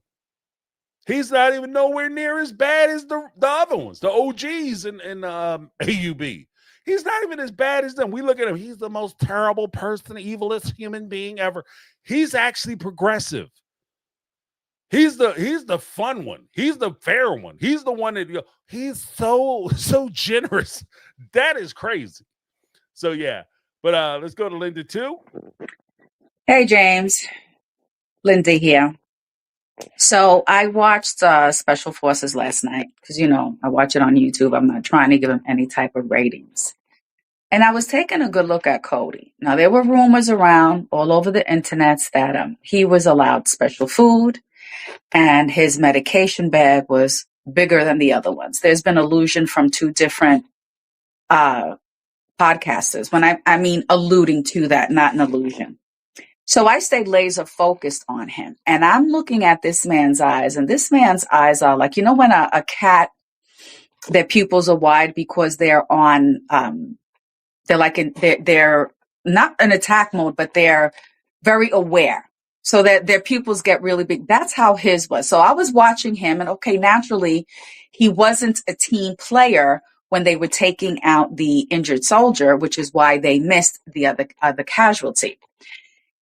He's not even nowhere near as bad as the other ones, the OGs in AUB. He's not even as bad as them. We look at him. He's the most terrible person, the evilest human being ever. He's actually progressive. He's the fun one. He's the fair one. He's the one that he's so generous. That is crazy. So yeah, but let's go to Linda too. Hey, James. Linda here. So I watched Special Forces last night because, I watch it on YouTube. I'm not trying to give him any type of ratings. And I was taking a good look at Kody. Now, there were rumors around all over the internet that he was allowed special food and his medication bag was bigger than the other ones. There's been allusion from 2 different podcasters. When I mean alluding to that, not an illusion. So I stayed laser focused on him, and I'm looking at this man's eyes, and this man's eyes are like, when a cat their pupils are wide because they're on, they're like they're not in attack mode, but they're very aware. So that their pupils get really big. That's how his was. So I was watching him, and okay, naturally, he wasn't a team player when they were taking out the injured soldier, which is why they missed the other casualty.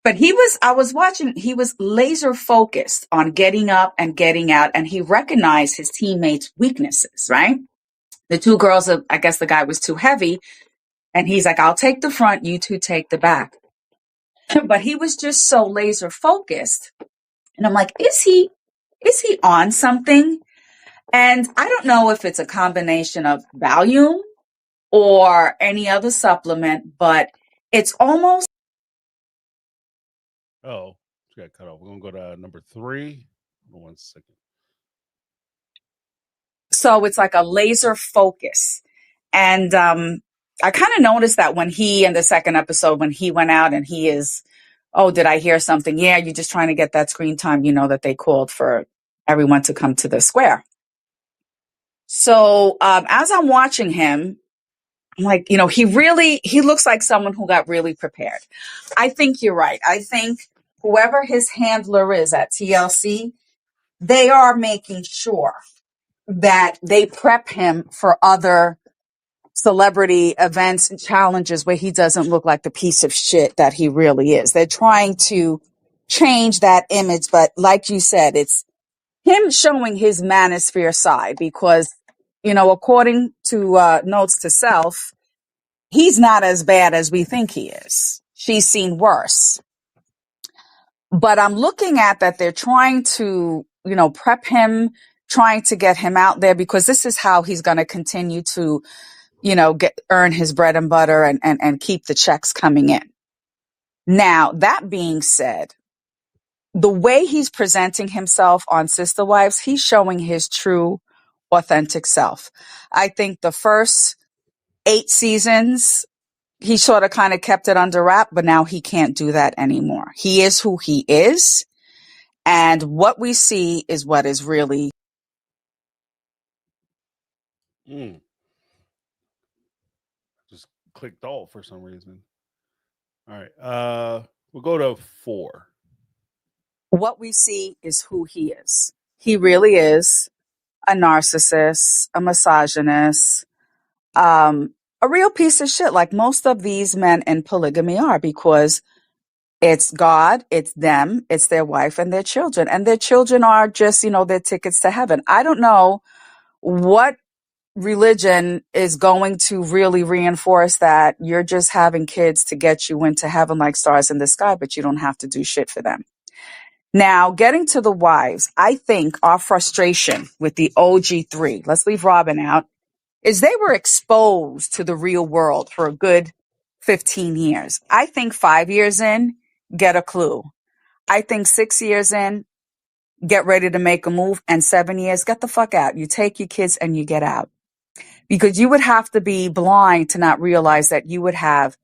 But I was watching, he was laser focused on getting up and getting out, and he recognized his teammates' weaknesses, right? The two girls, I guess the guy was too heavy, and he's like, I'll take the front, you two take the back. But he was just so laser focused. And I'm like, is he on something? And I don't know if it's a combination of Valium or any other supplement, but it's almost. Oh, she got cut off. We're going to go to number 3. Hold on 1 second. So it's like a laser focus. And I kind of noticed that when he, in the second episode, when he went out and he is, oh, did I hear something? Yeah, you're just trying to get that screen time, that they called for everyone to come to the square. So as I'm watching him, I'm like, he looks like someone who got really prepared. I think you're right. I think whoever his handler is at TLC, they are making sure that they prep him for other celebrity events and challenges where he doesn't look like the piece of shit that he really is. They're trying to change that image. But like you said, it's him showing his manosphere side because, according to Notes to Self, he's not as bad as we think he is. She's seen worse. But I'm looking at that they're trying to, prep him, trying to get him out there because this is how he's going to continue to, earn his bread and butter and keep the checks coming in. Now, that being said, the way he's presenting himself on Sister Wives, he's showing his true, authentic self. I think the first 8 seasons, he sort of kind of kept it under wrap, but now he can't do that anymore. He is who he is. And what we see is what is really. Just clicked off for some reason. All right. We'll go to 4. What we see is who he is. He really is a narcissist, a misogynist, a real piece of shit, like most of these men in polygamy are, because it's God, it's them, it's their wife and their children. And their children are just, their tickets to heaven. I don't know what religion is going to really reinforce that you're just having kids to get you into heaven like stars in the sky, but you don't have to do shit for them. Now, getting to the wives, I think our frustration with the OG3, let's leave Robin out, is they were exposed to the real world for a good 15 years. I think 5 years in, get a clue. I think 6 years in, get ready to make a move. And 7 years, get the fuck out. You take your kids and you get out. Because you would have to be blind to not realize that you would have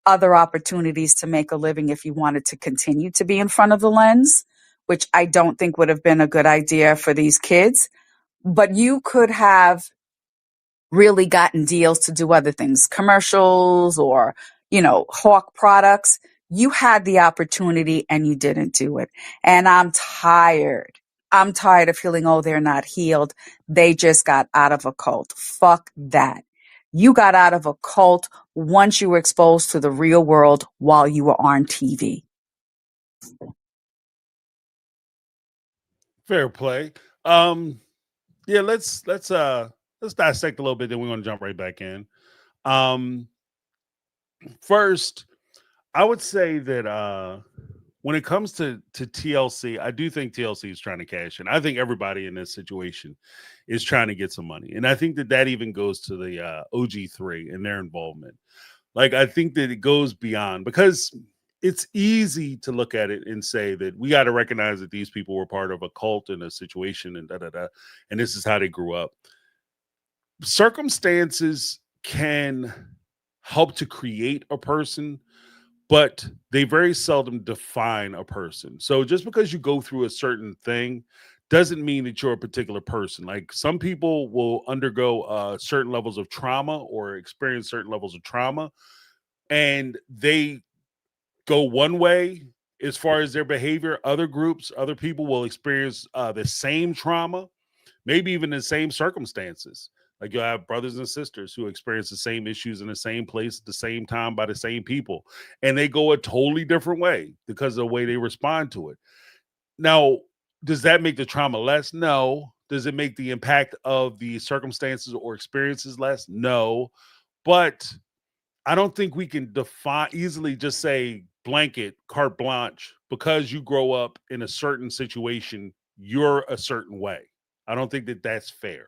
other opportunities to make a living if you wanted to continue to be in front of the lens, which I don't think would have been a good idea for these kids. But you could have really gotten deals to do other things, commercials or, Hawk products. You had the opportunity and you didn't do it. And I'm tired. I'm tired of feeling, oh, they're not healed. They just got out of a cult. Fuck that. You got out of a cult once you were exposed to the real world while you were on TV. Fair play. Yeah, let's dissect a little bit, then we're gonna jump right back in. First, I would say that when it comes to TLC, I do think TLC is trying to cash in. I think everybody in this situation is trying to get some money. And I think that even goes to the OG3 and their involvement. Like, I think that it goes beyond, because it's easy to look at it and say that we got to recognize that these people were part of a cult and a situation and and this is how they grew up. Circumstances can help to create a person, but they very seldom define a person. So just because you go through a certain thing doesn't mean that you're a particular person. Like some people will undergo certain levels of trauma or experience certain levels of trauma, and they go one way as far as their behavior. Other groups, other people will experience the same trauma, maybe even the same circumstances. Like you'll have brothers and sisters who experience the same issues in the same place at the same time by the same people, and they go a totally different way because of the way they respond to it. Now, does that make the trauma less? No. Does it make the impact of the circumstances or experiences less? No. But I don't think we can define easily just say blanket, carte blanche, because you grow up in a certain situation, you're a certain way. I don't think that that's fair.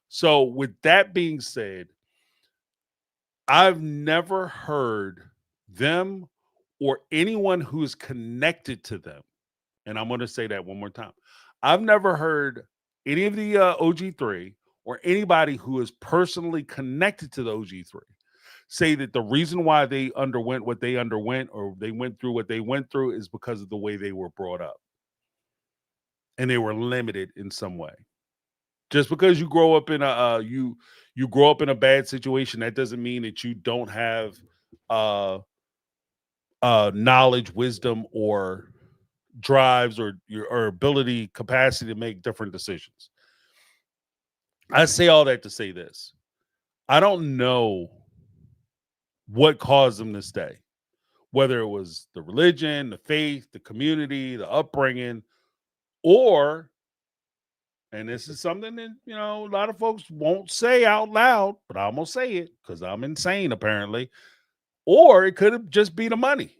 So, with that being said, I've never heard them or anyone who is connected to them, and I'm going to say that one more time. I've never heard any of the OG3 or anybody who is personally connected to the OG3 say that the reason why they underwent what they underwent or they went through what they went through is because of the way they were brought up and they were limited in some way. Just because you grow up in a you grow up in a bad situation, that doesn't mean that you don't have knowledge, wisdom, or drives or your ability, capacity to make different decisions. I say all that to say this. I don't know what caused them to stay, whether it was the religion, the faith, the community, the upbringing, or, and this is something that, a lot of folks won't say out loud, but I'm going to say it because I'm insane apparently, or it could have just been the money.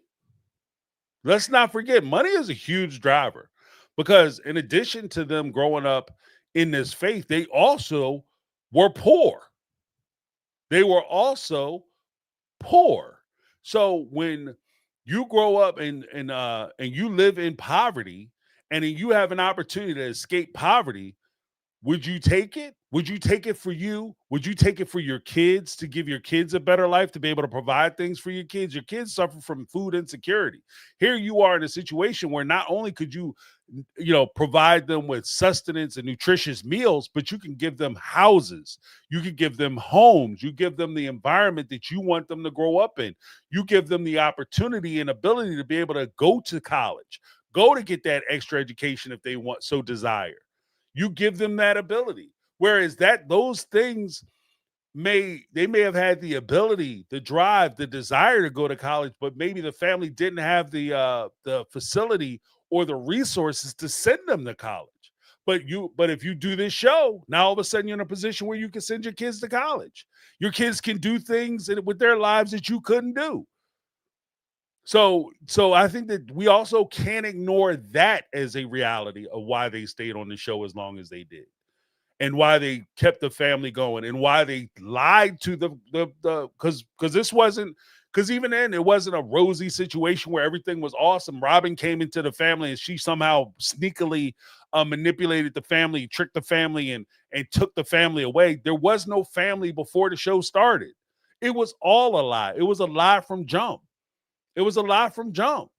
Let's not forget, money is a huge driver because in addition to them growing up in this faith, they also were poor. They were also poor. So when you grow up and you live in poverty and then you have an opportunity to escape poverty, would you take it? Would you take it for you? Would you take it for your kids to give your kids a better life, to be able to provide things for your kids? Your kids suffer from food insecurity. Here you are in a situation where not only could you, provide them with sustenance and nutritious meals, but you can give them houses. You can give them homes. You give them the environment that you want them to grow up in. You give them the opportunity and ability to be able to go to college, go to get that extra education if they want so desire. You give them that ability. Whereas those things may have had the ability, the drive, the desire to go to college, but maybe the family didn't have the facility or the resources to send them to college. But if you do this show, now all of a sudden you're in a position where you can send your kids to college. Your kids can do things with their lives that you couldn't do. So I think that we also can't ignore that as a reality of why they stayed on the show as long as they did, and why they kept the family going, and why they lied to the because this wasn't, because even then it wasn't a rosy situation where everything was awesome. Robin came into the family and she somehow sneakily manipulated the family, tricked the family, and took the family away. There was no family before the show started. It was all a lie. It was a lie from jump. It was a lie from jump.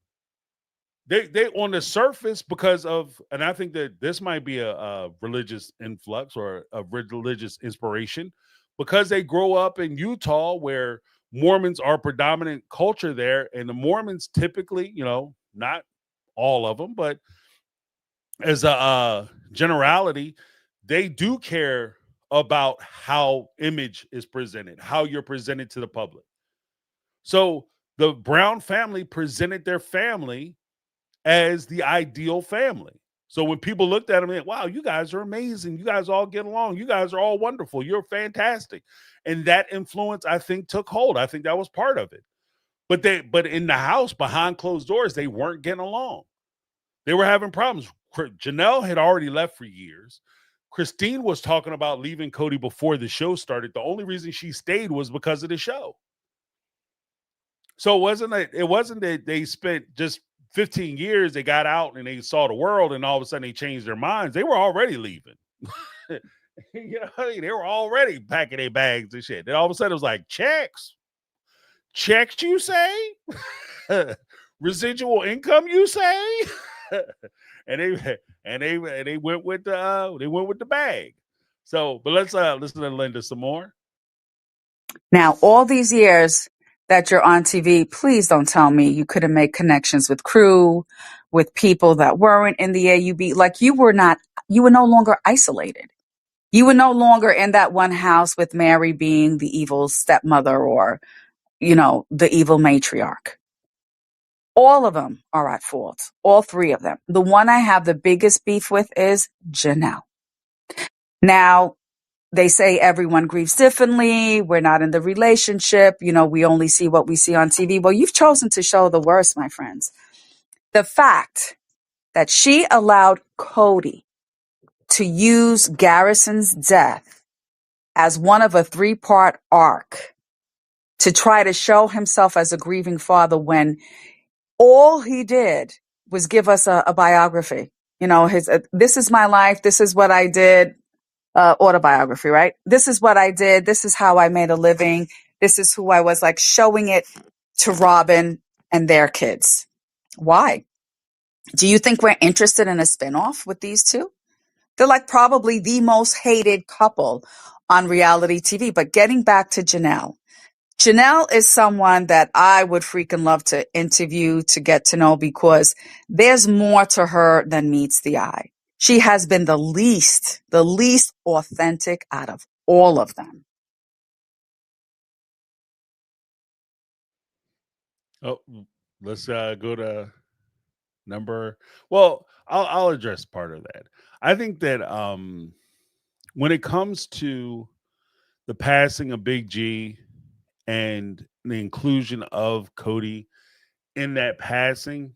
They on the surface, because of, and I think that this might be a religious influx or a religious inspiration, because they grow up in Utah where Mormons are predominant culture there, and the Mormons typically, not all of them, but as a generality, they do care about how image is presented, how you're presented to the public. So the Brown family presented their family as the ideal family. So when people looked at them and, wow, you guys are amazing. You guys all get along. You guys are all wonderful. You're fantastic. And that influence, I think, took hold. I think that was part of it. But in the house behind closed doors, they weren't getting along. They were having problems. Janelle had already left for years. Christine was talking about leaving Kody before the show started. The only reason she stayed was because of the show. So it wasn't that they spent just 15 years, they got out and they saw the world and all of a sudden they changed their minds. They were already leaving. They were already packing their bags and shit. Then all of a sudden it was like, checks, you say? Residual income, you say? and they went with the bag. So, but let's listen to Linda some more. Now, all these years that you're on TV, please don't tell me you couldn't make connections with crew, with people that weren't in the AUB. Like you were no longer isolated. You were no longer in that one house with Mary being the evil stepmother or, the evil matriarch. All of them are at fault. All three of them. The one I have the biggest beef with is Janelle. Now, they say everyone grieves differently. We're not in the relationship. We only see what we see on TV. Well, you've chosen to show the worst, my friends. The fact that she allowed Kody to use Garrison's death as one of a 3-part arc to try to show himself as a grieving father when all he did was give us a biography. This is my life. This is what I did. Autobiography, right? This is what I did. This is how I made a living. This is who I was, like showing it to Robin and their kids. Why? Do you think we're interested in a spinoff with these two? They're like probably the most hated couple on reality TV. But getting back to Janelle. Janelle is someone that I would freaking love to interview, to get to know, because there's more to her than meets the eye. She has been the least authentic out of all of them. Oh, let's go to number. Well, I'll address part of that. I think that when it comes to the passing of Big G and the inclusion of Kody in that passing,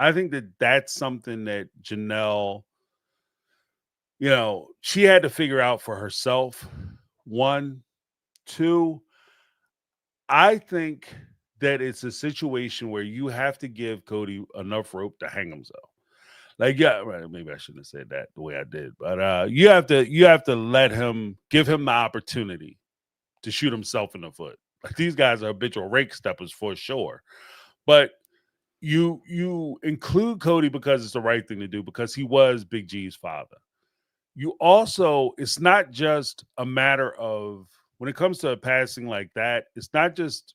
I think that that's something that Janelle, she had to figure out for herself. 1, 2, I think that it's a situation where you have to give Kody enough rope to hang himself. Like, yeah, right, maybe I shouldn't have said that the way I did, but you have to give him the opportunity to shoot himself in the foot. Like, these guys are habitual rake steppers for sure, but you include Kody because it's the right thing to do, because he was Big G's father. You also, it's not just a matter of, when it comes to a passing like that, it's not just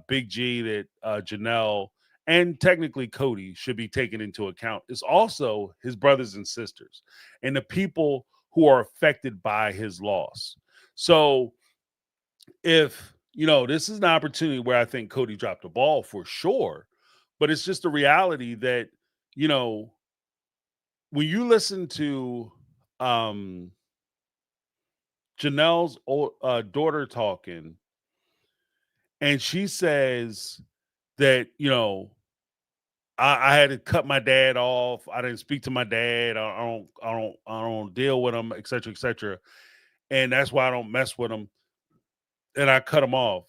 Big G that Janelle and technically Kody should be taken into account. It's also his brothers and sisters and the people who are affected by his loss. So if, this is an opportunity where I think Kody dropped the ball for sure, but it's just a reality that, when you listen to Janelle's daughter talking, and she says that, I had to cut my dad off. I didn't speak to my dad. I don't deal with him, et cetera, et cetera. And that's why I don't mess with him. And I cut him off.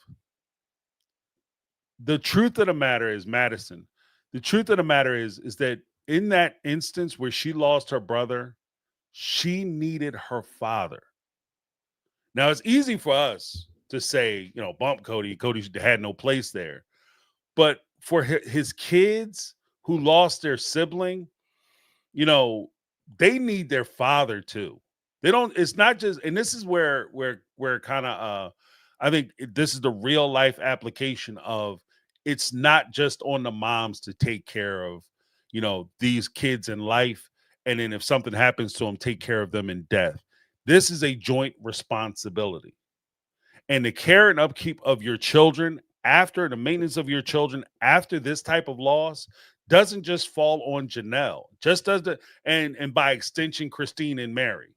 The truth of the matter is, Madison, the truth of the matter is that in that instance where she lost her brother, she needed her father. Now, it's easy for us to say, bump Kody. Kody had no place there. But for his kids who lost their sibling, they need their father too. They don't, it's not just, and this is where kind of, I think this is the real life application of, it's not just on the moms to take care of, these kids in life. And then if something happens to them, take care of them in death. This is a joint responsibility. And the care and upkeep of your children, after the maintenance of your children after this type of loss, doesn't just fall on Janelle, just does the, and by extension, Christine and Mary,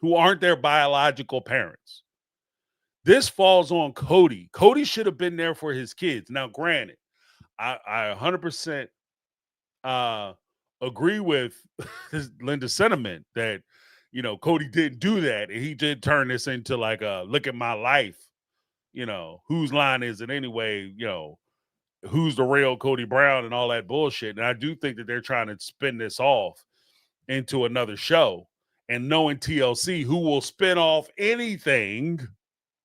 who aren't their biological parents. This falls on Kody. Kody should have been there for his kids. Now, granted, I 100% agree with Linda's sentiment that, Kody didn't do that. And he did turn this into like a look at my life, whose line is it anyway, who's the real Kody Brown and all that bullshit. And I do think that they're trying to spin this off into another show. And knowing TLC, who will spin off anything,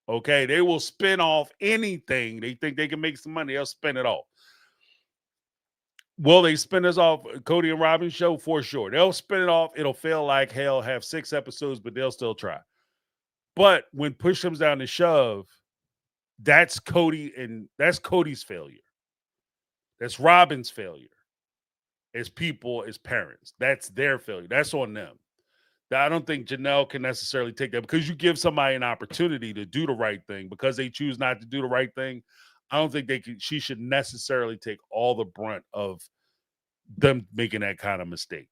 okay? They will spin off anything. They think they can make some money, they'll spin it off. Will they spin this off Kody and Robin show? For sure. They'll spin it off. It'll feel like hell, have 6 episodes, but they'll still try. But when push comes down to shove, that's Cody's failure. That's Robin's failure. As people, as parents. That's their failure. That's on them. I don't think Janelle can necessarily take that because you give somebody an opportunity to do the right thing because they choose not to do the right thing. I don't think she should necessarily take all the brunt of them making that kind of mistake.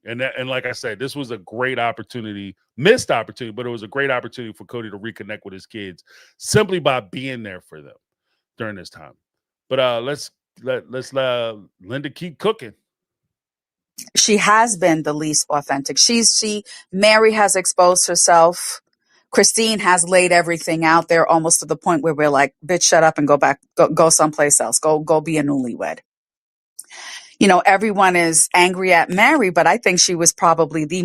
And like I said, this was a great opportunity, missed opportunity, but it was a great opportunity for Kody to reconnect with his kids simply by being there for them during this time. But let's let Linda keep cooking. She has been the least authentic. Mary has exposed herself. Christine has laid everything out there almost to the point where we're like, bitch, shut up and go someplace else. Go be a newlywed. Everyone is angry at Mary, but I think she was probably the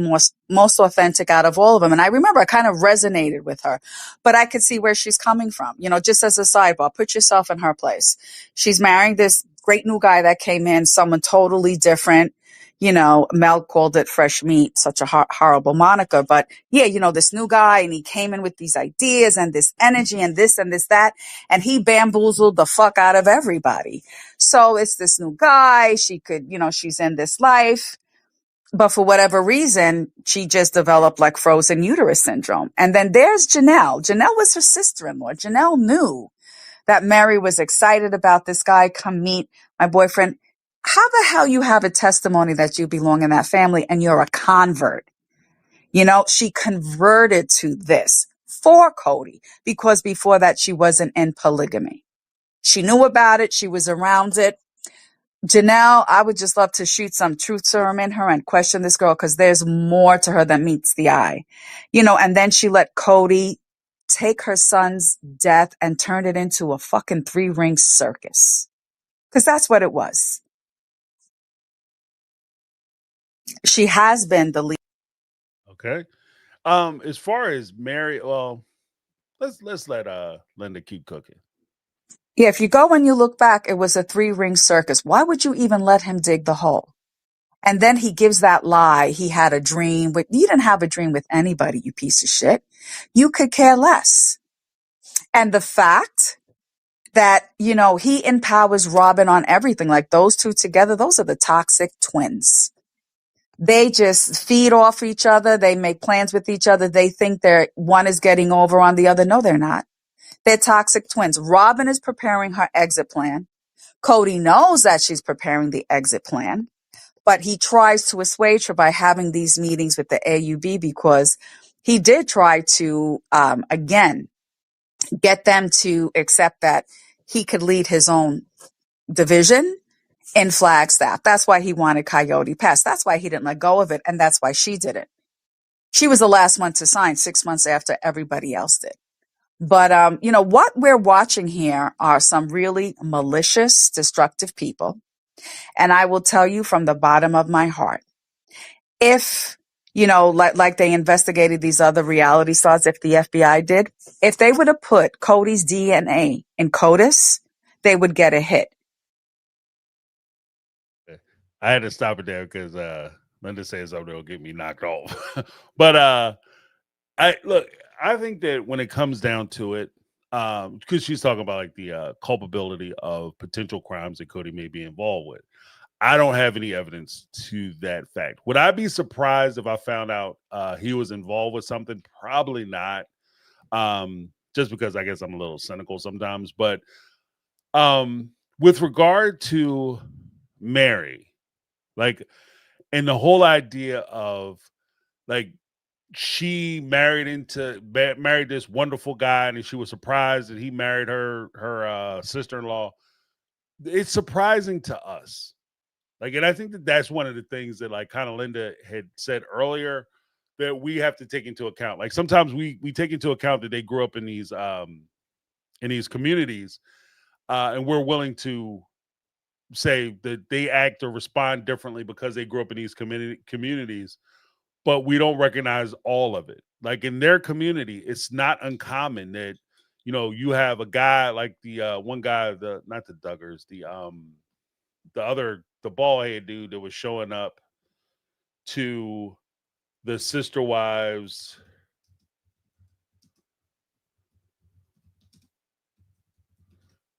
most authentic out of all of them. And I remember I kind of resonated with her, but I could see where she's coming from. Just as a sidebar, put yourself in her place. She's marrying this great new guy that came in, someone totally different. Mel called it fresh meat, such a horrible moniker. But yeah, this new guy, and he came in with these ideas and this energy and this, that, and he bamboozled the fuck out of everybody. So it's this new guy. She could, she's in this life, but for whatever reason, she just developed like frozen uterus syndrome. And then there's Janelle. Janelle was her sister-in-law. Janelle knew that Mary was excited about this guy. Come meet my boyfriend. How the hell you have a testimony that you belong in that family and you're a convert? She converted to this for Kody because before that she wasn't in polygamy. She knew about it. She was around it. Janelle, I would just love to shoot some truth serum in her and question this girl because there's more to her than meets the eye. And then she let Kody take her son's death and turn it into a fucking 3-ring circus. Because that's what it was. She has been the lead. Okay. As far as Mary, well, let's let Linda keep cooking. Yeah, if you go and you look back, it was a 3-ring circus. Why would you even let him dig the hole? And then he gives that lie. He had a dream. You didn't have a dream with anybody, you piece of shit. You could care less. And the fact that, he empowers Robin on everything, like those two together, those are the toxic twins. They just feed off each other. They make plans with each other. They think one is getting over on the other. No, they're not. They're toxic twins. Robin is preparing her exit plan. Kody knows that she's preparing the exit plan, but he tries to assuage her by having these meetings with the AUB because he did try to, again, get them to accept that he could lead his own division in Flagstaff. That's why he wanted Coyote Pass. That's why he didn't let go of it. And that's why she did it. She was the last one to sign 6 months after everybody else did. But, what we're watching here are some really malicious, destructive people. And I will tell you from the bottom of my heart, if, like they investigated these other reality stars, if the FBI did, if they would have put Cody's DNA in CODIS, they would get a hit. I had to stop it there because Linda says something that'll get me knocked off. But I think that when it comes down to it, because she's talking about like the culpability of potential crimes that Kody may be involved with, I don't have any evidence to that fact. Would I be surprised if I found out he was involved with something? Probably not. Just because I guess I'm a little cynical sometimes. But with regard to Mary, like, and the whole idea of like she married this wonderful guy, and she was surprised that he married her sister-in-law. It's surprising to us. Like, and I think that that's one of the things that like kind of Linda had said earlier that we have to take into account. Like sometimes we take into account that they grew up in these communities, and we're willing to say that they act or respond differently because they grew up in these communities, but we don't recognize all of it. Like in their community, it's not uncommon that, you have a guy like the one guy, not the Duggars, the bald head dude that was showing up to the sister wives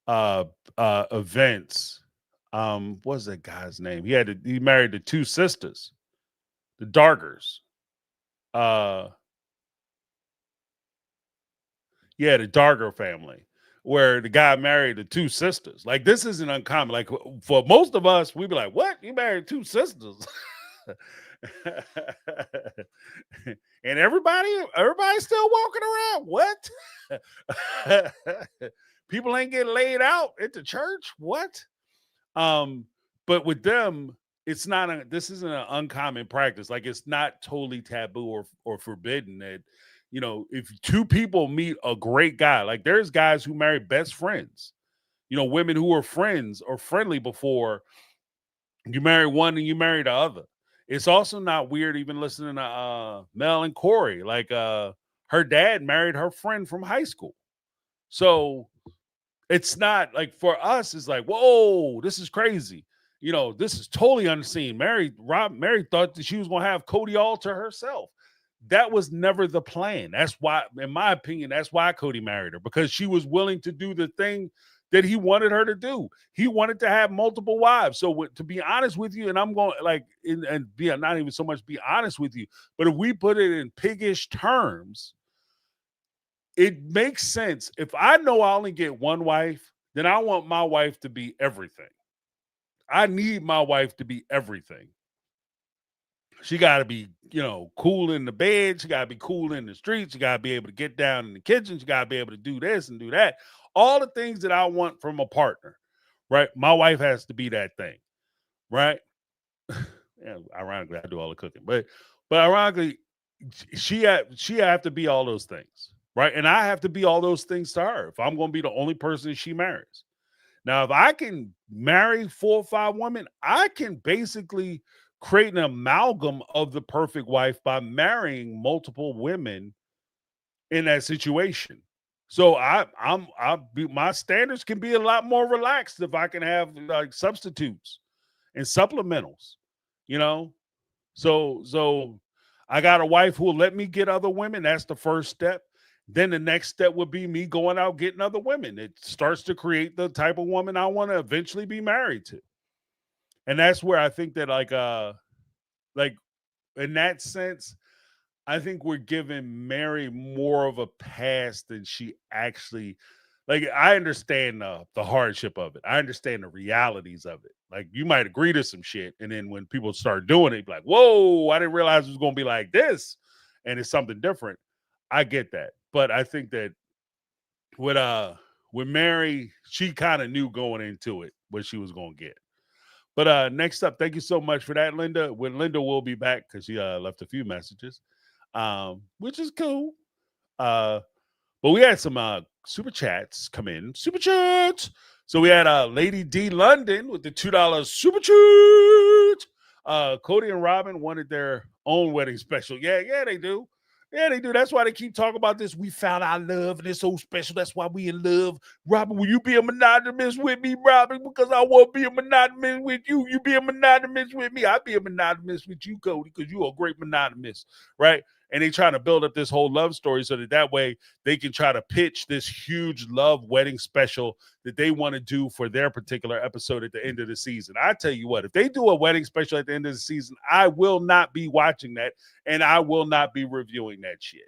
events. What's that guy's name? He married the two sisters, the Dargers. Yeah, the Darger family, where the guy married the two sisters. Like, this isn't uncommon. Like, for most of us, we'd be like, "What? You married two sisters?" And everybody's still walking around. What? People ain't getting laid out at the church. What? But with them, this isn't an uncommon practice. Like, it's not totally taboo or forbidden that, if two people meet a great guy, like there's guys who marry best friends, women who were friends or friendly before you marry one and you marry the other. It's also not weird even listening to Mel and Corey. Like, her dad married her friend from high school. So it's not like, for us, it's like, whoa, this is crazy. This is totally unseen. Mary thought that she was going to have Kody all to herself. That was never the plan. That's why, in my opinion, that's why Kody married her, because she was willing to do the thing that he wanted her to do. He wanted to have multiple wives. So to be honest with you, and I'm going not even so much be honest with you, but if we put it in piggish terms, it makes sense. If I know I only get one wife, then I want my wife to be everything. I need my wife to be everything. She got to be, cool in the bed. She got to be cool in the streets. She got to be able to get down in the kitchen. She got to be able to do this and do that. All the things that I want from a partner, right? My wife has to be that thing, right? Yeah, ironically, I do all the cooking, but ironically, she have to be all those things, right? And I have to be all those things to her if I'm going to be the only person she marries. Now, if I can marry 4 or 5 women, I can basically create an amalgam of the perfect wife by marrying multiple women in that situation. So my standards can be a lot more relaxed if I can have like substitutes and supplementals, So I got a wife who will let me get other women. That's the first step. Then the next step would be me going out getting other women. It starts to create the type of woman I want to eventually be married to. And that's where I think that like in that sense, I think we're giving Mary more of a pass than she actually. Like, I understand the hardship of it. I understand the realities of it. Like, you might agree to some shit, and then when people start doing it, be like, whoa, I didn't realize it was going to be like this, and it's something different. I get that. But I think that with Mary, she kind of knew going into it what she was going to get. But next up, thank you so much for that, Linda. When Linda will be back, because she left a few messages, which is cool. But we had some super chats come in. Super chats. So we had Lady D London with the $2 super chat. Kody and Robin wanted their own wedding special. Yeah, they do. Yeah, they do. That's why they keep talking about this. We found our love and it's so special. That's why we in love. Robin, will you be a monogamous with me, Robin? Because I want to be a monogamous with you. You be a monogamous with me. I'll be a monogamous with you, Kody, because you're a great monogamous, right? And they trying to build up this whole love story so that way they can try to pitch this huge love wedding special that they want to do for their particular episode at the end of the season. I tell you what, if they do a wedding special at the end of the season, I will not be watching that, and I will not be reviewing that shit.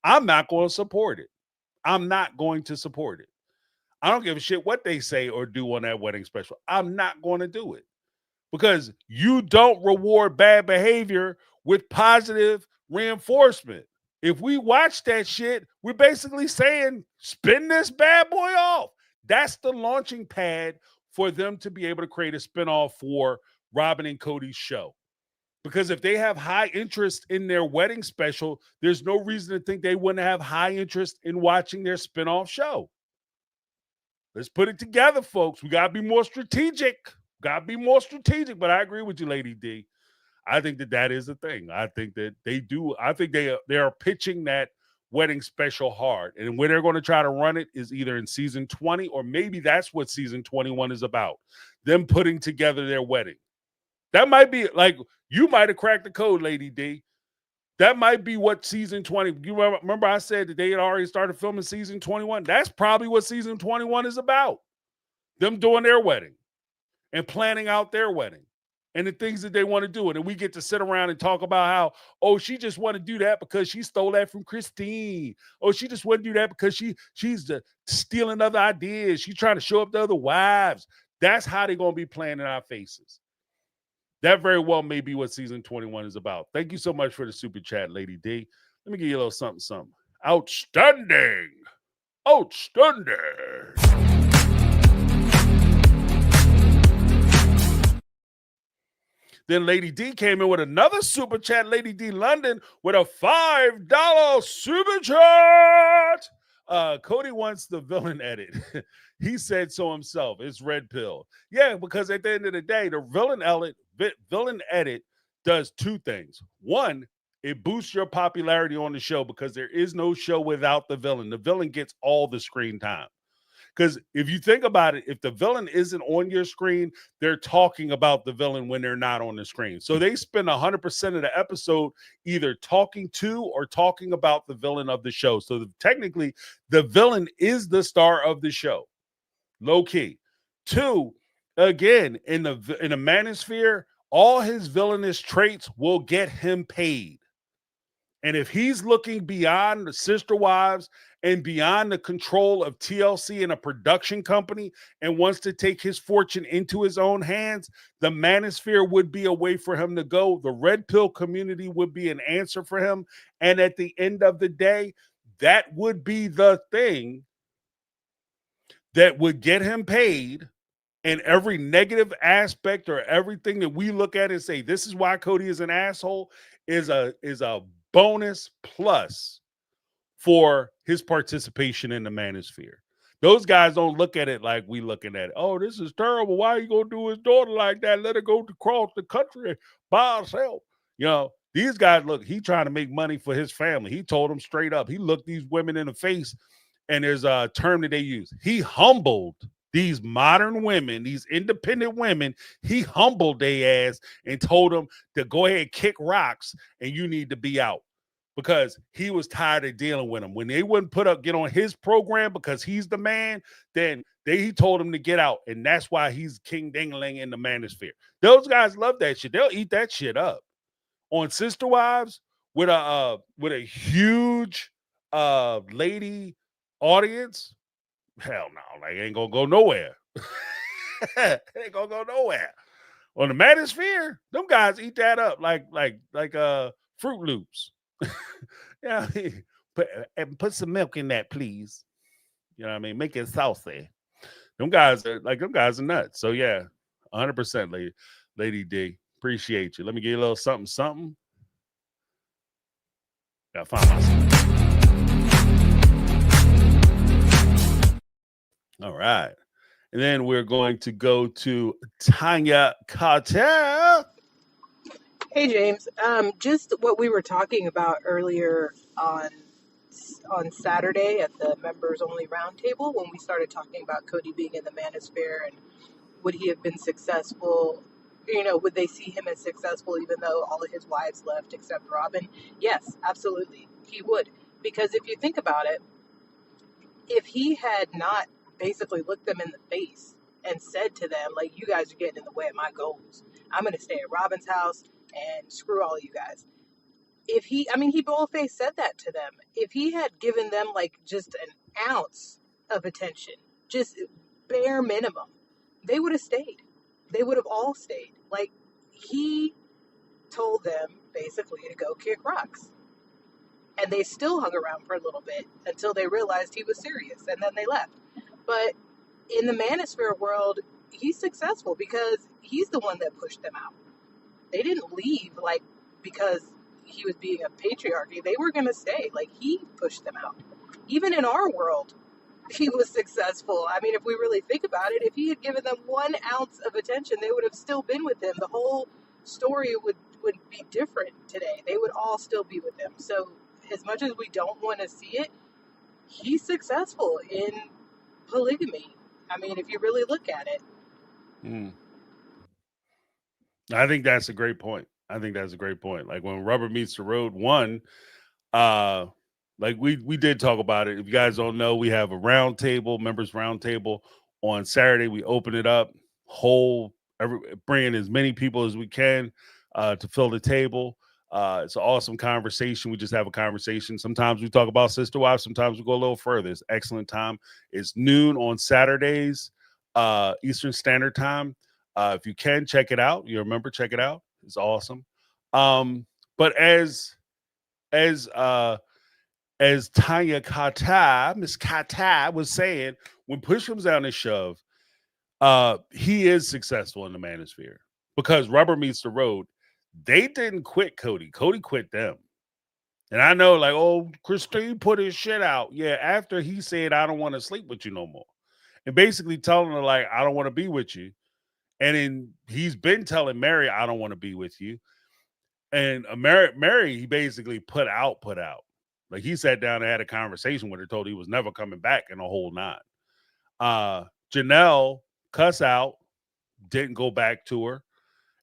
I'm not going to support it. I'm not going to support it. I don't give a shit what they say or do on that wedding special. I'm not going to do it because you don't reward bad behavior with positive reinforcement. If we watch that shit, we're basically saying, spin this bad boy off. That's the launching pad for them to be able to create a spinoff for Robin and Kody's show. Because if they have high interest in their wedding special, there's no reason to think they wouldn't have high interest in watching their spinoff show. Let's put it together, folks. We got to be more strategic. But I agree with you, Lady D. I think that is a thing. I think that they do. I think they are pitching that wedding special hard. And where they're going to try to run it is either in season 20, or maybe that's what season 21 is about. Them putting together their wedding. That might be like, you might have cracked the code, Lady D. That might be what season 20, you remember I said that they had already started filming season 21? That's probably what season 21 is about. Them doing their wedding and planning out their wedding and the things that they want to do. And then we get to sit around and talk about how, oh, she just want to do that because she stole that from Christine. Oh, she just want to do that because she's stealing other ideas. She's trying to show up to other wives. That's how they're going to be playing in our faces. That very well may be what season 21 is about. Thank you so much for the super chat, Lady D. Let me give you a little something. Outstanding. Outstanding. Then Lady D came in with another super chat. Lady D London with a $5 super chat. Kody wants the villain edit. He said so himself. It's red pill. Yeah, because at the end of the day, the villain edit does two things. One, it boosts your popularity on the show because there is no show without the villain. The villain gets all the screen time. Because if you think about it, if the villain isn't on your screen, they're talking about the villain when they're not on the screen. So they spend 100% of the episode either talking to or talking about the villain of the show. So technically, the villain is the star of the show. Low key. Two, again, in the manosphere, all his villainous traits will get him paid. And if he's looking beyond the sister wives and beyond the control of TLC and a production company and wants to take his fortune into his own hands, the manosphere would be a way for him to go. The red pill community would be an answer for him. And at the end of the day, that would be the thing that would get him paid. And every negative aspect or everything that we look at and say, this is why Kody is an asshole, is a bonus plus for his participation in the manosphere. Those guys don't look at it like we looking at it. Oh, this is terrible. Why are you going to do his daughter like that? Let her go across the country by herself. You know, these guys, look, he trying to make money for his family. He told them straight up. He looked these women in the face, and there's a term that they use. He humbled these modern women, these independent women. He humbled their ass and told them to go ahead and kick rocks, and you need to be out. Because he was tired of dealing with them. When they wouldn't get on his program because he's the man, then he told him to get out. And that's why he's king ding-a-ling in the manosphere. Those guys love that shit. They'll eat that shit up. On Sister Wives, with a huge lady audience, hell no, like ain't gonna go nowhere. Ain't gonna go nowhere. On the manosphere, them guys eat that up like Fruit Loops. Yeah, put some milk in that, please. You know what I mean? Make it saucy. Them guys are nuts. So yeah, 100%, Lady D. Appreciate you. Let me give you a little something. Gotta find myself. All right. And then we're going to go to Tanya Cartel. Hey, James. Just what we were talking about earlier on Saturday at the members only roundtable when we started talking about Kody being in the manosphere and would he have been successful? You know, would they see him as successful even though all of his wives left except Robin? Yes, absolutely. He would. Because if you think about it, if he had not basically looked them in the face and said to them, like, you guys are getting in the way of my goals. I'm going to stay at Robin's house and screw all of you guys. He boldface said that to them. If he had given them like just an ounce of attention, just bare minimum, they would have stayed. They would have all stayed. Like, he told them basically to go kick rocks. And they still hung around for a little bit until they realized he was serious, and then they left. But in the manosphere world, he's successful because he's the one that pushed them out. They didn't leave like because he was being a patriarchy. They were going to stay. Like, he pushed them out. Even in our world, he was successful. I mean, if we really think about it, if he had given them 1 ounce of attention, they would have still been with him. The whole story would be different today. They would all still be with him. So as much as we don't want to see it, he's successful in polygamy. I mean, if you really look at it. I think that's a great point. Like when rubber meets the road, one, like we did talk about it. If you guys don't know, we have a round table, members round table on Saturday. We open it up, bring in as many people as we can to fill the table. It's an awesome conversation. We just have a conversation. Sometimes we talk about sister wives. Sometimes we go a little further. It's excellent time. It's noon on Saturdays, Eastern Standard Time. If you can, check it out. You remember, check it out. It's awesome. But as Tanya Kata, Miss Kata was saying, when push comes down to shove, he is successful in the manosphere because rubber meets the road. They didn't quit Kody. Kody quit them. And I know, like, oh, Christine put his shit out. Yeah, after he said, I don't want to sleep with you no more. And basically telling her, like, I don't want to be with you. And then he's been telling Mary, I don't want to be with you. And Mary, he basically put out. Like he sat down and had a conversation with her, told he was never coming back in the whole nine. Janelle cuss out, didn't go back to her.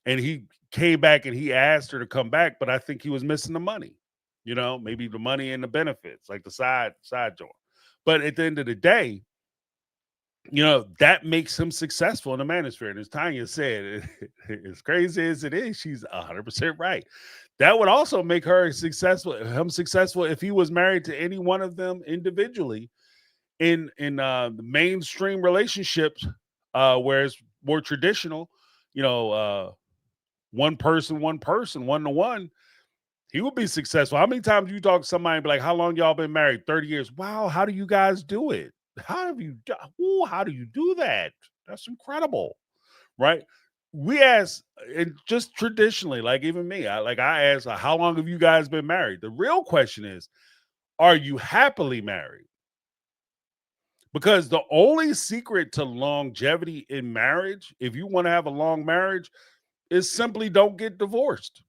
And he came back and he asked her to come back, but I think he was missing the money. You know, maybe the money and the benefits, like the side joint. But at the end of the day, you know, that makes him successful in the manosphere. And as Tanya said, as crazy as it is, she's 100% right. That would also make him successful if he was married to any one of them individually in the mainstream relationships, where it's more traditional, you know, one person, 1-to-1. He would be successful. How many times you talk to somebody and be like, how long y'all been married? 30 years. Wow, how do you guys do it? How do you do that? That's incredible, right? We ask, and just traditionally, like even me, I ask, how long have you guys been married? The real question is, are you happily married? Because the only secret to longevity in marriage, if you want to have a long marriage, is simply don't get divorced.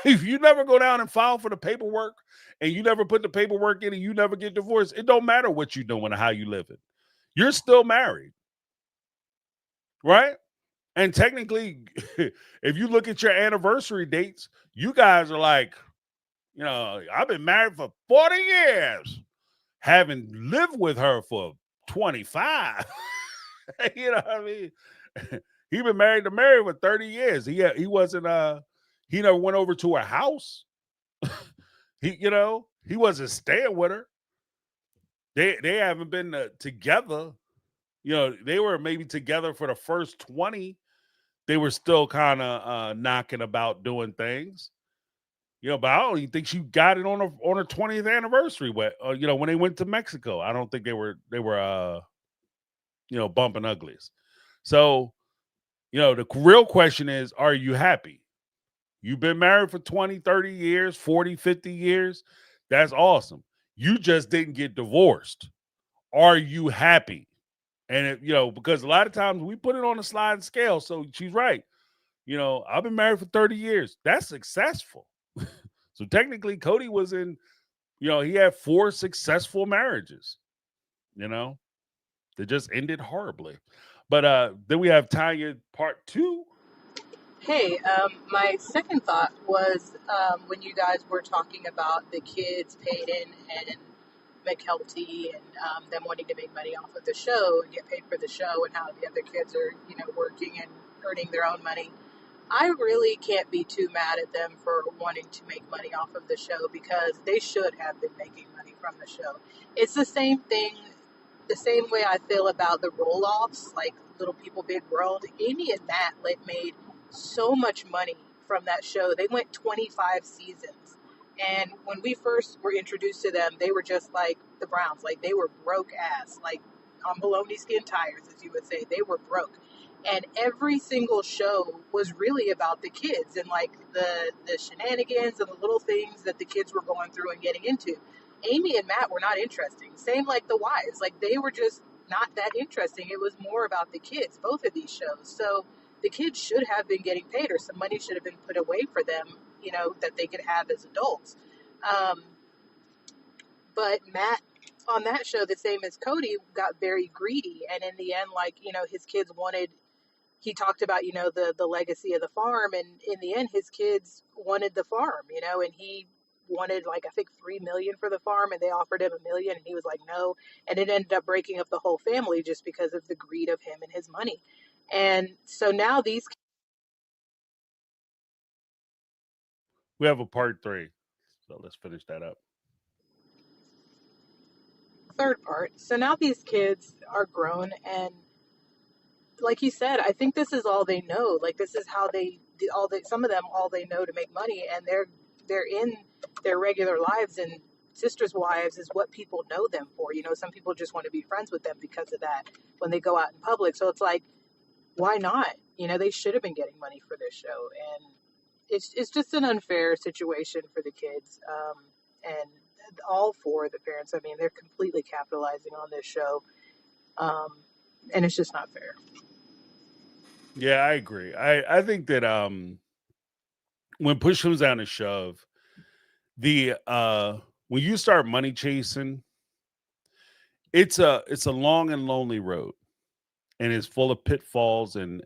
If you never go down and file for the paperwork and you never put the paperwork in and you never get divorced, it don't matter what you're doing or how you live it. You're still married, right? And technically, if you look at your anniversary dates, you guys are like, you know, I've been married for 40 years, having lived with her for 25. You know what I mean? He been married to Mary for 30 years. He wasn't he never went over to her house. He wasn't staying with her. They haven't been together. You know, they were maybe together for the first 20. They were still kind of knocking about doing things. You know, but I don't even think she got it on her 20th anniversary. When they went to Mexico, I don't think they were bumping uglies. So, you know, the real question is, are you happy? You've been married for 20, 30 years, 40, 50 years. That's awesome. You just didn't get divorced. Are you happy? And, because a lot of times we put it on a sliding scale. So she's right. You know, I've been married for 30 years. That's successful. So technically, Kody was he had 4 successful marriages, that just ended horribly. But then we have Tanya part 2. Hey, my second thought was when you guys were talking about the kids, Peyton and McKelty, and them wanting to make money off of the show and get paid for the show, and how the other kids are, working and earning their own money. I really can't be too mad at them for wanting to make money off of the show, because they should have been making money from the show. It's the same thing, the same way I feel about the roll-offs, like Little People Big World. Amy and Matt made so much money from that show. They went 25 seasons. And when we first were introduced to them, they were just like the Browns. Like, they were broke ass, like on bologna skin tires, as you would say. They were broke. And every single show was really about the kids and like the shenanigans and the little things that the kids were going through and getting into. Amy and Matt were not interesting. Same like the wives. Like, they were just not that interesting. It was more about the kids, both of these shows. So the kids should have been getting paid, or some money should have been put away for them, that they could have as adults. Um, but Matt on that show, the same as Kody, got very greedy, and in the end, like, you know, his kids wanted. He talked about, you know, the legacy of the farm, and in the end, his kids wanted the farm, you know, and he wanted, like, I think 3 million for the farm, and they offered him 1 million, and he was like no, and it ended up breaking up the whole family just because of the greed of him and his money. And so now these We have a part 3, so let's finish that up. third part. So now these kids are grown, and like you said, I think this is all they know. Like, this is how some of them, all they know to make money, and they're in their regular lives, and sisters' wives is what people know them for. You know, some people just want to be friends with them because of that when they go out in public. So it's like, why not? You know, they should have been getting money for this show, and it's just an unfair situation for the kids, and all for the parents. I mean, they're completely capitalizing on this show, and it's just not fair. Yeah, I agree. I think that when push comes down to shove, the when you start money chasing, it's a long and lonely road, and it's full of pitfalls and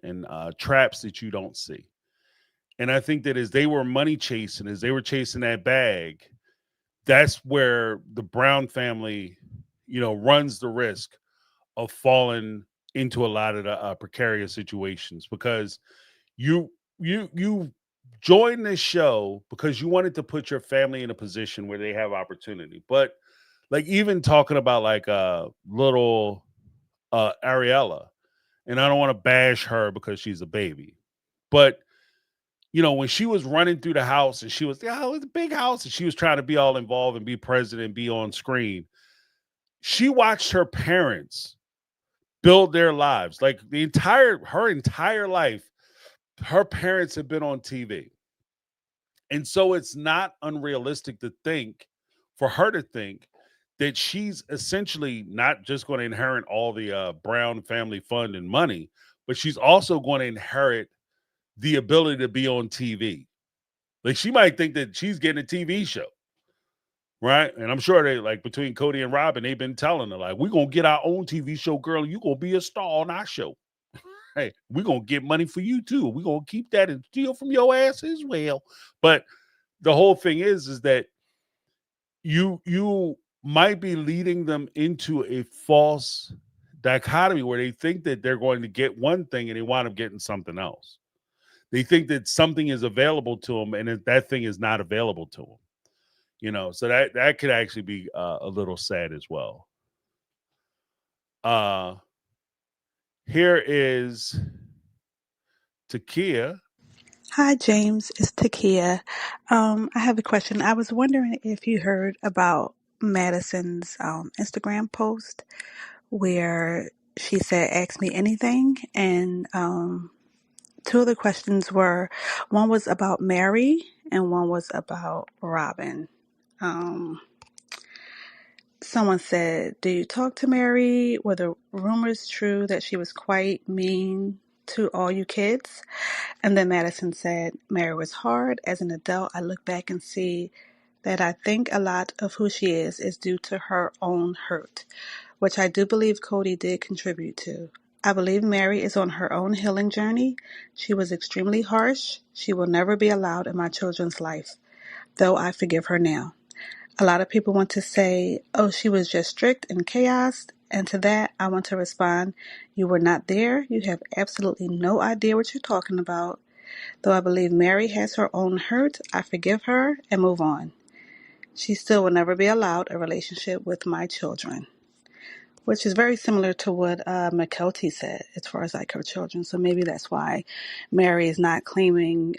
traps that you don't see. And I think that as they were money chasing, as they were chasing that bag, that's where the Brown family, you know, runs the risk of falling into a lot of the precarious situations, because you joined this show because you wanted to put your family in a position where they have opportunity. But like, even talking about like little Ariella, and I don't want to bash her because she's a baby, but you know, when she was running through the house and she was, yeah, it was a big house, and she was trying to be all involved and be president and be on screen, she watched her parents build their lives. Like her entire life, her parents have been on TV. And so it's not unrealistic to think, for her to think, that she's essentially not just going to inherit all the Brown family fund and money, but she's also going to inherit the ability to be on TV. Like, she might think that she's getting a TV show, right? And I'm sure they, like, between Kody and Robin, they've been telling her, like, we're going to get our own TV show, girl. You're going to be a star on our show. Hey, we're going to get money for you, too. We're going to keep that and steal from your ass as well. But the whole thing is that you might be leading them into a false dichotomy where they think that they're going to get one thing and they wind up getting something else. They think that something is available to them, and that thing is not available to them. You know, so that could actually be a little sad as well. Here is Takia. Hi, James. It's Takia. I have a question. I was wondering if you heard about Madison's Instagram post where she said, "Ask me anything," and two of the questions were, one was about Mary and one was about Robin. Someone said, "Do you talk to Mary? Were the rumors true that she was quite mean to all you kids?" And then Madison said, "Mary was hard. As an adult, I look back and see that I think a lot of who she is due to her own hurt, which I do believe Kody did contribute to. I believe Mary is on her own healing journey. She was extremely harsh. She will never be allowed in my children's life, though I forgive her now. A lot of people want to say, oh, she was just strict and chaos. And to that, I want to respond, you were not there. You have absolutely no idea what you're talking about. Though I believe Mary has her own hurt, I forgive her and move on. She still will never be allowed a relationship with my children," which is very similar to what McKelty said as far as like her children. So maybe that's why Mary is not claiming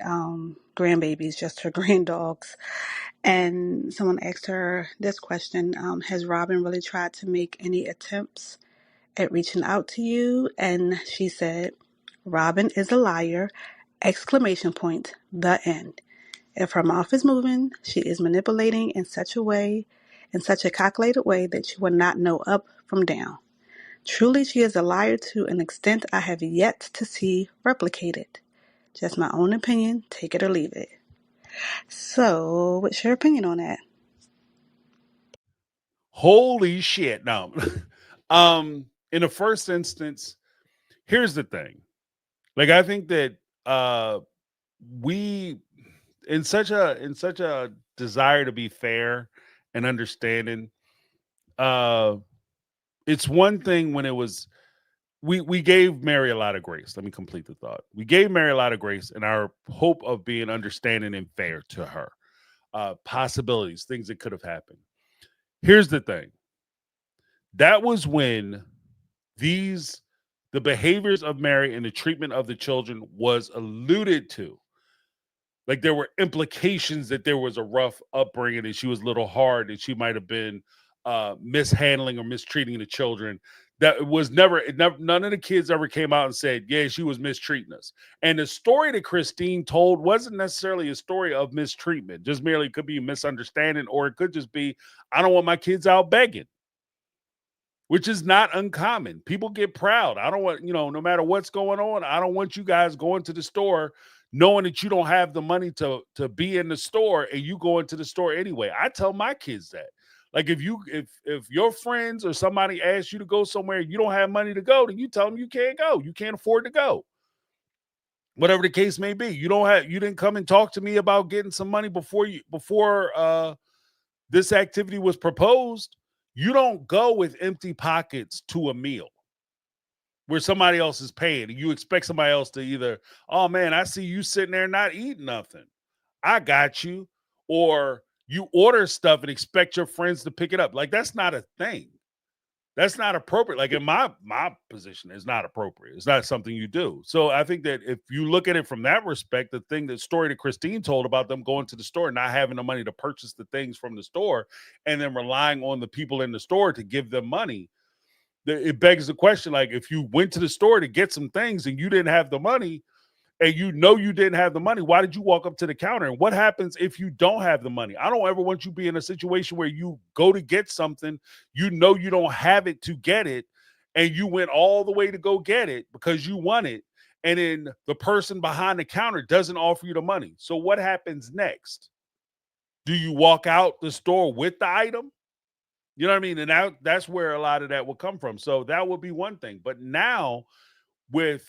grandbabies, just her granddogs. And someone asked her this question, has Robin really tried to make any attempts at reaching out to you? And she said, "Robin is a liar, exclamation point, the end. If her mouth is moving, she is manipulating in such a calculated way that you will not know up from down. Truly, she is a liar to an extent I have yet to see replicated. Just my own opinion, take it or leave it." So, what's your opinion on that? Holy shit. No. In the first instance, here's the thing. Like, I think that we in such a desire to be fair and understanding, uh it's one thing when it was we gave Mary a lot of grace. Let me complete the thought. We gave Mary a lot of grace in our hope of being understanding and fair to her. Possibilities, things that could have happened. Here's the thing. That was when the behaviors of Mary and the treatment of the children was alluded to. Like, there were implications that there was a rough upbringing and she was a little hard and she might have been mishandling or mistreating the children. That was never, none of the kids ever came out and said, yeah, she was mistreating us. And the story that Christine told wasn't necessarily a story of mistreatment, just merely could be a misunderstanding, or it could just be, I don't want my kids out begging, which is not uncommon. People get proud. I don't want, no matter what's going on, I don't want you guys going to the store knowing that you don't have the money to be in the store, and you go into the store anyway. I tell my kids that. Like, if your friends or somebody asks you to go somewhere and you don't have money to go, then you tell them you can't go. You can't afford to go. Whatever the case may be. You didn't come and talk to me about getting some money before this activity was proposed. You don't go with empty pockets to a meal where somebody else is paying and you expect somebody else to either, oh man, I see you sitting there not eating nothing, I got you. Or you order stuff and expect your friends to pick it up. Like, that's not a thing. That's not appropriate. Like, in my position, it's not appropriate. It's not something you do. So I think that if you look at it from that respect, the story that Christine told about them going to the store, not having the money to purchase the things from the store, and then relying on the people in the store to give them money, it begs the question, like, if you went to the store to get some things and you didn't have the money, and you didn't have the money, why did you walk up to the counter? And what happens if you don't have the money? I don't ever want you to be in a situation where you go to get something, you don't have it to get it, and you went all the way to go get it because you want it, and then the person behind the counter doesn't offer you the money. So what happens next? Do you walk out the store with the item? You know what I mean? And that's where a lot of that will come from. So that would be one thing. But now with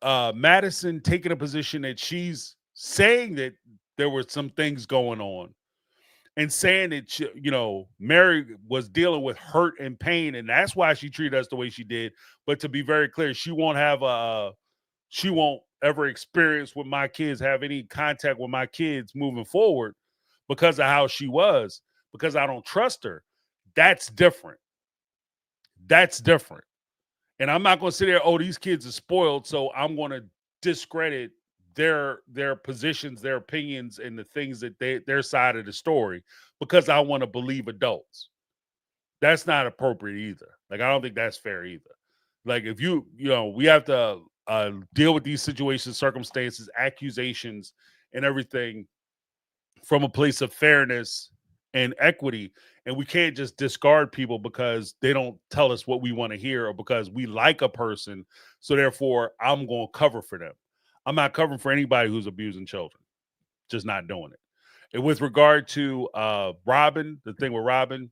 Madison taking a position that she's saying that there were some things going on, and saying that Mary was dealing with hurt and pain, and that's why she treated us the way she did. But to be very clear, she won't ever experience with my kids, have any contact with my kids moving forward because of how she was, because I don't trust her. That's different. And I'm not going to sit there, oh, these kids are spoiled, so I'm going to discredit their positions, their opinions, and the things that their side of the story because I want to believe adults. That's not appropriate either. Like, I don't think that's fair either. Like, if we have to deal with these situations, circumstances, accusations, and everything from a place of fairness and equity, and we can't just discard people because they don't tell us what we want to hear, or because we like a person, so therefore I'm going to cover for them. I'm not covering for anybody who's abusing children. Just not doing it. And with regard to Robin, the thing with Robin,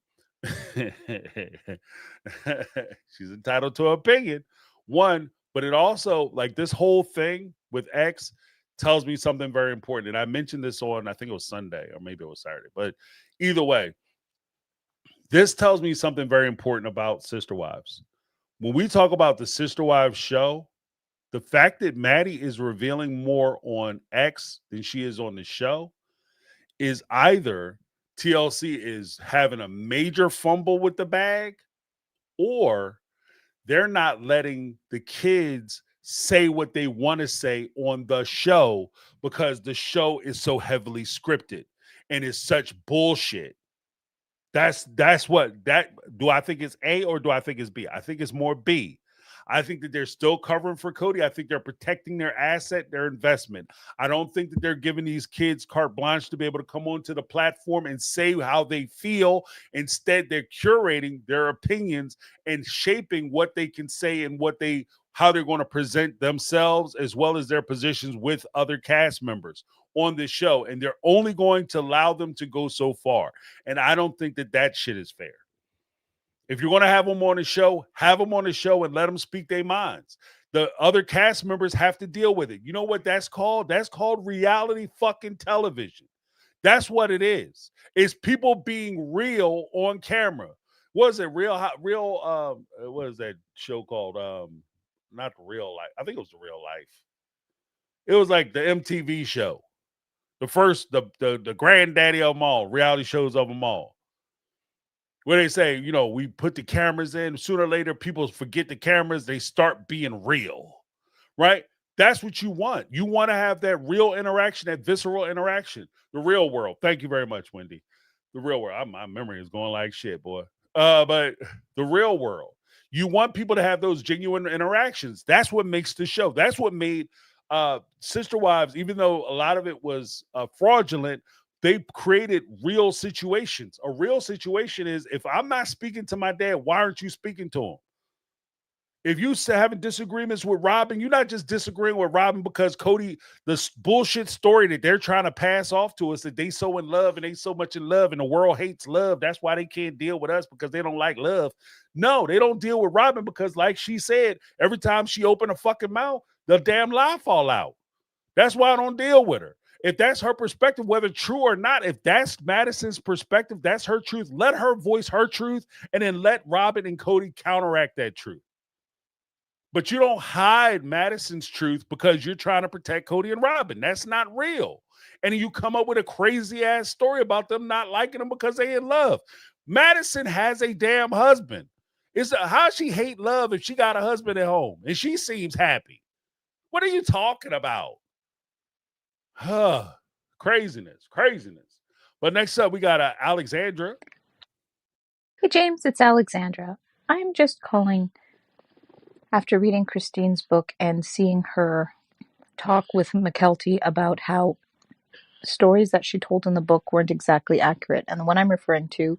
she's entitled to an opinion, one, but it also, like, this whole thing with X tells me something very important. And I mentioned this on, I think it was Sunday or maybe it was Saturday, but either way, this tells me something very important about Sister Wives. When we talk about the Sister Wives show, the fact that Maddie is revealing more on X than she is on the show is either TLC is having a major fumble with the bag, or they're not letting the kids say what they want to say on the show because the show is so heavily scripted and is such bullshit. That's what that do. I think it's A, or do I think it's B? I think it's more B. I think that they're still covering for Kody. I think they're protecting their asset, their investment. I don't think that they're giving these kids carte blanche to be able to come onto the platform and say how they feel. Instead, they're curating their opinions and shaping what they can say and how they're going to present themselves, as well as their positions with other cast members on this show, and they're only going to allow them to go so far. And I don't think that shit is fair. If you're going to have them on the show, have them on the show and let them speak their minds. The other cast members have to deal with it. You know what that's called? That's called reality fucking television. That's what it is. It's people being real on camera. What is it? What is that show called? Not the Real Life. I think it was the Real Life. It was like the MTV show. The first, the granddaddy of them all, reality shows of them all. Where they say, you know, we put the cameras in, sooner or later people forget the cameras, they start being real, right? That's what you want. You want to have that real interaction, that visceral interaction, the real world. Thank you very much, Wendy. The real world. My memory is going like shit, boy. But the real world. You want people to have those genuine interactions. That's what makes the show. That's what made Sister Wives, even though a lot of it was fraudulent, they created real situations. A real situation is, if I'm not speaking to my dad, why aren't you speaking to him? If you having disagreements with Robin, you're not just disagreeing with Robin because Kody, the bullshit story that they're trying to pass off to us, that they so in love and they so much in love and the world hates love. That's why they can't deal with us, because they don't like love. No, they don't deal with Robin because, like she said, every time she open a fucking mouth, the damn lie fall out. That's why I don't deal with her. If that's her perspective, whether true or not, if that's Madison's perspective, that's her truth. Let her voice her truth, and then let Robin and Kody counteract that truth. But you don't hide Madison's truth because you're trying to protect Kody and Robin. That's not real. And you come up with a crazy ass story about them not liking them because they in love. Madison has a damn husband. How she hate love if she got a husband at home and she seems happy? What are you talking about? Craziness. But next up, we got Alexandra. Hey, James, it's Alexandra. I'm just calling after reading Christine's book and seeing her talk with McKelty about how stories that she told in the book weren't exactly accurate. And the one I'm referring to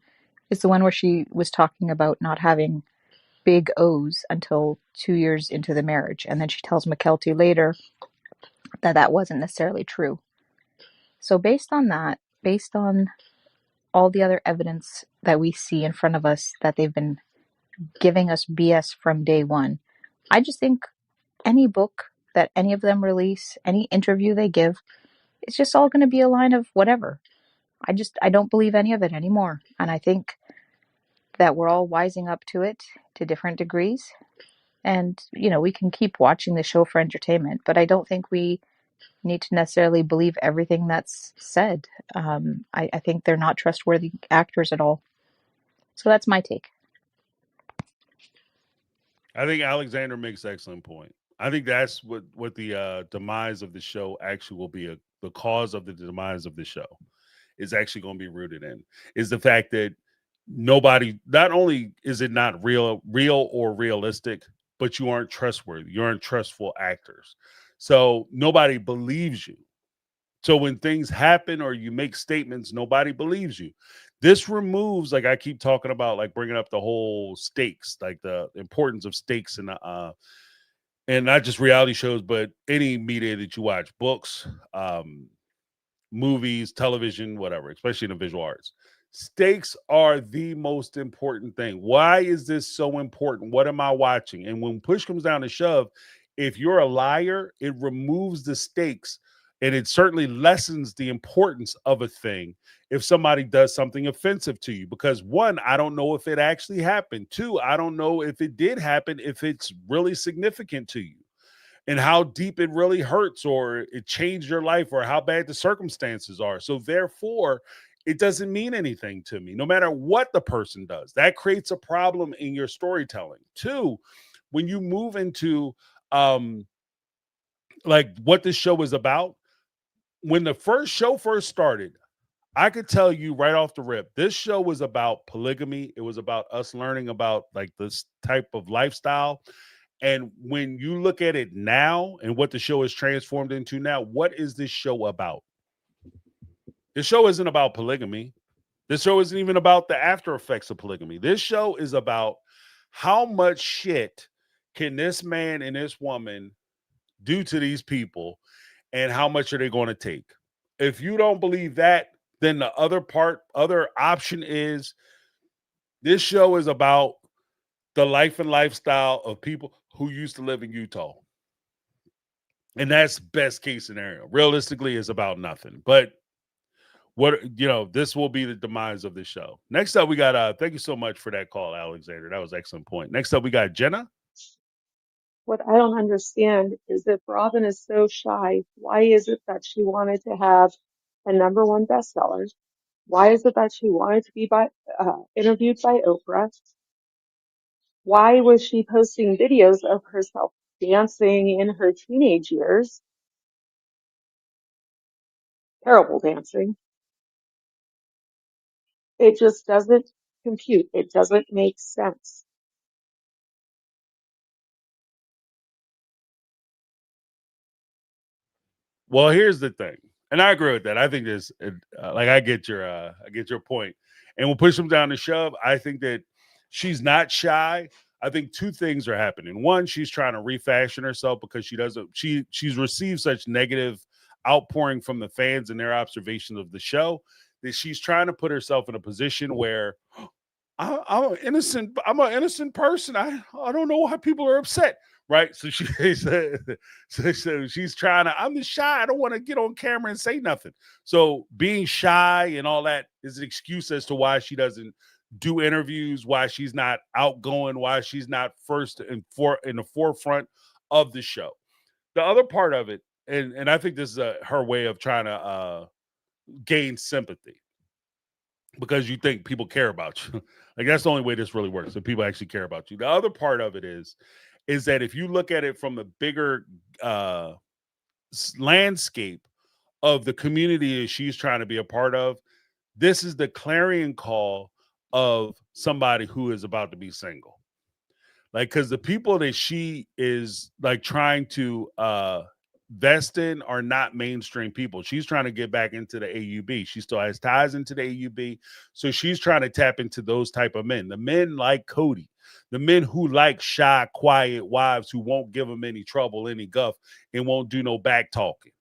is the one where she was talking about not having big O's until 2 years into the marriage. And then she tells McKelty later that that wasn't necessarily true. So based on that, based on all the other evidence that we see in front of us that they've been giving us BS from day one, I just think any book that any of them release, any interview they give, it's just all going to be a line of whatever. I don't believe any of it anymore. And I think that we're all wising up to it to different degrees. And, you know, we can keep watching the show for entertainment, but I don't think we need to necessarily believe everything that's said. I think they're not trustworthy actors at all. So that's my take. I think Alexander makes an excellent point. I think that's what the demise of the show actually will be. The cause of the demise of the show is actually going to be rooted in is the fact that not only is it not real or realistic, but you aren't trustworthy. You aren't trustful actors. So nobody believes you. So when things happen or you make statements, nobody believes you. This removes, like I keep talking about, like bringing up the whole stakes, like the importance of stakes in the and not just reality shows, but any media that you watch, books, movies, television, whatever, especially in the visual arts. Stakes are the most important thing. Why is this so important? What am I watching? And when push comes down to shove, if you're a liar, it removes the stakes, and it certainly lessens the importance of a thing if somebody does something offensive to you. Because one, I don't know if it actually happened. Two, I don't know if it did happen, if it's really significant to you and how deep it really hurts or it changed your life or how bad the circumstances are. So therefore, it doesn't mean anything to me, no matter what the person does. That creates a problem in your storytelling. Two, when you move into like what this show is about, when the show first started, I could tell you right off the rip, this show was about polygamy. It was about us learning about like this type of lifestyle. And when you look at it now and what the show is transformed into now, what is this show about? The show isn't about polygamy. This show isn't even about the after effects of polygamy. This show is about how much shit can this man and this woman do to these people and how much are they going to take? if you don't believe that, then the other option is this show is about the life and lifestyle of people who used to live in Utah. And that's best case scenario. Realistically, it's about nothing. But this will be the demise of this show. Next up, we got thank you so much for that call, Alexander. That was an excellent point. Next up, we got Jenna. What I don't understand is if Robin is so shy, why is it that she wanted to have a #1 bestseller? Why is it that she wanted to be interviewed by Oprah? Why was she posting videos of herself dancing in her teenage years? Terrible dancing. It just doesn't compute. It doesn't make sense. Well, here's the thing, and I agree with that. I think I get your point, and we'll push them down to shove. I think that she's not shy. I think two things are happening. One, she's trying to refashion herself because she's received such negative outpouring from the fans and their observations of the show that she's trying to put herself in a position where I'm an innocent person. I don't know why people are upset. Right. So so she's trying to, I'm just shy. I don't want to get on camera and say nothing. So being shy and all that is an excuse as to why she doesn't do interviews, why she's not outgoing, why she's not first in the forefront of the show. The other part of it, and I think this is her way of trying to gain sympathy because you think people care about you. Like that's the only way this really works. If people actually care about you. The other part of it is that if you look at it from the bigger landscape of the community that she's trying to be a part of, this is the clarion call of somebody who is about to be single. Like, because the people that she is like trying to vest in are not mainstream people. She's trying to get back into the AUB. She still has ties into the AUB. So she's trying to tap into those type of men. The men like Kody. The men who like shy, quiet wives who won't give them any trouble, any guff, and won't do no back talking.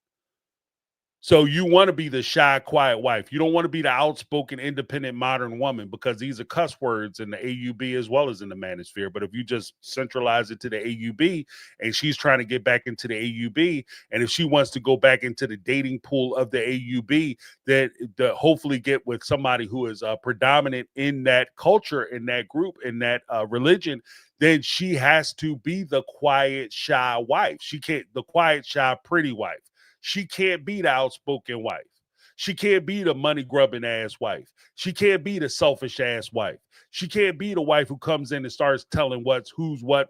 So you want to be the shy, quiet wife. You don't want to be the outspoken, independent, modern woman because these are cuss words in the AUB as well as in the manosphere. But if you just centralize it to the AUB and she's trying to get back into the AUB, and if she wants to go back into the dating pool of the AUB, that hopefully get with somebody who is predominant in that culture, in that group, in that religion, then she has to be the quiet, shy wife. She can't, the quiet, shy, pretty wife. She can't be the outspoken wife. She can't be the money grubbing ass wife. She can't be the selfish ass wife. She can't be the wife who comes in and starts telling who's what,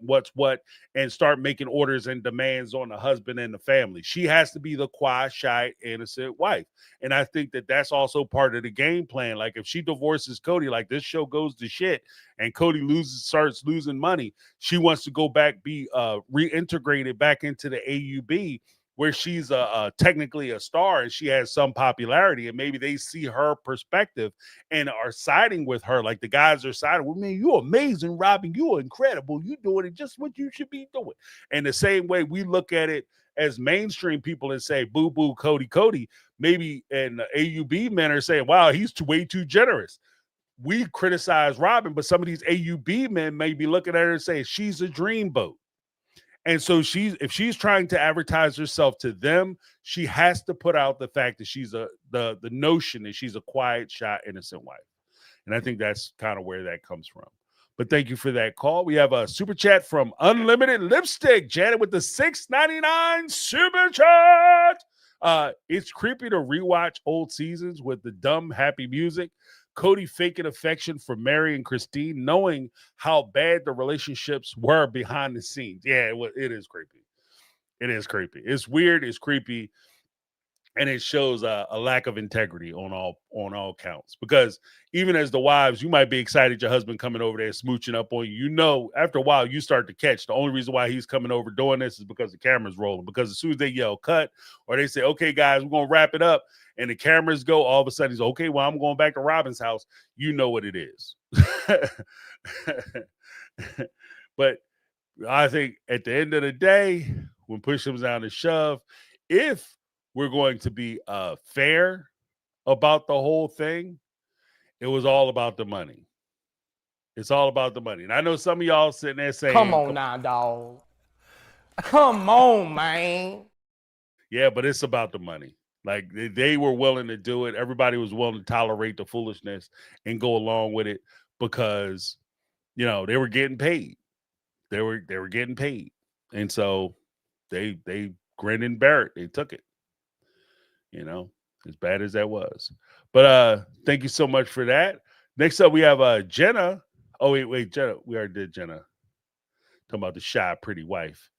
and start making orders and demands on the husband and the family. She has to be the quiet, shy, innocent wife. And I think that that's also part of the game plan. Like if she divorces Kody, like this show goes to shit and Kody starts losing money, she wants to go back, be reintegrated back into the AUB, where she's technically a star and she has some popularity, and maybe they see her perspective and are siding with her. Like the guys are siding with me. You're amazing, Robin. You're incredible. You're doing it just what you should be doing. And the same way we look at it as mainstream people and say, boo, boo, Kody, maybe and AUB men are saying, wow, he's way too generous. We criticize Robin, but some of these AUB men may be looking at her and saying she's a dreamboat. And so if she's trying to advertise herself to them, she has to put out the fact that she's the notion that she's a quiet, shy, innocent wife. And I think that's kind of where that comes from. But thank you for that call. We have a super chat from Unlimited Lipstick, Janet with the $6.99 super chat. It's creepy to rewatch old seasons with the dumb, happy music. Kody faking affection for Mary and Christine, knowing how bad the relationships were behind the scenes. Yeah, it is creepy. It is creepy. It's weird. It's creepy. And it shows a lack of integrity on all counts. Because even as the wives, you might be excited your husband coming over there smooching up on you. You know, after a while, you start to catch the only reason why he's coming over doing this is because the camera's rolling. Because as soon as they yell cut or they say, okay, guys, we're going to wrap it up, and the cameras go, all of a sudden he's okay, well, I'm going back to Robin's house. You know what it is. But I think at the end of the day, when push comes down to shove, if we're going to be fair about the whole thing, it was all about the money. It's all about the money. And I know some of y'all sitting there saying, Come on now, dog. Come on, man. yeah, but it's about the money. Like they were willing to do it. Everybody was willing to tolerate the foolishness and go along with it because, you know, they were getting paid. They were getting paid. And so they grinned and bear it. They took it. You know, as bad as that was. But thank you so much for that. Next up we have Jenna. Oh, wait, Jenna. We already did Jenna. Talking about the shy, pretty wife.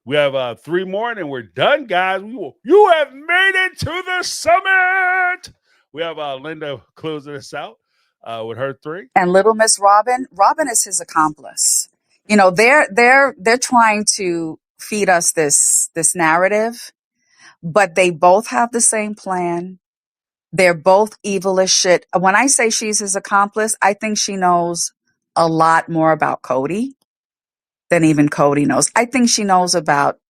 We have 3 more and then we're done, guys. You have made it to the summit. We have Linda closing us out with her 3. And little Miss Robin, Robin is his accomplice. You know, they're trying to feed us this narrative, but they both have the same plan. They're both evil as shit. When I say she's his accomplice, I think she knows a lot more about Kody than even Kody knows. I think she knows about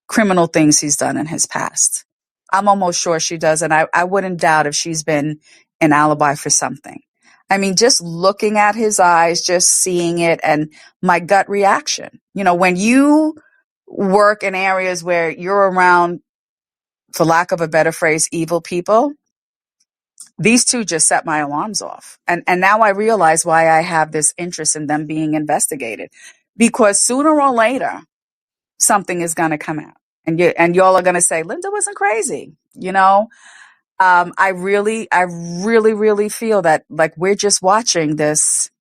criminal things he's done in his past. I'm almost sure she does. And I wouldn't doubt if she's been an alibi for something. I mean, just looking at his eyes, just seeing it and my gut reaction. You know, when you work in areas where you're around, for lack of a better phrase, evil people, these two just set my alarms off. And now I realize why I have this interest in them being investigated, because sooner or later, something is going to come out and y'all are going to say, Linda wasn't crazy. You know, I really feel that like we're just watching this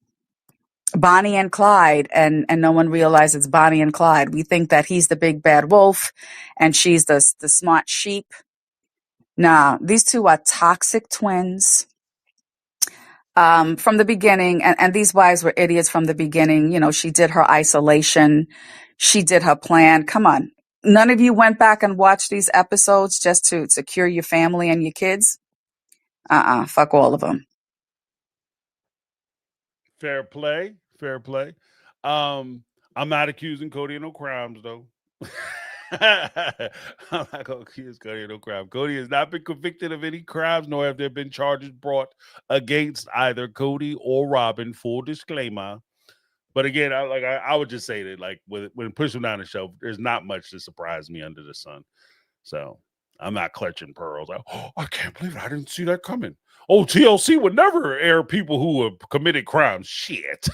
Bonnie and Clyde and no one realizes it's Bonnie and Clyde. We think that he's the big bad wolf and she's the smart sheep. Nah, these two are toxic twins. From the beginning, and these wives were idiots from the beginning. You know, she did her isolation. She did her plan. Come on. None of you went back and watched these episodes just to secure your family and your kids? Fuck all of them. Fair play. Fair play. I'm not accusing Kody of no crimes, though. I'm not going to accuse Kody of no crime. Kody has not been convicted of any crimes, nor have there been charges brought against either Kody or Robin. Full disclaimer. But again, I would just say that, like, when push them down the shelf, there's not much to surprise me under the sun. So I'm not clutching pearls. I can't believe it. I didn't see that coming. Oh, TLC would never air people who have committed crimes. Shit.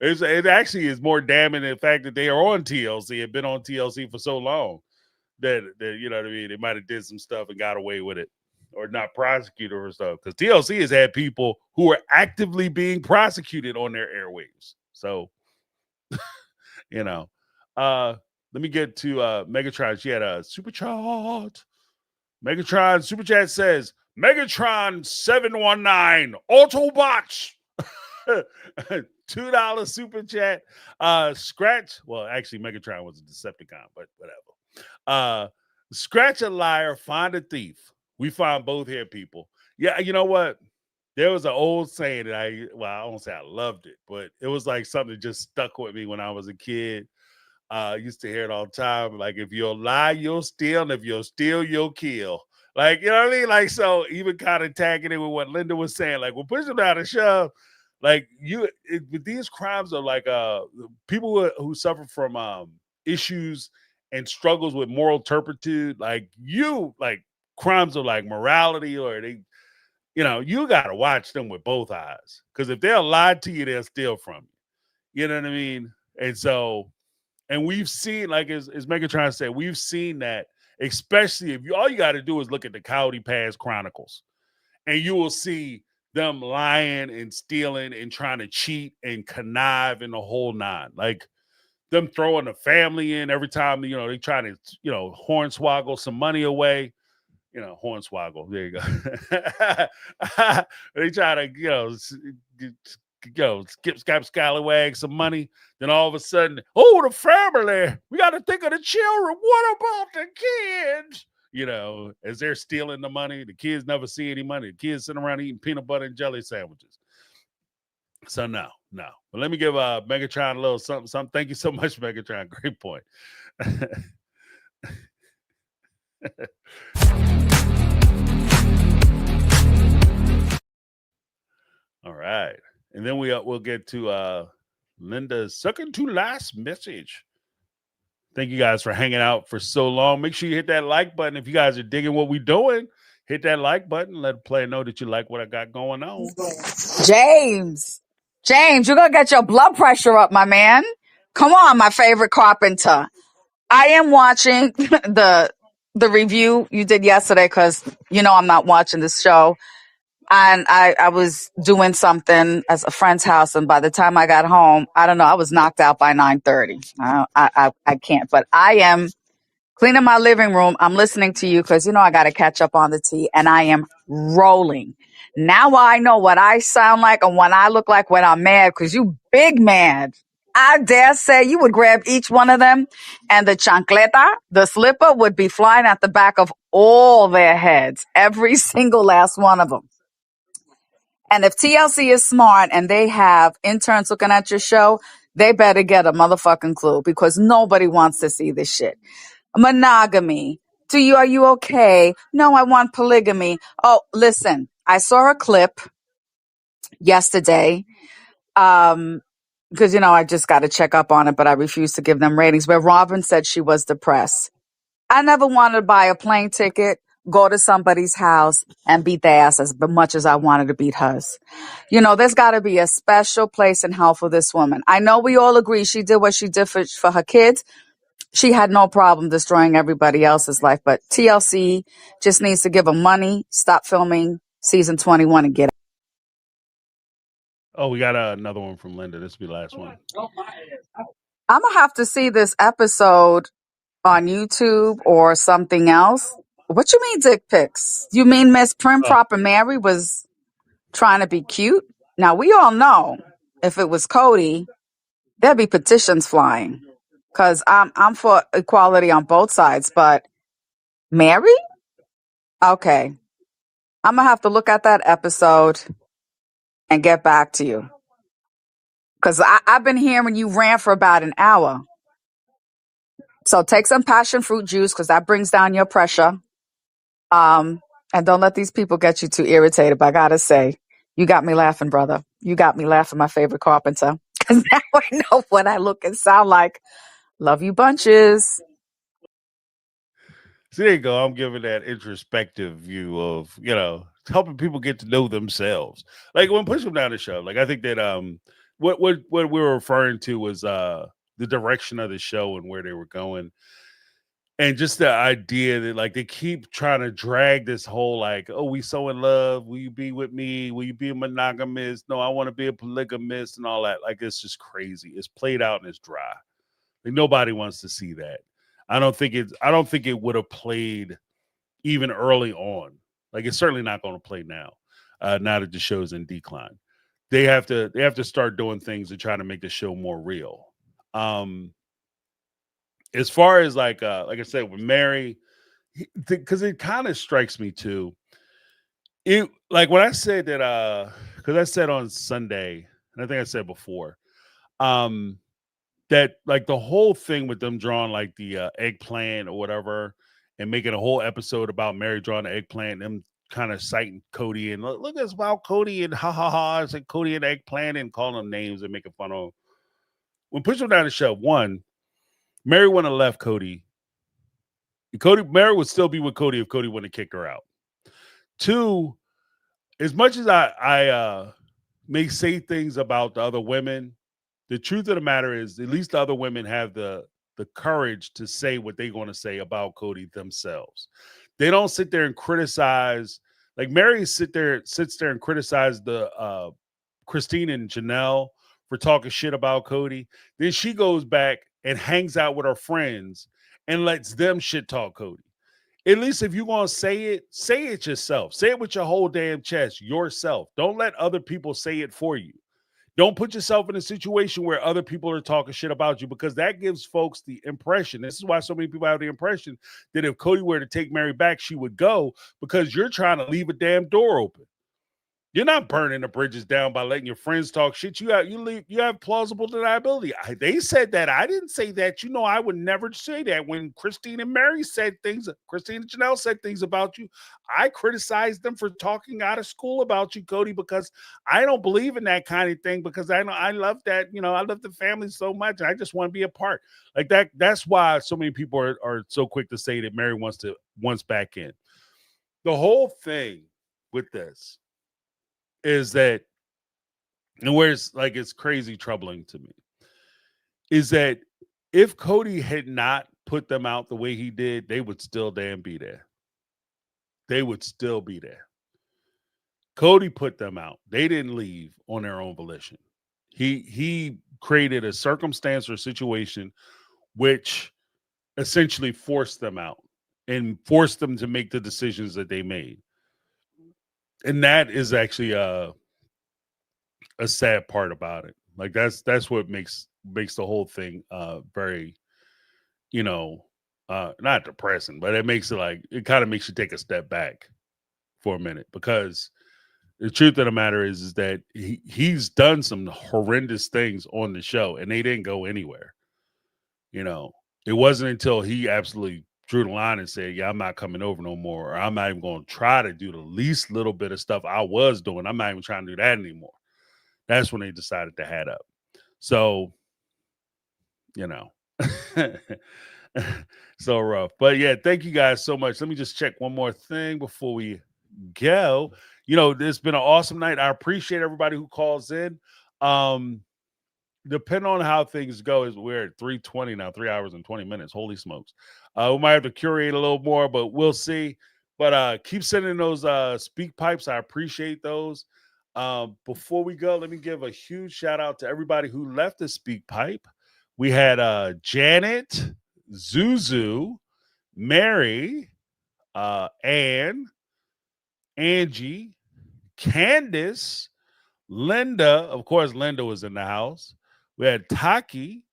It actually is more damning the fact that they are on TLC, have been on TLC for so long that you know what I mean, they might have did some stuff and got away with it or not prosecuted or stuff, because TLC has had people who are actively being prosecuted on their airwaves. So you know, let me get to Megatron. She had a super chat. Megatron super chat says Megatron 719 Autobots. $2 super chat. Scratch. Well, actually, Megatron was a Decepticon, but whatever. Scratch a liar, find a thief. We find both here, people. Yeah, you know what? There was an old saying that I won't say I loved it, but it was like something that just stuck with me when I was a kid. I used to hear it all the time. Like, if you'll lie, you'll steal. And if you'll steal, you'll kill. Like, you know what I mean? Like, so even kind of tagging it with what Linda was saying, like, we'll push them down the shove. Like, these crimes are like people who suffer from issues and struggles with moral turpitude. Like crimes of like morality, or they, you know, you got to watch them with both eyes, because if they'll lie to you, they'll steal from you. You know what I mean? And so, and we've seen, like as Megatron said, we've seen that, especially if all you got to do is look at the Kody Pass Chronicles, and you will see them lying and stealing and trying to cheat and connive in the whole nine. Like them throwing the family in every time, you know, they try to, you know, hornswoggle some money away. You know, hornswoggle. There you go. They try to, skip scallywag some money. Then all of a sudden, the family. We got to think of the children. What about the kids? You know, as they're stealing the money, the kids never see any money. The kids sitting around eating peanut butter and jelly sandwiches. So no. But let me give Megatron a little something. Thank you so much, Megatron. Great point. All right. And then we'll get to Linda's second to last message. Thank you guys for hanging out for so long. Make sure you hit that like button. If you guys are digging what we're doing, hit that like button. Let the player know that you like what I got going on. James, you're going to get your blood pressure up, my man. Come on, my favorite carpenter. I am watching the review you did yesterday because, I'm not watching this show. And I was doing something at a friend's house. And by the time I got home, I don't know, I was knocked out by 9:30. I can't, but I am cleaning my living room. I'm listening to you because, I got to catch up on the tea, and I am rolling. Now I know what I sound like and what I look like when I'm mad, because you big mad. I dare say you would grab each one of them and the chancleta, the slipper, would be flying at the back of all their heads, every single last one of them. And if TLC is smart and they have interns looking at your show, they better get a motherfucking clue, because nobody wants to see this shit. Monogamy. Are you okay? No, I want polygamy. Oh, listen, I saw a clip yesterday. Because, I just got to check up on it, but I refuse to give them ratings, where Robin said she was depressed. I never wanted to buy a plane ticket, go to somebody's house, and beat their ass as much as I wanted to beat hers. There's got to be a special place in hell for this woman. I know we all agree she did what she did for her kids. She had no problem destroying everybody else's life, but TLC just needs to give them money, stop filming season 21, and get out. Oh, we got another one from Linda. This will be the last one. I'm going to have to see this episode on YouTube or something else. What you mean dick pics? You mean Miss Prim Proper Mary was trying to be cute? Now, we all know if it was Kody, there'd be petitions flying, because I'm for equality on both sides. But Mary? Okay. I'm going to have to look at that episode and get back to you, because I've been hearing you ran for about an hour. So take some passion fruit juice, because that brings down your pressure. And don't let these people get you too irritated. But I gotta say, you got me laughing, brother. You got me laughing, my favorite carpenter. Because now I know what I look and sound like. Love you bunches. So there you go. I'm giving that introspective view of, helping people get to know themselves. Like when Push Them Down the show, like I think that what we were referring to was the direction of the show and where they were going. And just the idea that like they keep trying to drag this whole like, oh, we so in love. Will you be with me? Will you be a monogamist? No, I want to be a polygamist and all that. Like it's just crazy. It's played out and it's dry. Like nobody wants to see that. I don't think it would have played even early on. Like it's certainly not going to play now. Now that the show's in decline. They have to start doing things to try to make the show more real. As far as like I said with Mary, because it kind of strikes me too. It like when I said that because I said on Sunday, and I think I said before, that like the whole thing with them drawing like the eggplant or whatever, and making a whole episode about Mary drawing the eggplant, them kind of citing Kody and look, it's about Kody and ha ha ha, it's like Kody and eggplant and calling them names and making fun of them. When Push Them Down the show, one, Mary wouldn't have left Kody. Mary would still be with Kody if Kody wouldn't have kicked her out. Two, as much as I may say things about the other women, the truth of the matter is at least the other women have the courage to say what they're going to say about Kody themselves. They don't sit there and criticize. Like Mary sits there and criticize the Christine and Janelle for talking shit about Kody. Then she goes back and hangs out with her friends and lets them shit talk Kody. At least if you're going to say it yourself. Say it with your whole damn chest yourself. Don't let other people say it for you. Don't put yourself in a situation where other people are talking shit about you, because that gives folks the impression. This is why so many people have the impression that if Kody were to take Mary back, she would go, because you're trying to leave a damn door open. You're not burning the bridges down by letting your friends talk shit. You have plausible deniability. They said that. I didn't say that. You know, I would never say that. When Christine and Mary said things, Christine and Janelle said things about you, I criticized them for talking out of school about you, Kody, because I don't believe in that kind of thing, because I love that, you know, I love the family so much. And I just want to be a part. Like that. That's why so many people are so quick to say that Mary wants back in. The whole thing with this is that, and where it's crazy troubling to me, is that if Kody had not put them out the way he did, they would still damn be there. They would still be there. Kody put them out. They didn't leave on their own volition. He created a circumstance or situation which essentially forced them out and forced them to make the decisions that they made. And that is actually a sad part about it. Like that's what makes the whole thing very, you know, not depressing, but it makes it kind of makes you take a step back for a minute, because the truth of the matter is that he's done some horrendous things on the show and they didn't go anywhere. You know, it wasn't until he absolutely drew the line and said, yeah, I'm not coming over no more, or I'm not even going to try to do the least little bit of stuff I was doing. I'm not even trying to do that anymore. That's when they decided to head up. So, you know, so rough. But yeah, thank you guys so much. Let me just check one more thing before we go. You know, it's been an awesome night. I appreciate everybody who calls in. Depending on how things go, is we're at 3:20 now, 3 hours and 20 minutes. Holy smokes. We might have to curate a little more, but we'll see. But keep sending those speak pipes. I appreciate those. Before we go, let me give a huge shout out to everybody who left the speak pipe. We had Janet, Zuzu, Mary, Anne, Angie, Candace, Linda. Of course, Linda was in the house. We had Taki.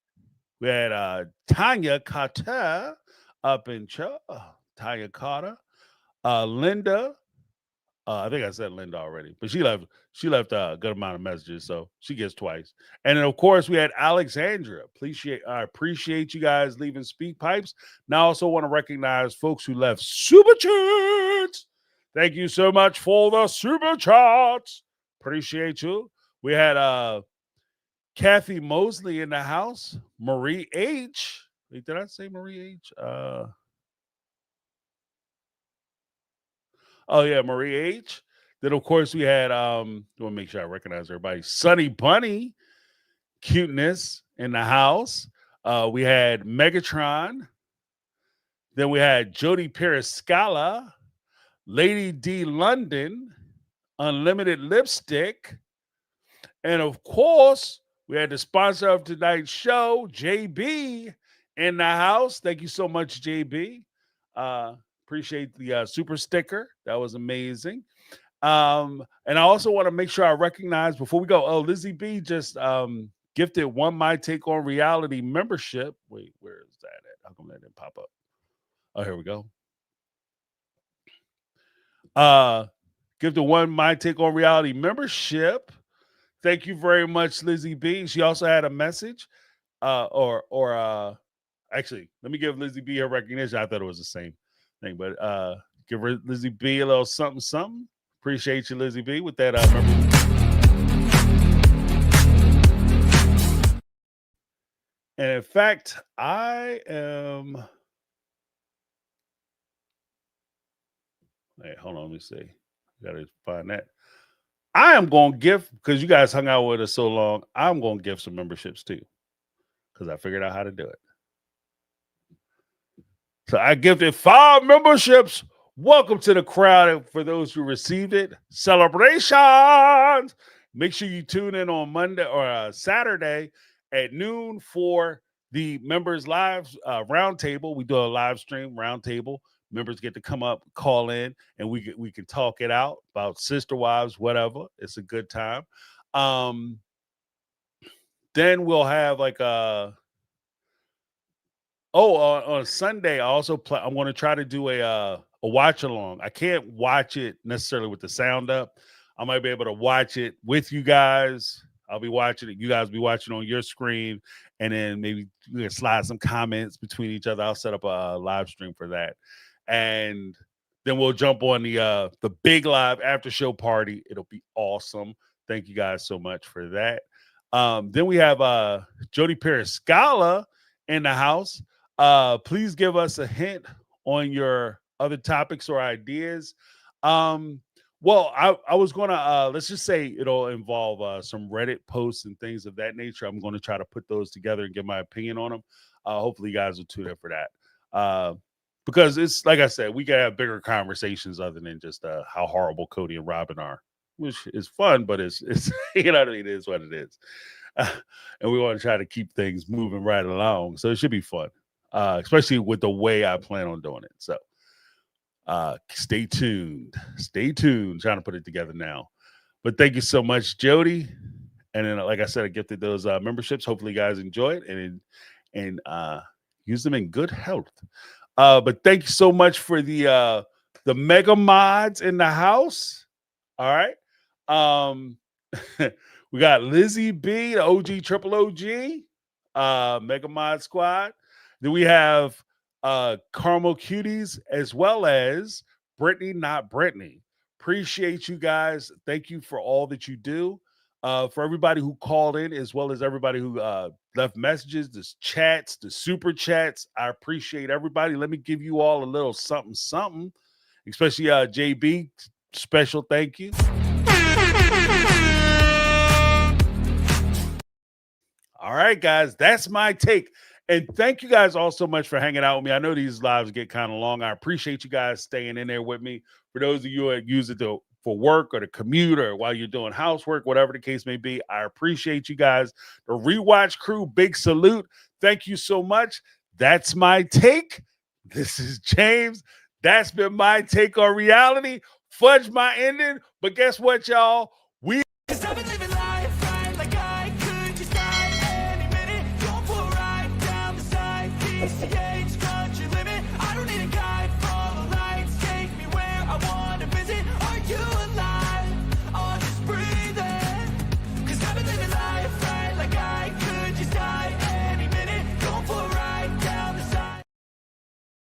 We had Tanya Carter up in Tanya Carter. Linda. I think I said Linda already, but she left a good amount of messages, so she gets twice. And then, of course, we had Alexandra. I appreciate you guys leaving speak pipes. Now, I also want to recognize folks who left super chats. Thank you so much for the super chats. Appreciate you. We had Kathy Mosley in the house. Marie H. Wait, did I say Marie H? Oh yeah, Marie H. Then of course we had I want to make sure I recognize everybody. Sunny Bunny, cuteness in the house. We had Megatron. Then we had Jody Periscala, Lady D London, Unlimited Lipstick, and of course we had the sponsor of tonight's show, JB, in the house. Thank you so much, JB. Appreciate the super sticker. That was amazing. And I also want to make sure I recognize before we go. Oh, Lizzie B just gifted one My Take on Reality membership. Wait, where is that at? How come that didn't pop up? Oh, here we go. Gifted one My Take on Reality membership. Thank you very much, Lizzie B. She also had a message. Actually, let me give Lizzie B her recognition. I thought it was the same thing, but give her Lizzie B a little something. Appreciate you, Lizzie B, with that member. And in fact, I am. Hey, hold on, let me see. Gotta find that. I am going to give, because you guys hung out with us so long, I'm going to give some memberships too, because I figured out how to do it. So I gifted 5 memberships. Welcome to the crowd for those who received it. Celebrations. Make sure you tune in on Monday or Saturday at noon for the members live roundtable. We do a live stream roundtable. Members get to come up, call in, and we can talk it out about sister wives, whatever. It's a good time. Then we'll have like on Sunday. I also I'm going to try to do a watch along. I can't watch it necessarily with the sound up. I might be able to watch it with you guys. I'll be watching it. You guys will be watching on your screen, and then maybe we can slide some comments between each other. I'll set up a live stream for that, and then we'll jump on the big live after show party. It'll be awesome. Thank you guys so much for that. Then we have Jody Periscala in the house. Please give us a hint on your other topics or ideas. Well, I was going to, let's just say it'll involve some Reddit posts and things of that nature. I'm going to try to put those together and give my opinion on them. Hopefully you guys will tune in for that. Because it's, like I said, we can have bigger conversations other than just how horrible Kody and Robin are, which is fun, but it's you know what I mean? It is what it is. And we want to try to keep things moving right along. So it should be fun, especially with the way I plan on doing it. So stay tuned. Stay tuned. Trying to put it together now. But thank you so much, Jody. And then, like I said, I gifted those memberships. Hopefully you guys enjoy it and use them in good health. But thank you so much for the mega mods in the house. All right. We got Lizzie B, the OG Triple OG, Mega Mod Squad. Then we have Caramel Cuties as well as Brittany, not Brittany. Appreciate you guys. Thank you for all that you do. For everybody who called in, as well as everybody who left messages, the chats, the super chats. I appreciate everybody. Let me give you all a little something, something, especially JB. Special thank you. All right, guys, that's my take. And thank you guys all so much for hanging out with me. I know these lives get kind of long. I appreciate you guys staying in there with me. For those of you that use it for work or to commute or while you're doing housework, whatever the case may be, I appreciate you guys. The Rewatch crew, big salute. Thank you so much. That's my take. This is James. That's been my take on reality. Fudge my ending. But guess what, y'all? We Yeah.